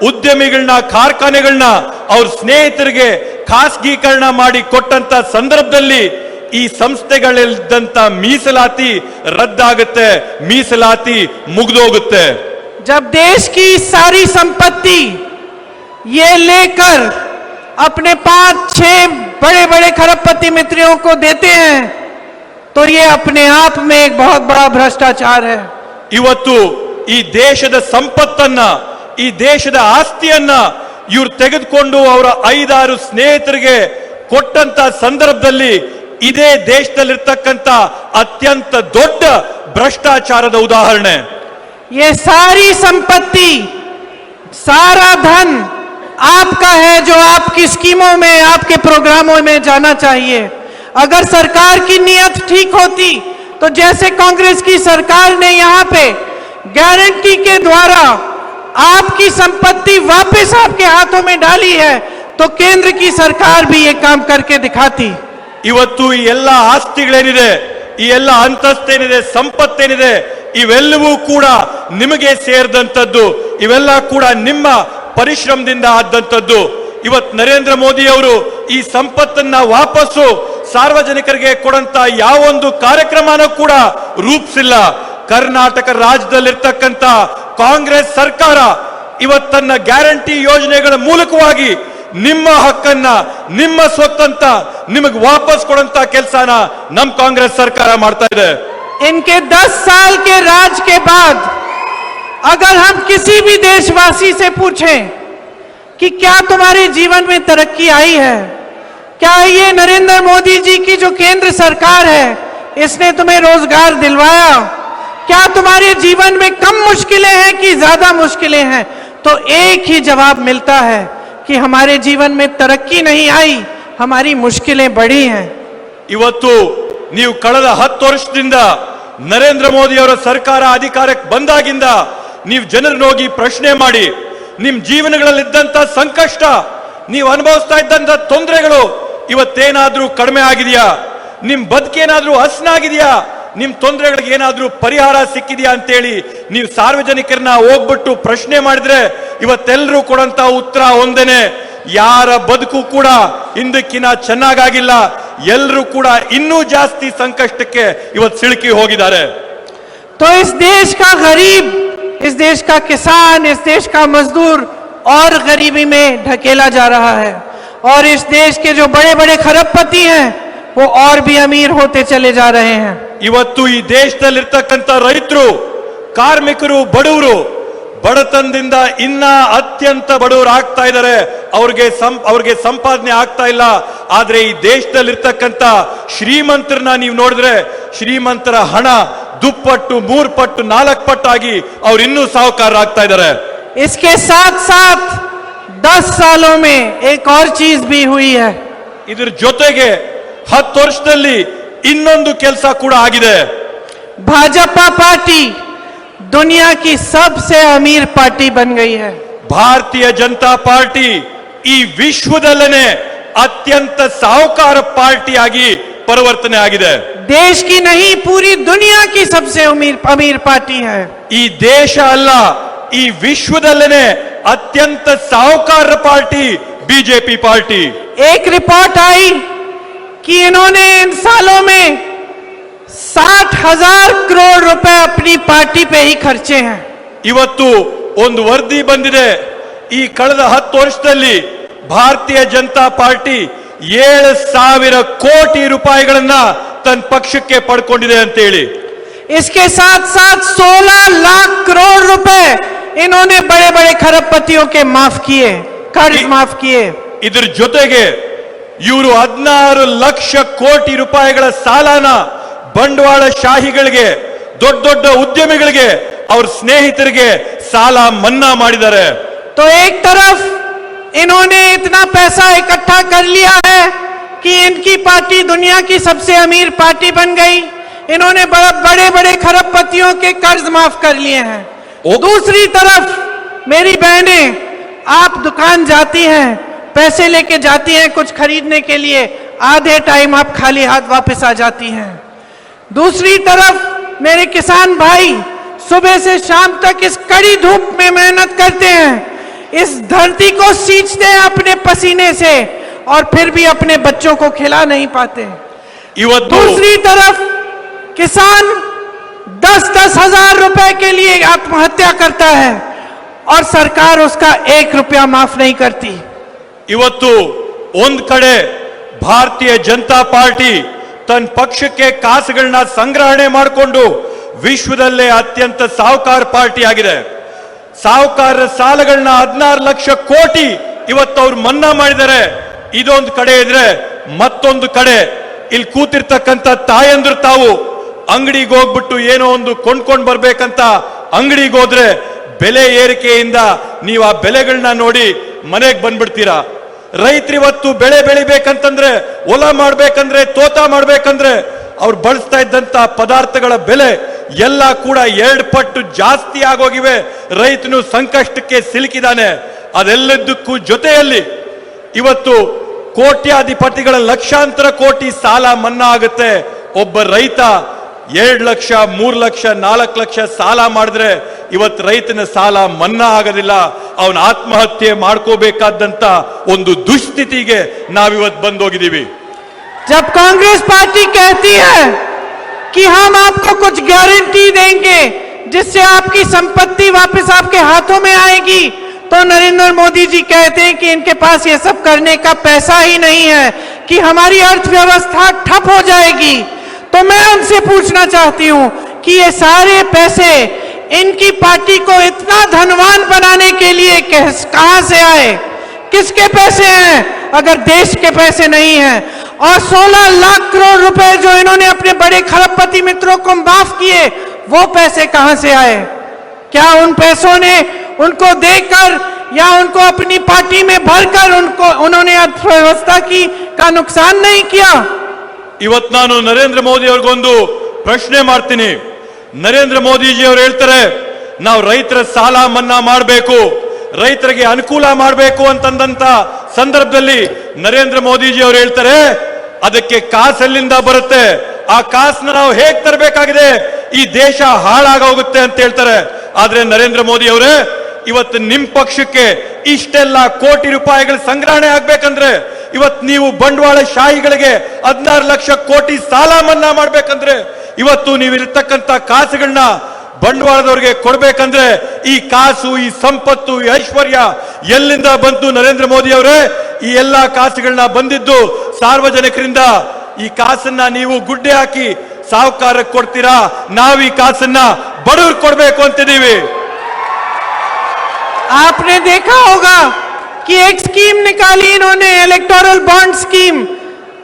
ಉದ್ಯಮಿಗಳನ್ನ, ಕಾರ್ಖಾನೆಗಳನ್ನ ಅವ್ರ ಸ್ನೇಹಿತರಿಗೆ ಖಾಸಗೀಕರಣ ಮಾಡಿ ಕೊಟ್ಟಂತ ಸಂದರ್ಭದಲ್ಲಿ ಈ ಸಂಸ್ಥೆಗಳಿದ್ದಂತ ಮೀಸಲಾತಿ ರದ್ದಾಗುತ್ತೆ, ಮೀಸಲಾತಿ ಮುಗಿದೋಗುತ್ತೆ. जब देश की सारी संपत्ति ये लेकर अपने 5-6 बड़े बड़े खरबपति मित्रों को देते हैं, तो ये अपने आप में एक बहुत बड़ा भ्रष्टाचार है। ಇವತ್ತು ಈ ದೇಶದ ಸಂಪತ್ತನ್ನ, ಈ ದೇಶದ ಆಸ್ತಿಯನ್ನ ಇವ್ರು ತೆಗೆದುಕೊಂಡು ಅವರ 5-6 ಸ್ನೇಹಿತರಿಗೆ ಕೊಟ್ಟಂತ ಸಂದರ್ಭದಲ್ಲಿ ಇದೇ ದೇಶದಲ್ಲಿರ್ತಕ್ಕಂಥ ಅತ್ಯಂತ ದೊಡ್ಡ ಭ್ರಷ್ಟಾಚಾರದ ಉದಾಹರಣೆ. ये सारी संपत्ति, सारा धन आपका है, जो आपकी स्कीमों में, आपके प्रोग्रामों में जाना चाहिए। अगर सरकार की नीयत ठीक होती, तो जैसे कांग्रेस की सरकार ने यहाँ पे गारंटी के द्वारा आपकी संपत्ति वापस आपके हाथों में डाली है, तो केंद्र की सरकार भी ये काम करके दिखाती। ಇವತ್ತು ಈ ಎಲ್ಲ ಆಸ್ತಿಗಳೇನಿದೆ, ಈ ಎಲ್ಲ ಅಂತಸ್ತೇನಿದೆ, ಸಂಪತ್ತೇನಿದೆ, ಇವೆಲ್ಲವೂ ಕೂಡ ನಿಮಗೆ ಸೇರಿದಂತದ್ದು, ಇವೆಲ್ಲ ಕೂಡ ನಿಮ್ಮ ಪರಿಶ್ರಮದಿಂದ ಆದಂತದ್ದು. ಇವತ್ತು ನರೇಂದ್ರ ಮೋದಿ ಅವರು ಈ ಸಂಪತ್ತನ್ನ ವಾಪಸ್ಸು ಸಾರ್ವಜನಿಕರಿಗೆ ಕೊಡಂತ ಯಾವೊಂದು ಕಾರ್ಯಕ್ರಮನೂ ಕೂಡ ರೂಪಿಸಿಲ್ಲ. ಕರ್ನಾಟಕ ರಾಜ್ಯದಲ್ಲಿರ್ತಕ್ಕಂಥ ಕಾಂಗ್ರೆಸ್ ಸರ್ಕಾರ ಇವತ್ತನ್ನ ಗ್ಯಾರಂಟಿ ಯೋಜನೆಗಳ ಮೂಲಕವಾಗಿ ನಿಮ್ಮ ಹಕ್ಕನ್ನ, ನಿಮ್ಮ ಸ್ವತ್ತಂತ ನಿಮಗೆ ವಾಪಸ್ ಕೊಡಂತ ಕೆಲಸನ ನಮ್ಮ ಕಾಂಗ್ರೆಸ್ ಸರ್ಕಾರ ಮಾಡ್ತಾ ಇದೆ. इनके 10 साल के राज के बाद अगर हम किसी भी देशवासी से पूछें कि क्या तुम्हारे जीवन में तरक्की आई है, क्या ये नरेंद्र मोदी जी की जो केंद्र सरकार है इसने तुम्हें रोजगार दिलवाया, क्या तुम्हारे जीवन में कम मुश्किलें हैं कि ज्यादा मुश्किलें हैं, तो एक ही जवाब मिलता है कि हमारे जीवन में तरक्की नहीं आई, हमारी मुश्किलें बढ़ी हैं। ಇವತ್ತು ನೀವು ಕಳೆದ 10 ವರ್ಷದಿಂದ ನರೇಂದ್ರ ಮೋದಿ ಅವರ ಸರ್ಕಾರ ಅಧಿಕಾರಕ್ಕೆ ಬಂದಾಗಿಂದ ನೀವು ಜನರನ್ನ ಹೋಗಿ ಪ್ರಶ್ನೆ ಮಾಡಿ, ನಿಮ್ ಜೀವನಗಳಲ್ಲಿದ್ದಂತ ಸಂಕಷ್ಟ, ನೀವು ಅನುಭವಿಸ್ತಾ ಇದ್ದಂತ ತೊಂದರೆಗಳು ಇವತ್ತೇನಾದ್ರೂ ಕಡಿಮೆ ಆಗಿದೆಯಾ? ನಿಮ್ ಬದುಕೇನಾದ್ರೂ ಹಸನಾಗಿದೆಯಾ? ನಿಮ್ ತೊಂದರೆಗಳಿಗೆ ಏನಾದ್ರೂ ಪರಿಹಾರ ಸಿಕ್ಕಿದೆಯಾ ಅಂತೇಳಿ ನೀವು ಸಾರ್ವಜನಿಕರನ್ನ ಹೋಗ್ಬಿಟ್ಟು ಪ್ರಶ್ನೆ ಮಾಡಿದ್ರೆ ಇವತ್ತೆಲ್ಲರೂ ಕೊಡಂತ ಉತ್ತರ ಒಂದೇನೆ, ಯಾರ ಬದುಕು ಕೂಡ ಹಿಂದಕ್ಕಿನ ಚೆನ್ನಾಗಾಗಿಲ್ಲ, ಎಲ್ಲರೂ ಕೂಡ ಇನ್ನೂ ಜಾಸ್ತಿ ಸಂಕಷ್ಟಕ್ಕೆ ಇವತ್ತು ಸಿಲುಕಿ ಹೋಗಿದ್ದಾರೆ. तो इस देश का गरीब, इस देश का किसान, इस देश का मजदूर और गरीबी में ढकेला जा रहा है, और इस देश के जो बड़े बड़े खरबपति हैं वो और भी अमीर होते चले जा रहे हैं। ಇವತ್ತು ಈ ದೇಶದಲ್ಲಿರ್ತಕ್ಕಂಥ ರೈತರು, ಕಾರ್ಮಿಕರು, ಬಡವರು ಬಡತನದಿಂದ ಇನ್ನ ಅತ್ಯಂತ ಬಡವರು ಆಗ್ತಾ ಇದ್ದಾರೆ. ಅವ್ರಿಗೆ ಸಂಪಾದನೆ ಆಗ್ತಾ ಇಲ್ಲ. ಆದ್ರೆ ಈ ದೇಶದಲ್ಲಿರ್ತಕ್ಕಂಥ ಶ್ರೀಮಂತರನ್ನ ನೀವು ನೋಡಿದ್ರೆ ಶ್ರೀಮಂತರ ಹಣ ದುಪ್ಪಟ್ಟು, 3 ಪಟ್ಟು, 4 ಪಟ್ಟಾಗಿ ಅವ್ರು ಇನ್ನೂ ಸಾಹುಕಾರರಾಗ್ತಾ ಇದ್ದಾರೆ. इसके साथ साथ 10 सालों में एक और चीज भी हुई है। ಇದ್ರ ಜೊತೆಗೆ 10 ವರ್ಷದಲ್ಲಿ ಇನ್ನೊಂದು ಕೆಲಸ ಕೂಡ ಆಗಿದೆ. भाजपा पार्टी दुनिया की सबसे अमीर पार्टी बन गई है। ಭಾರತೀಯ ಜನತಾ ಪಾರ್ಟಿ ಈ ವಿಶ್ವದಲ್ಲೇ ಅತ್ಯಂತ ಸಾಹುಕಾರ ಪಾರ್ಟಿಯಾಗಿ ಪರಿವರ್ತನೆ ಆಗಿದೆ. देश की नहीं, पूरी दुनिया की सबसे अमीर पार्टी है। ಈ ದೇಶ ಅಲ್ಲ, ಈ ವಿಶ್ವದಲ್ಲೇ ಅತ್ಯಂತ ಸಾಹುಕಾರ ಪಾರ್ಟಿ ಬಿಜೆಪಿ ಪಾರ್ಟಿ. एक रिपोर्ट आई कि इन्होंने इन सालों में 60,000 करोड़ रुपए अपनी पार्टी पे ही खर्चे हैं। ಇವತ್ತು ಒಂದು ವರದಿ ಬಂದಿದೆ, ಈ ಕಳೆದ 10 ವರ್ಷದಲ್ಲಿ ಭಾರತೀಯ ಜನತಾ ಪಾರ್ಟಿ 7,000 ಕೋಟಿ ರೂಪಾಯಿಗಳನ್ನ ತನ್ನ ಪಕ್ಷಕ್ಕೆ ಪಡ್ಕೊಂಡಿದೆ ಅಂತ ಹೇಳಿ. इसके साथ साथ 16 लाख करोड़ रुपए इन्होंने बड़े बड़े खरबपतियों के माफ किए, कर्ज माफ किए। ಇದ್ರ ಜೊತೆಗೆ ಇವರು 16 ಲಕ್ಷ ಕೋಟಿ ರೂಪಾಯಿಗಳ ಸಾಲನ ಬಂಡವಾಳ ಶಾಹಿಗಳಿಗೆ, ದೊಡ್ಡ ದೊಡ್ಡ ಉದ್ಯಮಿಗಳಿಗೆ, ಅವ್ರ ಸ್ನೇಹಿತರಿಗೆ ಸಾಲ ಮನ್ನಾ ಮಾಡಿದ್ದಾರೆ. तो एक तरफ इन्होंने इतना पैसा इकट्ठा कर लिया है कि इनकी पार्टी दुनिया की सबसे अमीर पार्टी बन गई, इन्होंने बड़े बड़े खरबपतियों के कर्ज माफ कर लिए हैं। दूसरी तरफ मेरी बहनें, आप दुकान जाती हैं, पैसे लेके जाती हैं कुछ खरीदने के लिए, आधे टाइम आप खाली हाथ वापस आ जाती हैं। दूसरी तरफ मेरे किसान भाई सुबह से शाम तक इस कड़ी धूप में मेहनत करते हैं, इस धरती को सींचते हैं अपने पसीने से, और फिर भी अपने बच्चों को खिला नहीं पाते। दूसरी तरफ किसान 10-10 हजार रुपए के लिए आत्महत्या करता है और सरकार उसका 1 रुपया माफ नहीं करती। ಇವತ್ತು ಒಂದ್ ಕಡೆ ಭಾರತೀಯ ಜನತಾ ಪಾರ್ಟಿ ತನ್ನ ಪಕ್ಷಕ್ಕೆ ಕಾಸುಗಳನ್ನ ಸಂಗ್ರಹಣೆ ಮಾಡಿಕೊಂಡು ವಿಶ್ವದಲ್ಲೇ ಅತ್ಯಂತ ಸಾಹುಕಾರ ಪಾರ್ಟಿ ಆಗಿದೆ. ಸಾಹುಕಾರರ ಸಾಲಗಳನ್ನ 16 ಲಕ್ಷ ಕೋಟಿ ಇವತ್ತು ಅವ್ರು ಮನ್ನಾ ಮಾಡಿದ್ದಾರೆ. ಇದೊಂದು ಕಡೆ ಇದ್ರೆ, ಮತ್ತೊಂದು ಕಡೆ ಇಲ್ಲಿ ಕೂತಿರ್ತಕ್ಕಂಥ ತಾಯಂದ್ರು ತಾವು ಅಂಗಡಿಗೆ ಹೋಗ್ಬಿಟ್ಟು ಏನೋ ಒಂದು ಕೊಂಡ್ಕೊಂಡು ಬರ್ಬೇಕಂತ ಅಂಗಡಿಗೆ ಹೋದ್ರೆ ಬೆಲೆ ಏರಿಕೆಯಿಂದ ನೀವು ಆ ಬೆಲೆಗಳನ್ನ ನೋಡಿ ಮನೆಗೆ ಬಂದ್ಬಿಡ್ತೀರಾ. ರೈತರಿವತ್ತು ಬೆಳೆ ಬೆಳಿಬೇಕಂತಂದ್ರೆ, ಹೊಲ ಮಾಡ್ಬೇಕಂದ್ರೆ, ತೋಟ ಮಾಡ್ಬೇಕಂದ್ರೆ ಅವ್ರು ಬಳಸ್ತಾ ಇದ್ದಂತ ಪದಾರ್ಥಗಳ ಬೆಲೆ ಎಲ್ಲ ಕೂಡ 2 ಪಟ್ಟು ಜಾಸ್ತಿ ಆಗೋಗಿವೆ. ರೈತನು ಸಂಕಷ್ಟಕ್ಕೆ ಸಿಲುಕಿದಾನೆ. ಅದೆಲ್ಲದಕ್ಕೂ ಜೊತೆಯಲ್ಲಿ ಇವತ್ತು ಕೋಟ್ಯಾಧಿಪತಿಗಳ ಲಕ್ಷಾಂತರ ಕೋಟಿ ಸಾಲ ಮನ್ನಾ ಆಗುತ್ತೆ. ಒಬ್ಬ ರೈತ 2 ಲಕ್ಷ 3 ಲಕ್ಷ 4 ಲಕ್ಷ ಸಾಲ ಮಾಡಿದ್ರೆ ಇವತ್ತು ರೈತನ ಸಾಲ ಮನ್ನಾ ಆಗೋದಿಲ್ಲ. ಅವನ ಆತ್ಮಹತ್ಯೆ ಮಾಡ್ಕೋಬೇಕಾದಂತ ಒಂದು ದುಸ್ಥಿತಿಗೆ ನಾವಿವತ್ತು ಬಂದೋಗಿದ್ದೀವಿ. जब कांग्रेस पार्टी कहती है कि हम आपको कुछ गारंटी देंगे जिससे आपकी संपत्ति वापस आपके हाथों में आएगी, तो नरेंद्र मोदी जी कहते हैं कि इनके पास ये सब करने का पैसा ही नहीं है, कि हमारी अर्थव्यवस्था ठप हो जाएगी। तो मैं उनसे पूछना चाहती हूं कि ये सारे पैसे इनकी पार्टी को इतना धनवान बनाने के लिए कहां से आए, किसके पैसे हैं अगर देश के पैसे नहीं हैं? और 16 लाख करोड़ रुपए जो इन्होंने अपने बड़े खरबपति मित्रों को माफ किए, वो पैसे कहां से आए? क्या उन पैसों ने उनको देकर या उनको अपनी पार्टी में भरकर उन्होंने अर्थव्यवस्था का नुकसान नहीं किया? ಇವತ್ತು ನಾನು ನರೇಂದ್ರ ಮೋದಿ ಅವ್ರಿಗೊಂದು ಪ್ರಶ್ನೆ ಮಾಡ್ತೀನಿ. ನರೇಂದ್ರ ಮೋದಿಜಿ ಅವರು ಹೇಳ್ತಾರೆ ನಾವು ರೈತರ ಸಾಲ ಮನ್ನಾ ಮಾಡಬೇಕು, ರೈತರಿಗೆ ಅನುಕೂಲ ಮಾಡಬೇಕು ಅಂತಂದಂತ ಸಂದರ್ಭದಲ್ಲಿ ನರೇಂದ್ರ ಮೋದಿಜಿ ಅವರು ಹೇಳ್ತಾರೆ ಅದಕ್ಕೆ ಕಾಸೆಲ್ಲಿಂದ ಬರುತ್ತೆ, ಆ ಕಾಸನ್ನ ನಾವು ಹೇಗ್ ತರಬೇಕಾಗಿದೆ, ಈ ದೇಶ ಹಾಳಾಗೋಗುತ್ತೆ ಅಂತ ಹೇಳ್ತಾರೆ. ಆದ್ರೆ ನರೇಂದ್ರ ಮೋದಿ ಅವರೇ, ಇವತ್ತು ನಿಮ್ ಪಕ್ಷಕ್ಕೆ ಇಷ್ಟೆಲ್ಲ ಕೋಟಿ ರೂಪಾಯಿಗಳ ಸಂಗ್ರಹಣೆ ಆಗ್ಬೇಕಂದ್ರೆ, ಇವತ್ತು ನೀವು ಬಂಡವಾಳ ಶಾಹಿಗಳಿಗೆ 16 ಲಕ್ಷ ಕೋಟಿ ಸಾಲ ಮನ್ನಾ ಮಾಡ್ಬೇಕಂದ್ರೆ, ಇವತ್ತು ನೀವಿರ್ತಕ್ಕಂಥ ಕಾಸುಗಳನ್ನ ಬಂಡವಾಳದವರಿಗೆ ಕೊಡ್ಬೇಕಂದ್ರೆ ಈ ಕಾಸು, ಈ ಸಂಪತ್ತು, ಈ ಐಶ್ವರ್ಯ ಎಲ್ಲಿಂದ ಬಂತು ನರೇಂದ್ರ ಮೋದಿ ಅವರೇ? ಈ ಎಲ್ಲಾ ಕಾಸುಗಳನ್ನ ಬಂದಿದ್ದು ಸಾರ್ವಜನಿಕರಿಂದ. ಈ ಕಾಸನ್ನ ನೀವು ಗುಡ್ಡೆ ಹಾಕಿ ಸಾಹುಕಾರಕ್ಕೆ ಕೊಡ್ತೀರಾ, ನಾವು ಈ ಕಾಸನ್ನ ಬಡವರು ಕೊಡ್ಬೇಕು ಅಂತಿದ್ದೀವಿ. आपने देखा होगा कि एक स्कीम निकाली इन्होंने, इलेक्टोरल बॉन्ड स्कीम,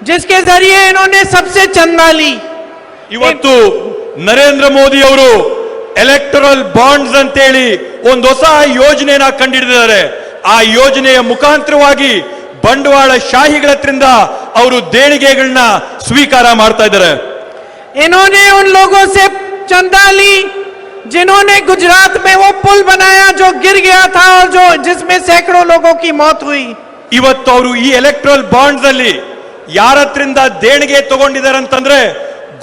जिसके जरिए इन्होंने सबसे चंदा ली. ಇವತ್ತು ನರೇಂದ್ರ ಮೋದಿ ಅವರು ಎಲೆಕ್ಟರಲ್ ಬಾಂಡ್ಸ್ ಅಂತೇಳಿ ಒಂದು ಹೊಸ ಯೋಜನೆನ ಕಂಡಿಡಿದಿದ್ದಾರೆ. ಆ ಯೋಜನೆಯ ಮುಖಾಂತರವಾಗಿ ಬಂಡವಾಳ ಶಾಹಿಗಳ ಹತ್ರದಿಂದ ಅವರು ದೇಣಿಗೆಗಳನ್ನ ಸ್ವೀಕಾರ ಮಾಡ್ತಾ ಇದ್ದಾರೆ. इन्होंने उन लोगों से चंदा ली जिन्होंने गुजरात में वो पुल बनाया जो गिर गया था और जिसमें सैकड़ों लोगों की मौत हुई. ಇವತ್ತು ಅವರು ಈ ಎಲೆಕ್ಟ್ರಲ್ ಬಾಂಡ್ಸ್ ಅಲ್ಲಿ ಯಾರ ಹತ್ರದಿಂದ ದೇಣಿಗೆ ತಗೊಂಡಿದ್ದಾರೆ ಅಂತಂದ್ರೆ,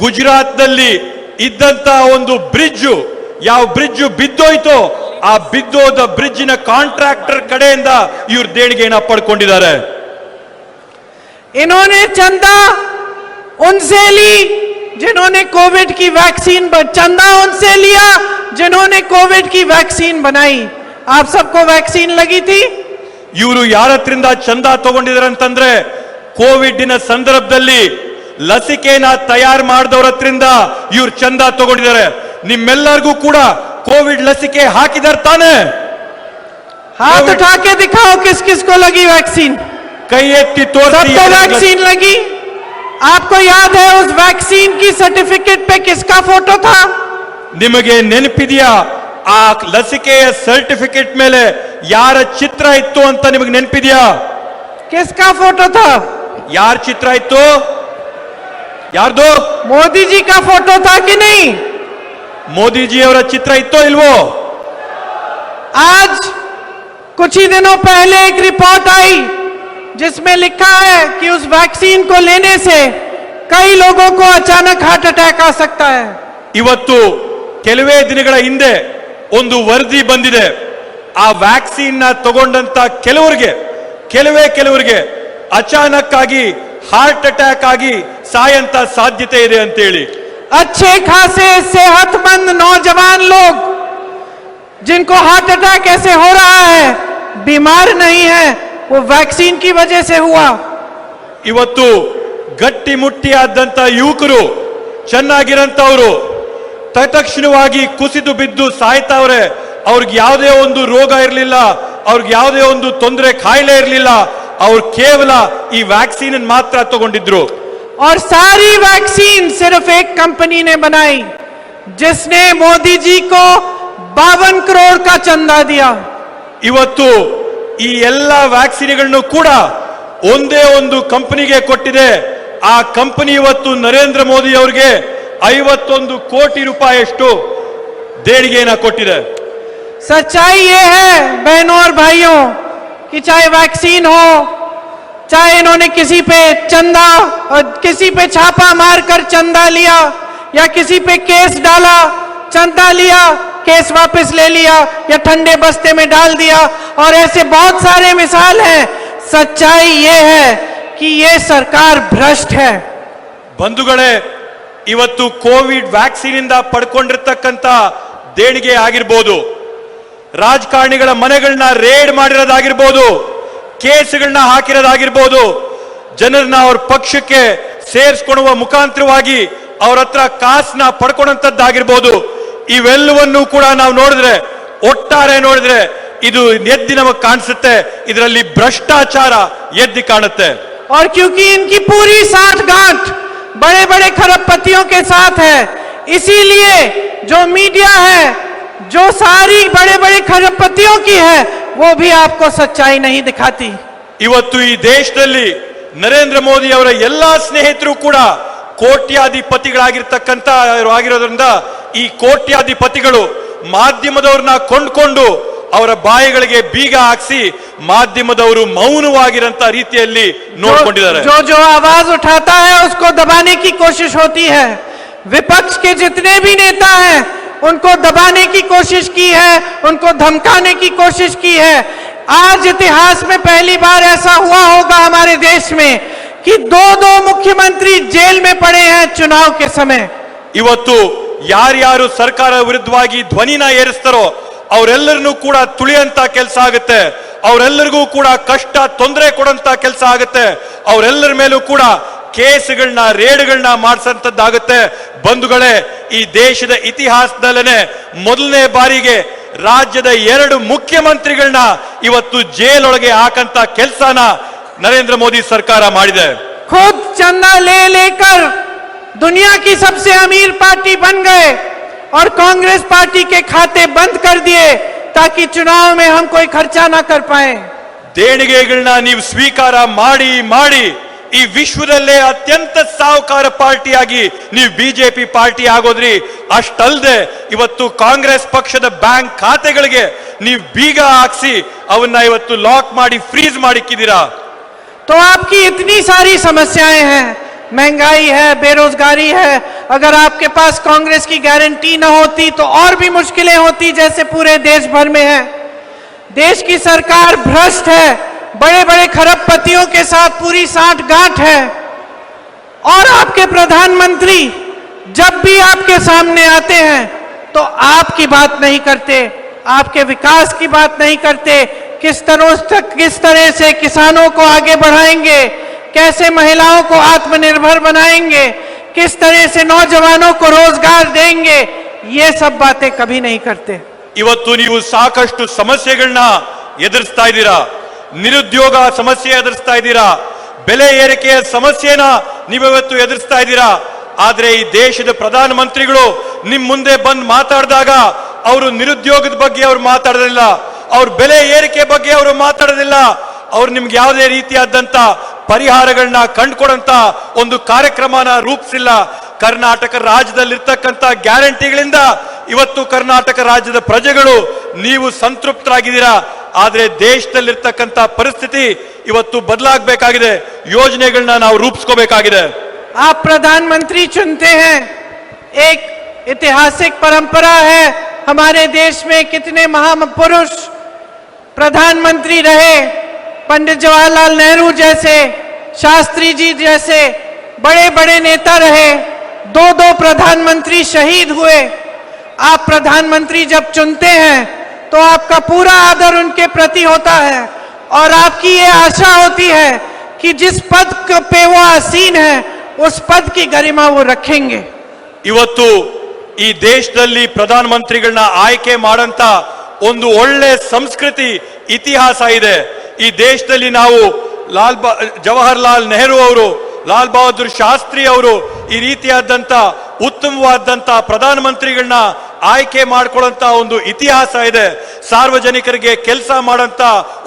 ಗುಜರಾತ್ ನಲ್ಲಿ ಇದ್ದಂತ ಒಂದು ಬ್ರಿಡ್ಜ್, ಯಾವ ಬ್ರಿಡ್ಜ್ ಬಿದ್ದೋಯ್ತೋ ಆ ಬಿದ್ದೋದ ಬ್ರಿಡ್ಜಿನ ಕಾಂಟ್ರಾಕ್ಟರ್ ಕಡೆಯಿಂದ ಇವರು ದೇಣಿಗೆನ ಪಡ್ಕೊಂಡಿದ್ದಾರೆ. इन्होंने चंदा उनसे ली जिन्होंने कोविड की वैक्सीन, चंदा उनसे लिया जिन्होंने कोविड की वैक्सीन बनाई. आप सबको वैक्सीन लगी थी? ಇವರು ಯಾರ ಹತ್ರದಿಂದ ಚಂದ ತಗೊಂಡಿದ್ದಾರೆ ಅಂತಂದ್ರೆ, ಕೋವಿಡ್ನ ಸಂದರ್ಭದಲ್ಲಿ ಲಸಿಕೆನ ತಯಾರು ಮಾಡಿದವರ ಹತ್ರದಿಂದ ಇವ್ರು ಚಂದ ತಗೊಂಡಿದ್ದಾರೆ. ನಿಮ್ಮೆಲ್ಲರಿಗೂ ಕೂಡ ಕೋವಿಡ್ ಲಸಿಕೆ ಹಾಕಿದಾರೆ ತಾನೆ? हाथ उठा के दिखाओ किस किस को लगी वैक्सीन. ಕೈ ಎತ್ತಿ ತೋರಿಸಿ. सबको वैक्सीन लगी. आपको याद है उस वैक्सीन की सर्टिफिकेट पे किसका फोटो था? ನಿಮಗೆ ನೆನಪಿದೆಯಾ ಆ ಲಸಿಕೆಯ ಸರ್ಟಿಫಿಕೇಟ್ ಮೇಲೆ ಯಾರ ಚಿತ್ರ ಇತ್ತು ಅಂತ ನಿಮಗೆ ನೆನಪಿದೆಯಾ? किसका फोटो था? ಯಾರ ಚಿತ್ರ ಇತ್ತು? ಯಾರ್ದು? मोदी जी का फोटो था कि नहीं? ಮೋದಿಜಿ ಅವರ ಚಿತ್ರ ಇತ್ತೋ ಇಲ್ವೋ? आज कुछ ही दिनों पहले एक रिपोर्ट आई जिसमें लिखा है कि उस वैक्सीन को लेने से कई लोगों को अचानक हार्ट अटैक आ सकता है. ಇವತ್ತು ಕೆಲವೇ ದಿನಗಳ ಹಿಂದೆ ಒಂದು ವರದಿ ಬಂದಿದೆ. ಆ ವ್ಯಾಕ್ಸಿನ್ ನ ತಗೊಂಡಂತ ಕೆಲವರಿಗೆ ಅಚಾನಕ್ ಆಗಿ ಹಾರ್ಟ್ ಅಟ್ಯಾಕ್ ಆಗಿ ಸಾಯಂತ ಸಾಧ್ಯತೆ ಇದೆ ಅಂತ ಹೇಳಿ. अच्छे खासे सेहतमंद नौजवान लोग जिनको हार्ट अटैक ऐसे हो रहा है, बीमार नहीं है, वो वैक्सीन की वजह से हुआ. ಇವತ್ತು ಗಟ್ಟಿ ಮುಟ್ಟಿಯಾದಂತ ಯುವಕರು, ಚೆನ್ನಾಗಿರಂತವರು ತತ್ಕ್ಷಣವಾಗಿ ಕುಸಿದು ಬಿದ್ದು ಸಾಯ್ತಾವ್ರೆ. ಅವ್ರಿಗೆ ಯಾವುದೇ ಒಂದು ರೋಗ ಇರಲಿಲ್ಲ, ಅವ್ರಿಗೆ ಯಾವುದೇ ಒಂದು ತೊಂದರೆ ಕಾಯಿಲೆ ಇರಲಿಲ್ಲ. ಅವ್ರು ಕೇವಲ ಈ ವ್ಯಾಕ್ಸಿನ್ ಮಾತ್ರ ತಗೊಂಡಿದ್ರು. और सारी वैक्सीन सिर्फ एक कंपनी ने बनाई जिसने मोदी जी को 52 करोड़ का चंदा दिया. ಇವತ್ತು ಈ ಎಲ್ಲ ವ್ಯಾಕ್ಸಿನ್ಗಳನ್ನು ಕೂಡ ಒಂದೇ ಒಂದು ಕಂಪನಿಗೆ ಕೊಟ್ಟಿದೆ. ಆ ಕಂಪನಿ ಇವತ್ತು ನರೇಂದ್ರ ಮೋದಿ ಅವರಿಗೆ 51 ಕೋಟಿ ರೂಪಾಯಿಯಷ್ಟು ದೇಣಿಗೆಯನ್ನು ಕೊಟ್ಟಿದೆ. सच्चाई ये है बहनों और भाइयों कि चाहे वैक्सीन हो, चाहे इन्होंने किसी पे चंदा और किसी पे छापा मारकर चंदा लिया या किसी पे केस डाला, चंदा लिया, केस वापस ले लिया या ठंडे बस्ते में डाल दिया, और ऐसे बहुत सारे मिसाल हैं. सच्चाई ये है कि ये सरकार भ्रष्ट है. ಬಂಧುಗಳೇ, ಇವತ್ತು ಕೋವಿಡ್ ವ್ಯಾಕ್ಸಿನ್ ಇಂದ ಪಡ್ಕೊಂಡಿರ್ತಕ್ಕಂಥ ದೇಣಿಗೆ ಆಗಿರ್ಬೋದು, ರಾಜಕಾರಣಿಗಳ ಮನೆಗಳನ್ನ ರೇಡ್ ಮಾಡಿರೋದಾಗಿರ್ಬೋದು, ಕೇಸ್ಗಳನ್ನ ಹಾಕಿರೋದಾಗಿರ್ಬೋದು, ಜನರನ್ನ ಅವ್ರ ಪಕ್ಷಕ್ಕೆ ಸೇರಿಸ್ಕೊಳ್ಳುವ ಮುಖಾಂತರವಾಗಿ ಅವ್ರ ಹತ್ರ ಕಾಸನ್ನ ಪಡ್ಕೊಂಡಂತದ್ದಾಗಿರ್ಬೋದು, ಇವೆಲ್ಲವನ್ನೂ ಕೂಡ ನಾವು ನೋಡಿದ್ರೆ, ಒಟ್ಟಾರೆ ನೋಡಿದ್ರೆ ಇದು ಎದ್ದಿ ನಮಗೆ ಕಾಣಿಸುತ್ತೆ, ಇದರಲ್ಲಿ ಭ್ರಷ್ಟಾಚಾರ ಎದ್ದಿ ಕಾಣುತ್ತೆ. और क्योंकि इनकी पूरी साठगांठ बड़े बड़े खरबपतियों के साथ है, इसीलिए जो मीडिया है, जो सारी बड़े बड़े खरबपतियों की है, वो भी आपको सच्चाई नहीं दिखाती. ಇವತ್ತು ಈ ದೇಶದಲ್ಲಿ ನರೇಂದ್ರ ಮೋದಿ ಅವರ ಎಲ್ಲಾ ಸ್ನೇಹಿತರು ಕೂಡ ಕೋಟ್ಯಾಧಿಪತಿಗಳಾಗಿರ್ತಕ್ಕಂಥ ಆಗಿರೋದ್ರಿಂದ ಈ ಕೋಟ್ಯಾಧಿಪತಿಗಳು ಮಾಧ್ಯಮದವ್ರನ್ನ ಕೊಂಡ್ಕೊಂಡು ಅವರ ಬಾಯಿಗಳಿಗೆ ಬೀಗ ಹಾಕಿಸಿ ಮಾಧ್ಯಮದವರು ಮೌನವಾಗಿರಂತ ರೀತಿಯಲ್ಲಿ ನೋಡ್ಕೊಂಡಿದ್ದಾರೆ. जो जो आवाज उठाता है उसको दबाने की कोशिश होती है. विपक्ष के जितने भी नेता हैं उनको दबाने की कोशिश की है, उनको धमकाने की कोशिश की है. आज इतिहास में पहली बार ऐसा हुआ होगा हमारे देश में कि दो मुख्यमंत्री जेल में पड़े हैं चुनाव के समय. ಇವತ್ತು ಯಾರ್ಯಾರು ಸರ್ಕಾರ ವಿರುದ್ಧವಾಗಿ ಧ್ವನಿನ ಏರಿಸ್ತಾರೋ ಅವರೆಲ್ಲರನ್ನೂ ಕೂಡ ತುಳಿಯಂತ ಕೆಲಸ ಆಗುತ್ತೆ, ಅವರೆಲ್ಲರಿಗೂ ಕೂಡ ಕಷ್ಟ ತೊಂದರೆ ಕೊಡಂತ ಕೆಲಸ ಆಗುತ್ತೆ, ಅವರೆಲ್ಲರ ಮೇಲೂ ಕೂಡ ಕೇಸ್ಗಳನ್ನ ರೇಡ್ಗಳನ್ನ ಮಾಡಿಸಂತದ್ದಾಗುತ್ತೆ. ಬಂಧುಗಳೇ, ಈ ದೇಶದ ಇತಿಹಾಸದಲ್ಲೇ ಮೊದಲನೇ ಬಾರಿಗೆ ರಾಜ್ಯದ 2 ಮುಖ್ಯಮಂತ್ರಿಗಳನ್ನ ಇವತ್ತು ಜೈಲೊಳಗೆ ಹಾಕಂತ ಕೆಲಸನ ನರೇಂದ್ರ ಮೋದಿ ಸರ್ಕಾರ ಮಾಡಿದೆ. खुद चंदा ले लेकर दुनिया की सबसे अमीर पार्टी बन गए और कांग्रेस पार्टी के खाते बंद कर दिए ताकि चुनाव में हम कोई खर्चा ना कर पाए. ದೇಣಿಗೆಗಳನ್ನ ನೀವು ಸ್ವೀಕಾರ ಮಾಡಿ ಮಾಡಿ ಈ ವಿಶ್ವದಲ್ಲೇ ಅತ್ಯಂತ ಸಾಹುಕಾರ ಪಾರ್ಟಿಯಾಗಿ ನೀವು ಬಿಜೆಪಿ ಪಾರ್ಟಿ ಆಗೋದ್ರಿ. ಅಷ್ಟಲ್ಲದೆ ಇವತ್ತು ಕಾಂಗ್ರೆಸ್ ಪಕ್ಷದ ಬ್ಯಾಂಕ್ ಖಾತೆಗಳಿಗೆ ನೀವು ಬೀಗ ಹಾಕಿಸಿ ಅವನ್ನ ಇವತ್ತು ಲಾಕ್ ಮಾಡಿ ಫ್ರೀಸ್ ಮಾಡಿಕ್ಕಿದ್ದೀರಾ. तो आपकी इतनी सारी समस्याएं हैं, महंगाई है, बेरोजगारी है. अगर आपके पास कांग्रेस की गारंटी न होती तो और भी मुश्किलें होती जैसे पूरे देश भर में है. देश की सरकार भ्रष्ट है, बड़े बड़े खरबपतियों के साथ पूरी साठगांठ है. और आपके प्रधानमंत्री जब भी आपके सामने आते हैं तो आपकी बात नहीं करते, आपके विकास की बात नहीं करते. किस तरह से किसानों को आगे बढ़ाएंगे, कैसे महिलाओं को आत्मनिर्भर बनाएंगे, किस तरह से नौजवानों को रोजगार देंगे, ये सब बातें कभी नहीं करते. ಇವತ್ತು ನೀವು ಸಾಕಷ್ಟು ಸಮಸ್ಯೆಗಳನ್ನ ಎದುರಿಸ್ತಾ ಇದ್ದೀರಾ. ನಿರುದ್ಯೋಗ ಸಮಸ್ಯೆ ಎದುರಿಸ್ತಾ ಇದ್ದೀರಾ, ಬೆಲೆ ಏರಿಕೆಯ ಸಮಸ್ಯೆನ ನೀವಿವತ್ತು ಎದುರಿಸ್ತಾ ಇದ್ದೀರಾ. ಆದ್ರೆ ಈ ದೇಶದ ಪ್ರಧಾನ ಮಂತ್ರಿಗಳು ನಿಮ್ ಮುಂದೆ ಬಂದು ಮಾತಾಡಿದಾಗ ಅವರು ನಿರುದ್ಯೋಗದ ಬಗ್ಗೆ ಅವರು ಮಾತಾಡೋದಿಲ್ಲ, ಅವ್ರ ಬೆಲೆ ಏರಿಕೆ ಬಗ್ಗೆ ಅವರು ಮಾತಾಡೋದಿಲ್ಲ, ಅವ್ರು ನಿಮ್ಗೆ ಯಾವುದೇ ರೀತಿಯಾದಂತ ಪರಿಹಾರಗಳನ್ನ ಕಂಡುಕೊಡಂತ ಒಂದು ಕಾರ್ಯಕ್ರಮನ ರೂಪಿಸಿಲ್ಲ. ಕರ್ನಾಟಕ ರಾಜ್ಯದಲ್ಲಿರ್ತಕ್ಕಂಥ ಗ್ಯಾರಂಟಿಗಳಿಂದ ಇವತ್ತು ಕರ್ನಾಟಕ ರಾಜ್ಯದ ಪ್ರಜೆಗಳು ನೀವು ಸಂತೃಪ್ತರಾಗಿದ್ದೀರಾ. ಆದ್ರೆ ದೇಶದಲ್ಲಿರ್ತಕ್ಕಂಥ ಪರಿಸ್ಥಿತಿ ಇವತ್ತು ಬದಲಾಗಬೇಕಾಗಿದೆ, ಯೋಜನೆಗಳನ್ನ ನಾವು ರೂಪಿಸ್ಕೋಬೇಕಾಗಿದೆ. आप प्रधानमंत्री चुनते हैं, एक ऐतिहासिक परंपरा है हमारे देश में. कितने महापुरुष प्रधानमंत्री रहे, पंडित जवाहरलाल नेहरू जैसे, शास्त्री जी जैसे बड़े बड़े नेता रहे. 2 प्रधानमंत्री शहीद हुए. आप प्रधानमंत्री जब चुनते हैं तो आपका पूरा आदर उनके प्रति होता है और आपकी ये आशा होती है कि जिस पद पे वो आसीन है उस पद की गरिमा वो रखेंगे. ಇವತ್ತು ಈ ದೇಶದಲ್ಲಿ ಪ್ರಧಾನ ಮಂತ್ರಿಗಳನ್ನ ಆಯ್ಕೆ ಮಾಡಂತ ಒಂದು ಒಳ್ಳೆ ಸಂಸ್ಕೃತಿ ಇತಿಹಾಸ ಇದೆ. ಈ ದೇಶದಲ್ಲಿ ನಾವು ಜವಾಹರ್ಲಾಲ್ ನೆಹರು ಅವರು, ಲಾಲ್ ಬಹದ್ದೂರ್ ಶಾಸ್ತ್ರಿ ಅವರು ಈ ರೀತಿಯಾದಂತ ಉತ್ತಮವಾದಂತ ಪ್ರಧಾನ ಮಂತ್ರಿಗಳನ್ನ ಆಯ್ಕೆ ಮಾಡ್ಕೊಳ್ಳಂತ ಒಂದು ಇತಿಹಾಸ ಇದೆ. ಸಾರ್ವಜನಿಕರಿಗೆ ಕೆಲಸ ಮಾಡಂತ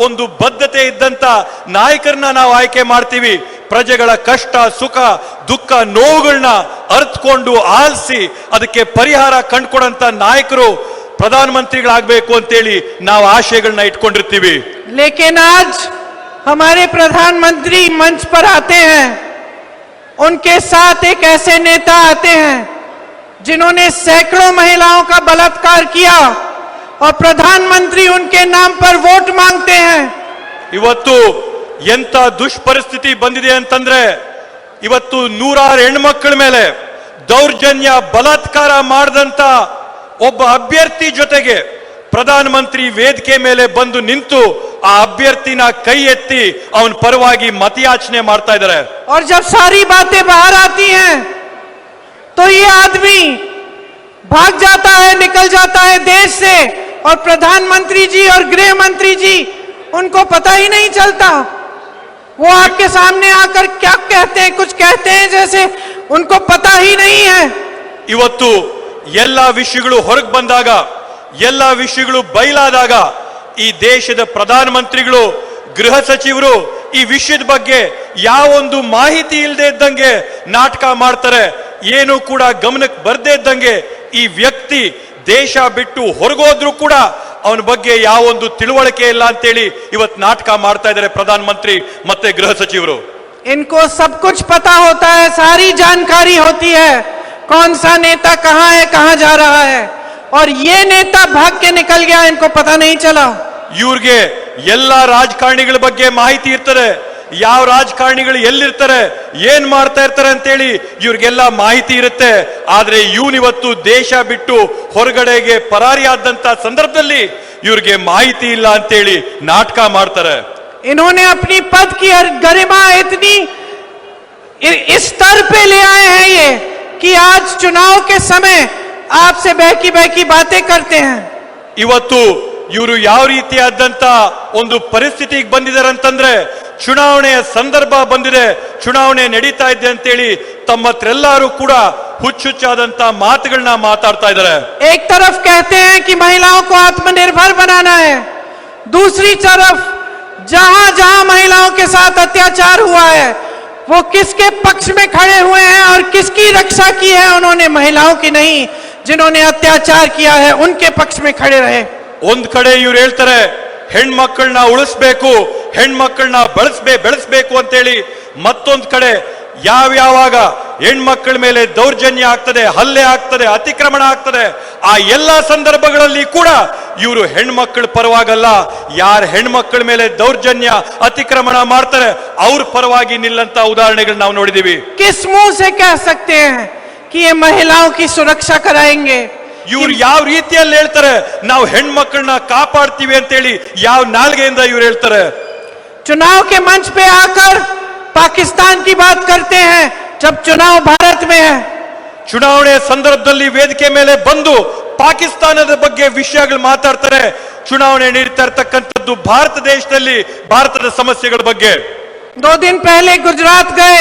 ಒಂದು ಬದ್ಧತೆ ಇದ್ದಂತ ನಾಯಕರನ್ನ ನಾವು ಆಯ್ಕೆ ಮಾಡ್ತೀವಿ. ಪ್ರಜೆಗಳ ಕಷ್ಟ ಸುಖ ದುಃಖ ನೋವುಗಳನ್ನ ಅರ್ಥಕೊಂಡು ಆಲಿಸಿ ಅದಕ್ಕೆ ಪರಿಹಾರ ಕಂಡುಕೊಡಂತ ನಾಯಕರು ಪ್ರಧಾನಮಂತ್ರಿಗಳಾಗಬೇಕು ಅಂತೇಳಿ ನಾವು ಆಶಯಗಳನ್ನ ಇಟ್ಕೊಂಡಿರ್ತೀವಿ. लेकिन आज हमारे प्रधानमंत्री मंच पर आते हैं, उनके साथ एक ऐसे नेता आते हैं जिन्होंने सैकड़ों महिलाओं का बलात्कार किया और प्रधानमंत्री उनके नाम पर वोट मांगते हैं. ಇವತ್ತು ಎಂತ ದುಷ್ಪರಿಸ್ಥಿತಿ ಬಂದಿದೆ ಅಂತಂದ್ರೆ ಇವತ್ತು ನೂರಾರು ಹೆಣ್ಮಕ್ಳ ಮೇಲೆ ದೌರ್ಜನ್ಯ ಬಲಾತ್ಕಾರ ಮಾಡಿದಂತ ಒಬ್ಬ ಅಭ್ಯರ್ಥಿ ಜೊತೆಗೆ ಪ್ರಧಾನಮಂತ್ರಿ ವೇದಿಕೆ ಮೇಲೆ ಬಂದು ನಿಂತು ಆ ಅಭ್ಯರ್ಥಿನ ಕೈ ಎತ್ತಿ ಅವನ ಪರವಾಗಿ ಮತಯಾಚನೆ ಮಾಡ್ತಾ ಇದ್ದಾರೆ. और जब सारी बातें बाहर आती हैं तो ये आदमी भाग जाता है, निकल जाता है देश से, और प्रधानमंत्री जी और गृह मंत्री जी उनको पता ही नहीं चलता. वो आपके सामने आकर क्या कहते हैं, कुछ कहते हैं जैसे उनको पता ही नहीं है. ಇವತ್ತು ಎಲ್ಲ ವಿಷಯಗಳು ಹೊರಗೆ ಬಂದಾಗ ಎಲ್ಲ ವಿಷಯಗಳು ಬಯಲಾದಾಗ ಈ ದೇಶದ ಪ್ರಧಾನಮಂತ್ರಿಗಳು ಗೃಹ ಸಚಿವರು ಈ ವಿಷಯದ ಬಗ್ಗೆ ಯಾವೊಂದು ಮಾಹಿತಿ ಇಲ್ಲದೆ ಇದ್ದಂಗೆ ನಾಟಕ ಮಾಡ್ತಾರೆ. ಏನು ಕೂಡ ಗಮನಕ್ಕೆ ಬರದೇ ಇದ್ದಂಗೆ ಈ ವ್ಯಕ್ತಿ ದೇಶ ಬಿಟ್ಟು ಹೊರಗೋದ್ರೂ ಕೂಡ ಅವನ ಬಗ್ಗೆ ಯಾವೊಂದು ತಿಳುವಳಿಕೆ ಇಲ್ಲ ಅಂತೇಳಿ ಇವತ್ತು ನಾಟಕ ಮಾಡ್ತಾ ಇದ್ದಾರೆ ಪ್ರಧಾನಮಂತ್ರಿ ಮತ್ತೆ ಗೃಹ ಸಚಿವರು. इनको सब कुछ पता होता है, सारी जानकारी होती है कौन सा नेता कहां है, कहां जा रहा है, और ये नेता भाग के निकल गया, इनको पता नहीं चला. ಇವ್ರಿಗೆ ಎಲ್ಲ ರಾಜಕಾರಣಿಗಳ ಬಗ್ಗೆ ಮಾಹಿತಿ ಇರ್ತದೆ, ಯಾವ ರಾಜಕಾರಣಿಗಳು ಎಲ್ಲಿರ್ತಾರೆ ಏನ್ ಮಾಡ್ತಾ ಇರ್ತಾರೆ ಅಂತೇಳಿ ಇವ್ರಿಗೆಲ್ಲ ಮಾಹಿತಿ ಇರುತ್ತೆ. ಆದ್ರೆ ಇವತ್ತು ದೇಶ ಬಿಟ್ಟು ಹೊರಗಡೆಗೆ ಪರಾರಿಯಾದಂತ ಸಂದರ್ಭದಲ್ಲಿ ಇವ್ರಿಗೆ ಮಾಹಿತಿ ಇಲ್ಲ ಅಂತೇಳಿ ನಾಟಕ ಮಾಡ್ತಾರೆ. इन्होंने अपनी पद की गरिमा इतनी इस स्तर पे ले आए हैं ये कि आज चुनाव के समय आपसे बहकी बहकी बातें करते हैं. ಇವತ್ತು ಇವರು ಯಾವ ರೀತಿಯಾದಂತ ಒಂದು ಪರಿಸ್ಥಿತಿಗೆ ಬಂದಿದ್ದಾರೆ ಅಂತಂದ್ರೆ ಚುನಾವಣೆಯ ಸಂದರ್ಭ ಬಂದಿದೆ, ಚುನಾವಣೆ ನಡೀತಾ ಇದೆ ಅಂತೇಳಿ ತಮ್ಮ ಹತ್ರ ಎಲ್ಲರೂ ಕೂಡ ಹುಚ್ಚುಚ್ಚಾದಂತ ಮಾತುಗಳನ್ನ ಮಾತಾಡ್ತಾ ಇದ್ದಾರೆ. एक तरफ कहते हैं कि महिलाओं को आत्मनिर्भर बनाना है, दूसरी तरफ जहां जहां महिलाओं के साथ अत्याचार हुआ है वो किसके पक्ष में खड़े हुए हैं और किसकी रक्षा की है उन्होंने, महिलाओं की नहीं, जिन्होंने अत्याचार किया है उनके पक्ष में खड़े रहे. ಒಂದ್ ಕಡೆ ಇವ್ರು ಹೇಳ್ತಾರೆ ಹೆಣ್ಮಕ್ಕಳನ್ನ ಉಳಿಸ್ಬೇಕು, ಹೆಣ್ಮಕ್ಕಳನ್ನ ಬೆಳೆಸ್ಬೇಕು ಅಂತೇಳಿ, ಮತ್ತೊಂದ್ ಕಡೆ ಯಾವಾಗ ಹೆಣ್ಮಕ್ಕಳ ಮೇಲೆ ದೌರ್ಜನ್ಯ ಆಗ್ತದೆ, ಹಲ್ಲೆ ಆಗ್ತದೆ, ಅತಿಕ್ರಮಣ ಆಗ್ತದೆ, ಆ ಎಲ್ಲಾ ಸಂದರ್ಭಗಳಲ್ಲಿ ಕೂಡ ಇವರು ಹೆಣ್ಮಕ್ಕಳ ಪರವಾಗಲ್ಲ, ಯಾರ ಹೆಣ್ಮಕ್ಕಳ ಮೇಲೆ ದೌರ್ಜನ್ಯ ಅತಿಕ್ರಮಣ ಮಾಡ್ತಾರೆ ಅವ್ರ ಪರವಾಗಿ ನಿಲ್ಲಂತ ಉದಾಹರಣೆಗಳು ನಾವು ನೋಡಿದೀವಿ. किस मुंह से कह सकते हैं कि ये महिलाओं की सुरक्षा कराएंगे? ಇವ್ರು ಯಾವ ರೀತಿಯಲ್ಲಿ ಹೇಳ್ತಾರೆ ನಾವು ಹೆಣ್ಮಕ್ಕಳನ್ನ ಕಾಪಾಡ್ತೀವಿ ಅಂತೇಳಿ, ಯಾವ ನಾಲ್ಗೆಯಿಂದ ಇವ್ರು ಹೇಳ್ತಾರೆ? चुनाव के मंच पे आकर पाकिस्तान की बात करते हैं जब चुनाव भारत में है. ಚುನಾವಣೆಯ ಸಂದರ್ಭದಲ್ಲಿ ವೇದಿಕೆ ಮೇಲೆ ಬಂದು ಪಾಕಿಸ್ತಾನದ ಬಗ್ಗೆ ವಿಷಯಗಳು ಮಾತಾಡ್ತಾರೆ. ಚುನಾವಣೆ ನಡೀತಾ ಇರ್ತಕ್ಕಂಥದ್ದು ಭಾರತ ದೇಶದಲ್ಲಿ ಭಾರತದ ಸಮಸ್ಯೆಗಳ ಬಗ್ಗೆ. 2 दिन पहले गुजरात गए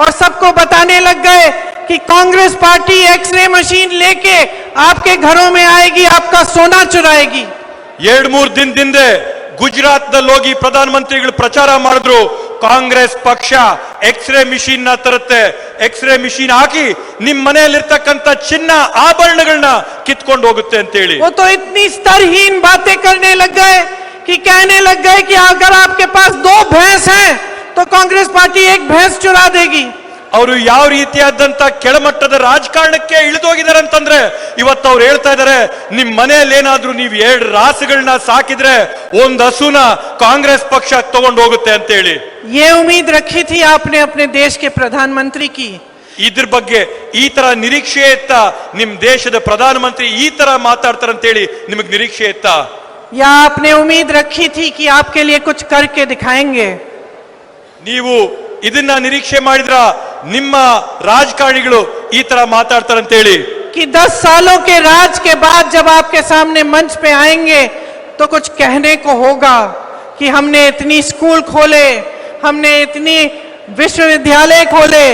और सबको बताने लग गए कि कांग्रेस पार्टी एक्सरे मशीन लेके आपके घरों में आएगी, आपका सोना चुराएगी. 2-3 ದಿನದಿಂದ ಗುಜರಾತ್ನಲ್ಲಿ ಹೋಗಿ ಪ್ರಧಾನಮಂತ್ರಿಗಳು ಪ್ರಚಾರ ಮಾಡಿದ್ರು, ಕಾಂಗ್ರೆಸ್ ಪಕ್ಷ ಎಕ್ಸ್ರೇ ಮಿಷಿನ್ ನ ತರುತ್ತೆ, ಎಕ್ಸ್ರೇ ಮಿಷಿನ್ ಹಾಕಿ ನಿಮ್ ಮನೆಯಲ್ಲಿರ್ತಕ್ಕಂಥ ಚಿನ್ನ ಆಭರಣಗಳನ್ನ ಕಿತ್ಕೊಂಡು ಹೋಗುತ್ತೆ ಅಂತೇಳಿ. वो तो इतनी स्तरहीन बातें करने लग गए कि कहने लग गए कि अगर आपके पास 2 भैंस हैं तो कांग्रेस पार्टी 1 भैंस चुरा देगी. ಅವರು ಯಾವ ರೀತಿಯಾದಂತ ಕೆಳಮಟ್ಟದ ರಾಜಕಾರಣಕ್ಕೆ ಇಳಿದೋಗಿದ್ದಾರೆ ಅಂತಂದ್ರೆ ಇವತ್ತು ಅವ್ರು ಹೇಳ್ತಾ ಇದ್ದಾರೆ ನಿಮ್ ಮನೆಯಲ್ಲಿ ಏನಾದ್ರೂ ನೀವು 2 ರಾಸುಗಳನ್ನ ಸಾಕಿದ್ರೆ 1 ಹಸುನ ಕಾಂಗ್ರೆಸ್ ಪಕ್ಷ ತಗೊಂಡು ಹೋಗುತ್ತೆ ಅಂತ ಹೇಳಿ. ये उम्मीद रखी थी आपने अपने देश के प्रधानमंत्री की? ಇದ್ರ ಬಗ್ಗೆ ಈ ತರ ನಿರೀಕ್ಷೆ ಇತ್ತ ನಿಮ್ ದೇಶದ ಪ್ರಧಾನಮಂತ್ರಿ ಈ ತರ ಮಾತಾಡ್ತಾರೆ ಅಂತ ಹೇಳಿ ನಿಮಗೆ ನಿರೀಕ್ಷೆ ಇತ್ತ? या आपने उम्मीद रखी थी कि आपके लिए कुछ करके दिखाएंगे? ನೀವು ಇದನ್ನ ನಿರೀಕ್ಷೆ ಮಾಡಿದ್ರ ನಿಮ್ಮ ರಾಜಕಾರಣಿಗಳು ಈ ತರ ಮಾತಾಡ್ತಾರೆ ಅಂತ ಹೇಳಿ? कि 10 सालों के राज के बाद जब आपके सामने मंच पे आएंगे तो कुछ कहने को होगा कि हमने इतनी स्कूल खोले, हमने इतनी विश्वविद्यालय खोले,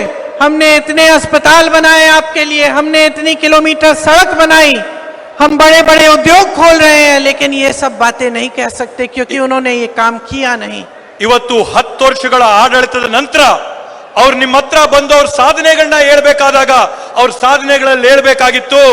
हमने इतने अस्पताल बनाए आपके लिए, हमने इतनी किलोमीटर सड़क बनाई, हम बड़े बड़े उद्योग खोल रहे हैं, लेकिन ये सब बातें नहीं कह सकते क्योंकि उन्होंने ये काम किया नहीं. ಇವತ್ತು 10 ವರ್ಷಗಳ ಆಡಳಿತದ ನಂತರ ಅವ್ರು ನಿಮ್ಮ ಹತ್ರ ಬಂದು ಅವ್ರ ಸಾಧನೆಗಳನ್ನ ಹೇಳ್ಬೇಕಾದಾಗ ಅವ್ರ ಸಾಧನೆಗಳಲ್ಲಿ ಹೇಳ್ಬೇಕಾಗಿತ್ತು.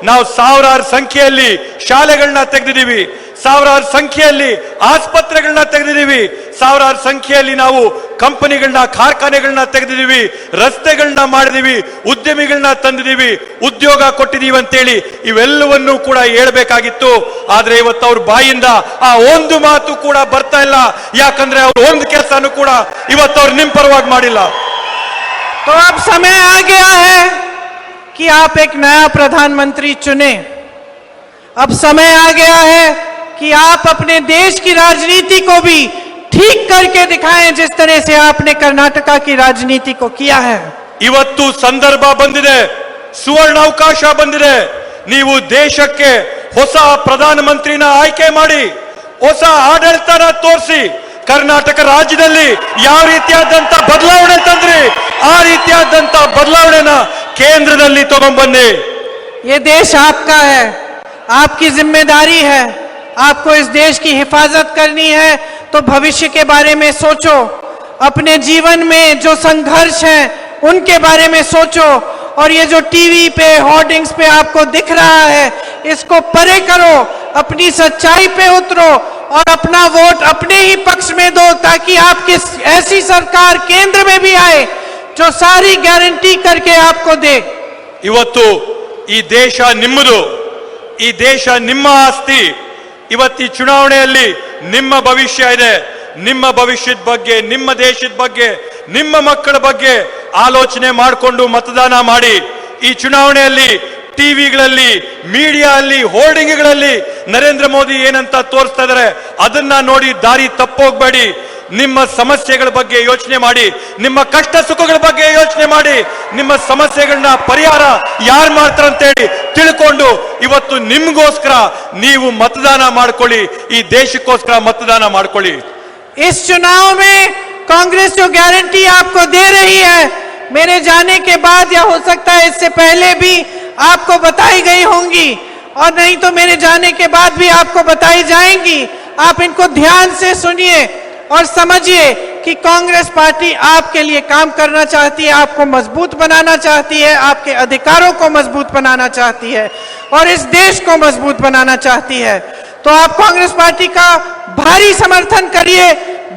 ನಾವು ಸಾವಿರಾರು ಸಂಖ್ಯೆಯಲ್ಲಿ ಶಾಲೆಗಳನ್ನ ತೆಗೆದಿದ್ದೀವಿ, ಸಾವಿರಾರು ಸಂಖ್ಯೆಯಲ್ಲಿ ಆಸ್ಪತ್ರೆಗಳನ್ನ ತೆಗೆದಿದ್ದೀವಿ, ಸಾವಿರಾರು ಸಂಖ್ಯೆಯಲ್ಲಿ ನಾವು ಕಂಪನಿಗಳನ್ನ ಕಾರ್ಖಾನೆಗಳನ್ನ ತೆಗೆದಿದ್ದೀವಿ, ರಸ್ತೆಗಳನ್ನ ಮಾಡಿದೀವಿ, ಉದ್ಯಮಿಗಳನ್ನ ತಂದಿದ್ದೀವಿ, ಉದ್ಯೋಗ ಕೊಟ್ಟಿದೀವಿ ಅಂತೇಳಿ ಇವೆಲ್ಲವನ್ನೂ ಕೂಡ ಹೇಳ್ಬೇಕಾಗಿತ್ತು. ಆದ್ರೆ ಇವತ್ತು ಅವ್ರ ಬಾಯಿಂದ ಆ ಒಂದು ಮಾತು ಕೂಡ ಬರ್ತಾ ಇಲ್ಲ. ಯಾಕಂದ್ರೆ ಅವ್ರು ಒಂದು ಕೆಲಸನೂ ಕೂಡ ಇವತ್ತು ಅವ್ರು ನಿಮ್ ಪರವಾಗಿ ಮಾಡಿಲ್ಲ. तो अब समय आ गया है कि आप एक नया प्रधानमंत्री चुने। अब समय आ गया है कि आप अपने देश की राजनीति को भी ठीक करके दिखाएं, जिस तरह से आपने कर्नाटका की राजनीति को किया है। ಇವತ್ತು ಸಂದರ್ಭ ಬಂದಿದೆ, ಸುವರ್ಣ ಅವಕಾಶ ಬಂದಿದೆ. ನೀವು ದೇಶಕ್ಕೆ ಹೊಸ ಪ್ರಧಾನಮಂತ್ರಿನ ಆಯ್ಕೆ ಮಾಡಿ, ಹೊಸ ಆಡಳಿತನ ತೋರಿಸಿ, ಕರ್ನಾಟಕ ರಾಜ್ಯದಲ್ಲಿ ಯಾವ ರೀತಿಯಾದಂತ ಬದಲಾವಣೆ ತಂದ್ರಿ ಆ ರೀತಿಯಾದಂತ ಬದಲಾವಣೆನ ಕೇಂದ್ರದಲ್ಲಿ ತಗೊಂಡ್ಬನ್ನಿ. ये देश आपका है, आपकी जिम्मेदारी है, आपको इस देश की हिफाजत करनी है। तो भविष्य के बारे में सोचो, अपने जीवन में जो संघर्ष हैं उनके बारे में सोचो, और ये जो टीवी पे होर्डिंग्स पे आपको दिख रहा है इसको परे करो, अपनी सच्चाई पे उतरो और अपना वोट अपने ही पक्ष में दो, ताकि आपकी ऐसी सरकार केंद्र में भी आए जो सारी गारंटी करके आपको दे। ಇವತ್ತು ಈ ದೇಶ ನಿಮ್ಮದು, ಈ ದೇಶ ನಿಮ್ಮ ಆಸ್ತಿ. ಇವತ್ತು ಈ ಚುನಾವಣೆಯಲ್ಲಿ ನಿಮ್ಮ ಭವಿಷ್ಯ ಇದೆ. ನಿಮ್ಮ ಭವಿಷ್ಯದ ಬಗ್ಗೆ, ನಿಮ್ಮ ದೇಶದ ಬಗ್ಗೆ, ನಿಮ್ಮ ಮಕ್ಕಳ ಬಗ್ಗೆ ಆಲೋಚನೆ ಮಾಡಿಕೊಂಡು ಮತದಾನ ಮಾಡಿ. ಈ ಚುನಾವಣೆಯಲ್ಲಿ ಟಿವಿಗಳಲ್ಲಿ, ಮೀಡಿಯಾ ಅಲ್ಲಿ, ಹೋರ್ಡಿಂಗ್ಗಳಲ್ಲಿ ನರೇಂದ್ರ ಮೋದಿ ಏನಂತ ತೋರಿಸ್ತಾ ಇದಾರೆ ಅದನ್ನ ನೋಡಿ ದಾರಿ ತಪ್ಪೋಗ್ಬೇಡಿ. ನಿಮ್ಮ ಸಮಸ್ಯೆಗಳ ಬಗ್ಗೆ ಯೋಚನೆ ಮಾಡಿ, ನಿಮ್ಮ ಕಷ್ಟ ಸುಖಗಳ ಬಗ್ಗೆ ಯೋಚನೆ ಮಾಡಿ, ನಿಮ್ಮ ಸಮಸ್ಯೆಗಳನ್ನ ಪರಿಹಾರ ಯಾರು ಮಾಡ್ತಾರೆ ಅಂತೇಳಿ ತಿಳ್ಕೊಂಡು ಇವತ್ತು ನಿಮ್ಗೋಸ್ಕರ ನೀವು मतदान ಮಾಡ್ಕೊಳ್ಳಿ, ಈ ದೇಶಕ್ಕೋಸ್ಕರ मतदान ಮಾಡ್ಕೊಳ್ಳಿ. इस चुनाव में कांग्रेस जो गारंटी आपको दे रही है, मेरे जाने के बाद या हो सकता है इससे पहले भी आपको बताई गई होंगी, और नहीं तो मेरे जाने के बाद भी आपको बताई जाएंगी. आप इनको ध्यान से सुनिए और समझिए कि कांग्रेस पार्टी आपके लिए काम करना चाहती है, आपको मजबूत बनाना चाहती है, आपके अधिकारों को मजबूत बनाना चाहती है और इस देश को मजबूत बनाना चाहती है. तो आप कांग्रेस पार्टी का भारी समर्थन करिए,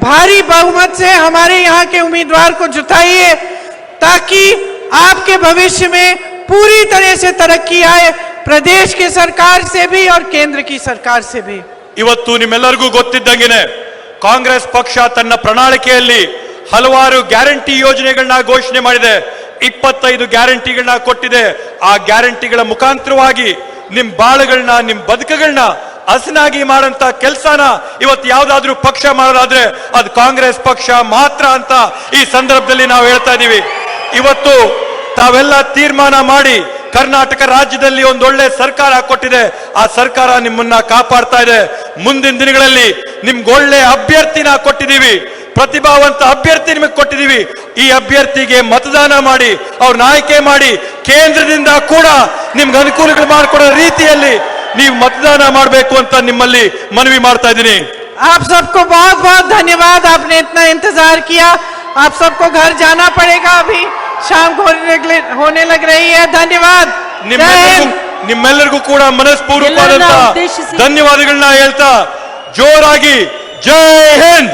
भारी बहुमत से हमारे यहाँ के उम्मीदवार को जिताइए, ताकि आपके भविष्य में पूरी तरह से तरक्की आए, प्रदेश की सरकार से भी और केंद्र की सरकार से भी. ಇವತ್ತು ನಿಮ್ಮೆಲ್ಲರಿಗೂ ಗೊತ್ತಿದ್ದಂಗೆನೆ ಕಾಂಗ್ರೆಸ್ ಪಕ್ಷ ತನ್ನ ಪ್ರಣಾಳಿಕೆಯಲ್ಲಿ ಹಲವಾರು ಗ್ಯಾರಂಟಿ ಯೋಜನೆಗಳನ್ನ ಘೋಷಣೆ ಮಾಡಿದೆ. 25 ಗ್ಯಾರಂಟಿಗಳನ್ನ ಕೊಟ್ಟಿದೆ. ಆ ಗ್ಯಾರಂಟಿಗಳ ಮುಖಾಂತರವಾಗಿ ನಿಮ್ ಬಾಳುಗಳನ್ನ, ನಿಮ್ ಬದುಕುಗಳನ್ನ ಹಸನಾಗಿ ಮಾಡಂತ ಕೆಲಸನ ಇವತ್ತು ಯಾವ್ದಾದ್ರೂ ಪಕ್ಷ ಮಾಡೋದಾದ್ರೆ ಅದು ಕಾಂಗ್ರೆಸ್ ಪಕ್ಷ ಮಾತ್ರ ಅಂತ ಈ ಸಂದರ್ಭದಲ್ಲಿ ನಾವು ಹೇಳ್ತಾ ಇದೀವಿ. ಇವತ್ತು ತಾವೆಲ್ಲ ತೀರ್ಮಾನ ಮಾಡಿ ಕರ್ನಾಟಕ ರಾಜ್ಯದಲ್ಲಿ ಒಂದೊಳ್ಳೆ ಸರ್ಕಾರ ಕೊಟ್ಟಿದೆ. ಆ ಸರ್ಕಾರ ನಿಮ್ಮನ್ನ ಕಾಪಾಡ್ತಾ ಇದೆ. ಮುಂದಿನ ದಿನಗಳಲ್ಲಿ ನಿಮ್ಗೆ ಒಳ್ಳೆ ಅಭ್ಯರ್ಥಿನ ಕೊಟ್ಟಿದೀವಿ, ಪ್ರತಿಭಾವಂತ ಅಭ್ಯರ್ಥಿ ನಿಮಗೆ ಕೊಟ್ಟಿದೀವಿ. ಈ ಅಭ್ಯರ್ಥಿಗೆ मतदान ಮಾಡಿ, ಅವ್ರನ್ನ ಆಯ್ಕೆ ಮಾಡಿ, ಕೇಂದ್ರದಿಂದ ಕೂಡ ನಿಮ್ಗೆ ಅನುಕೂಲಗಳು ಮಾಡಿಕೊಡೋ ರೀತಿಯಲ್ಲಿ ನೀವು मतदान ಮಾಡಬೇಕು ಅಂತ ನಿಮ್ಮಲ್ಲಿ ಮನವಿ ಮಾಡ್ತಾ ಇದ್ದೀನಿ. आप सबको बहुत बहुत धन्यवाद, आपने इतना इंतजार किया. आप सबको घर जाना पड़ेगा, अभी शाम होने लग रही है. धन्यवाद. ನಿಮ್ಮೆಲ್ಲರಿಗೂ ಕೂಡ ಮನಸ್ಪೂರ್ವಕವಾದಂತ ಧನ್ಯವಾದಗಳನ್ನ ಹೇಳ್ತಾ ಜೋರಾಗಿ ಜೈ ಹಿಂದ್.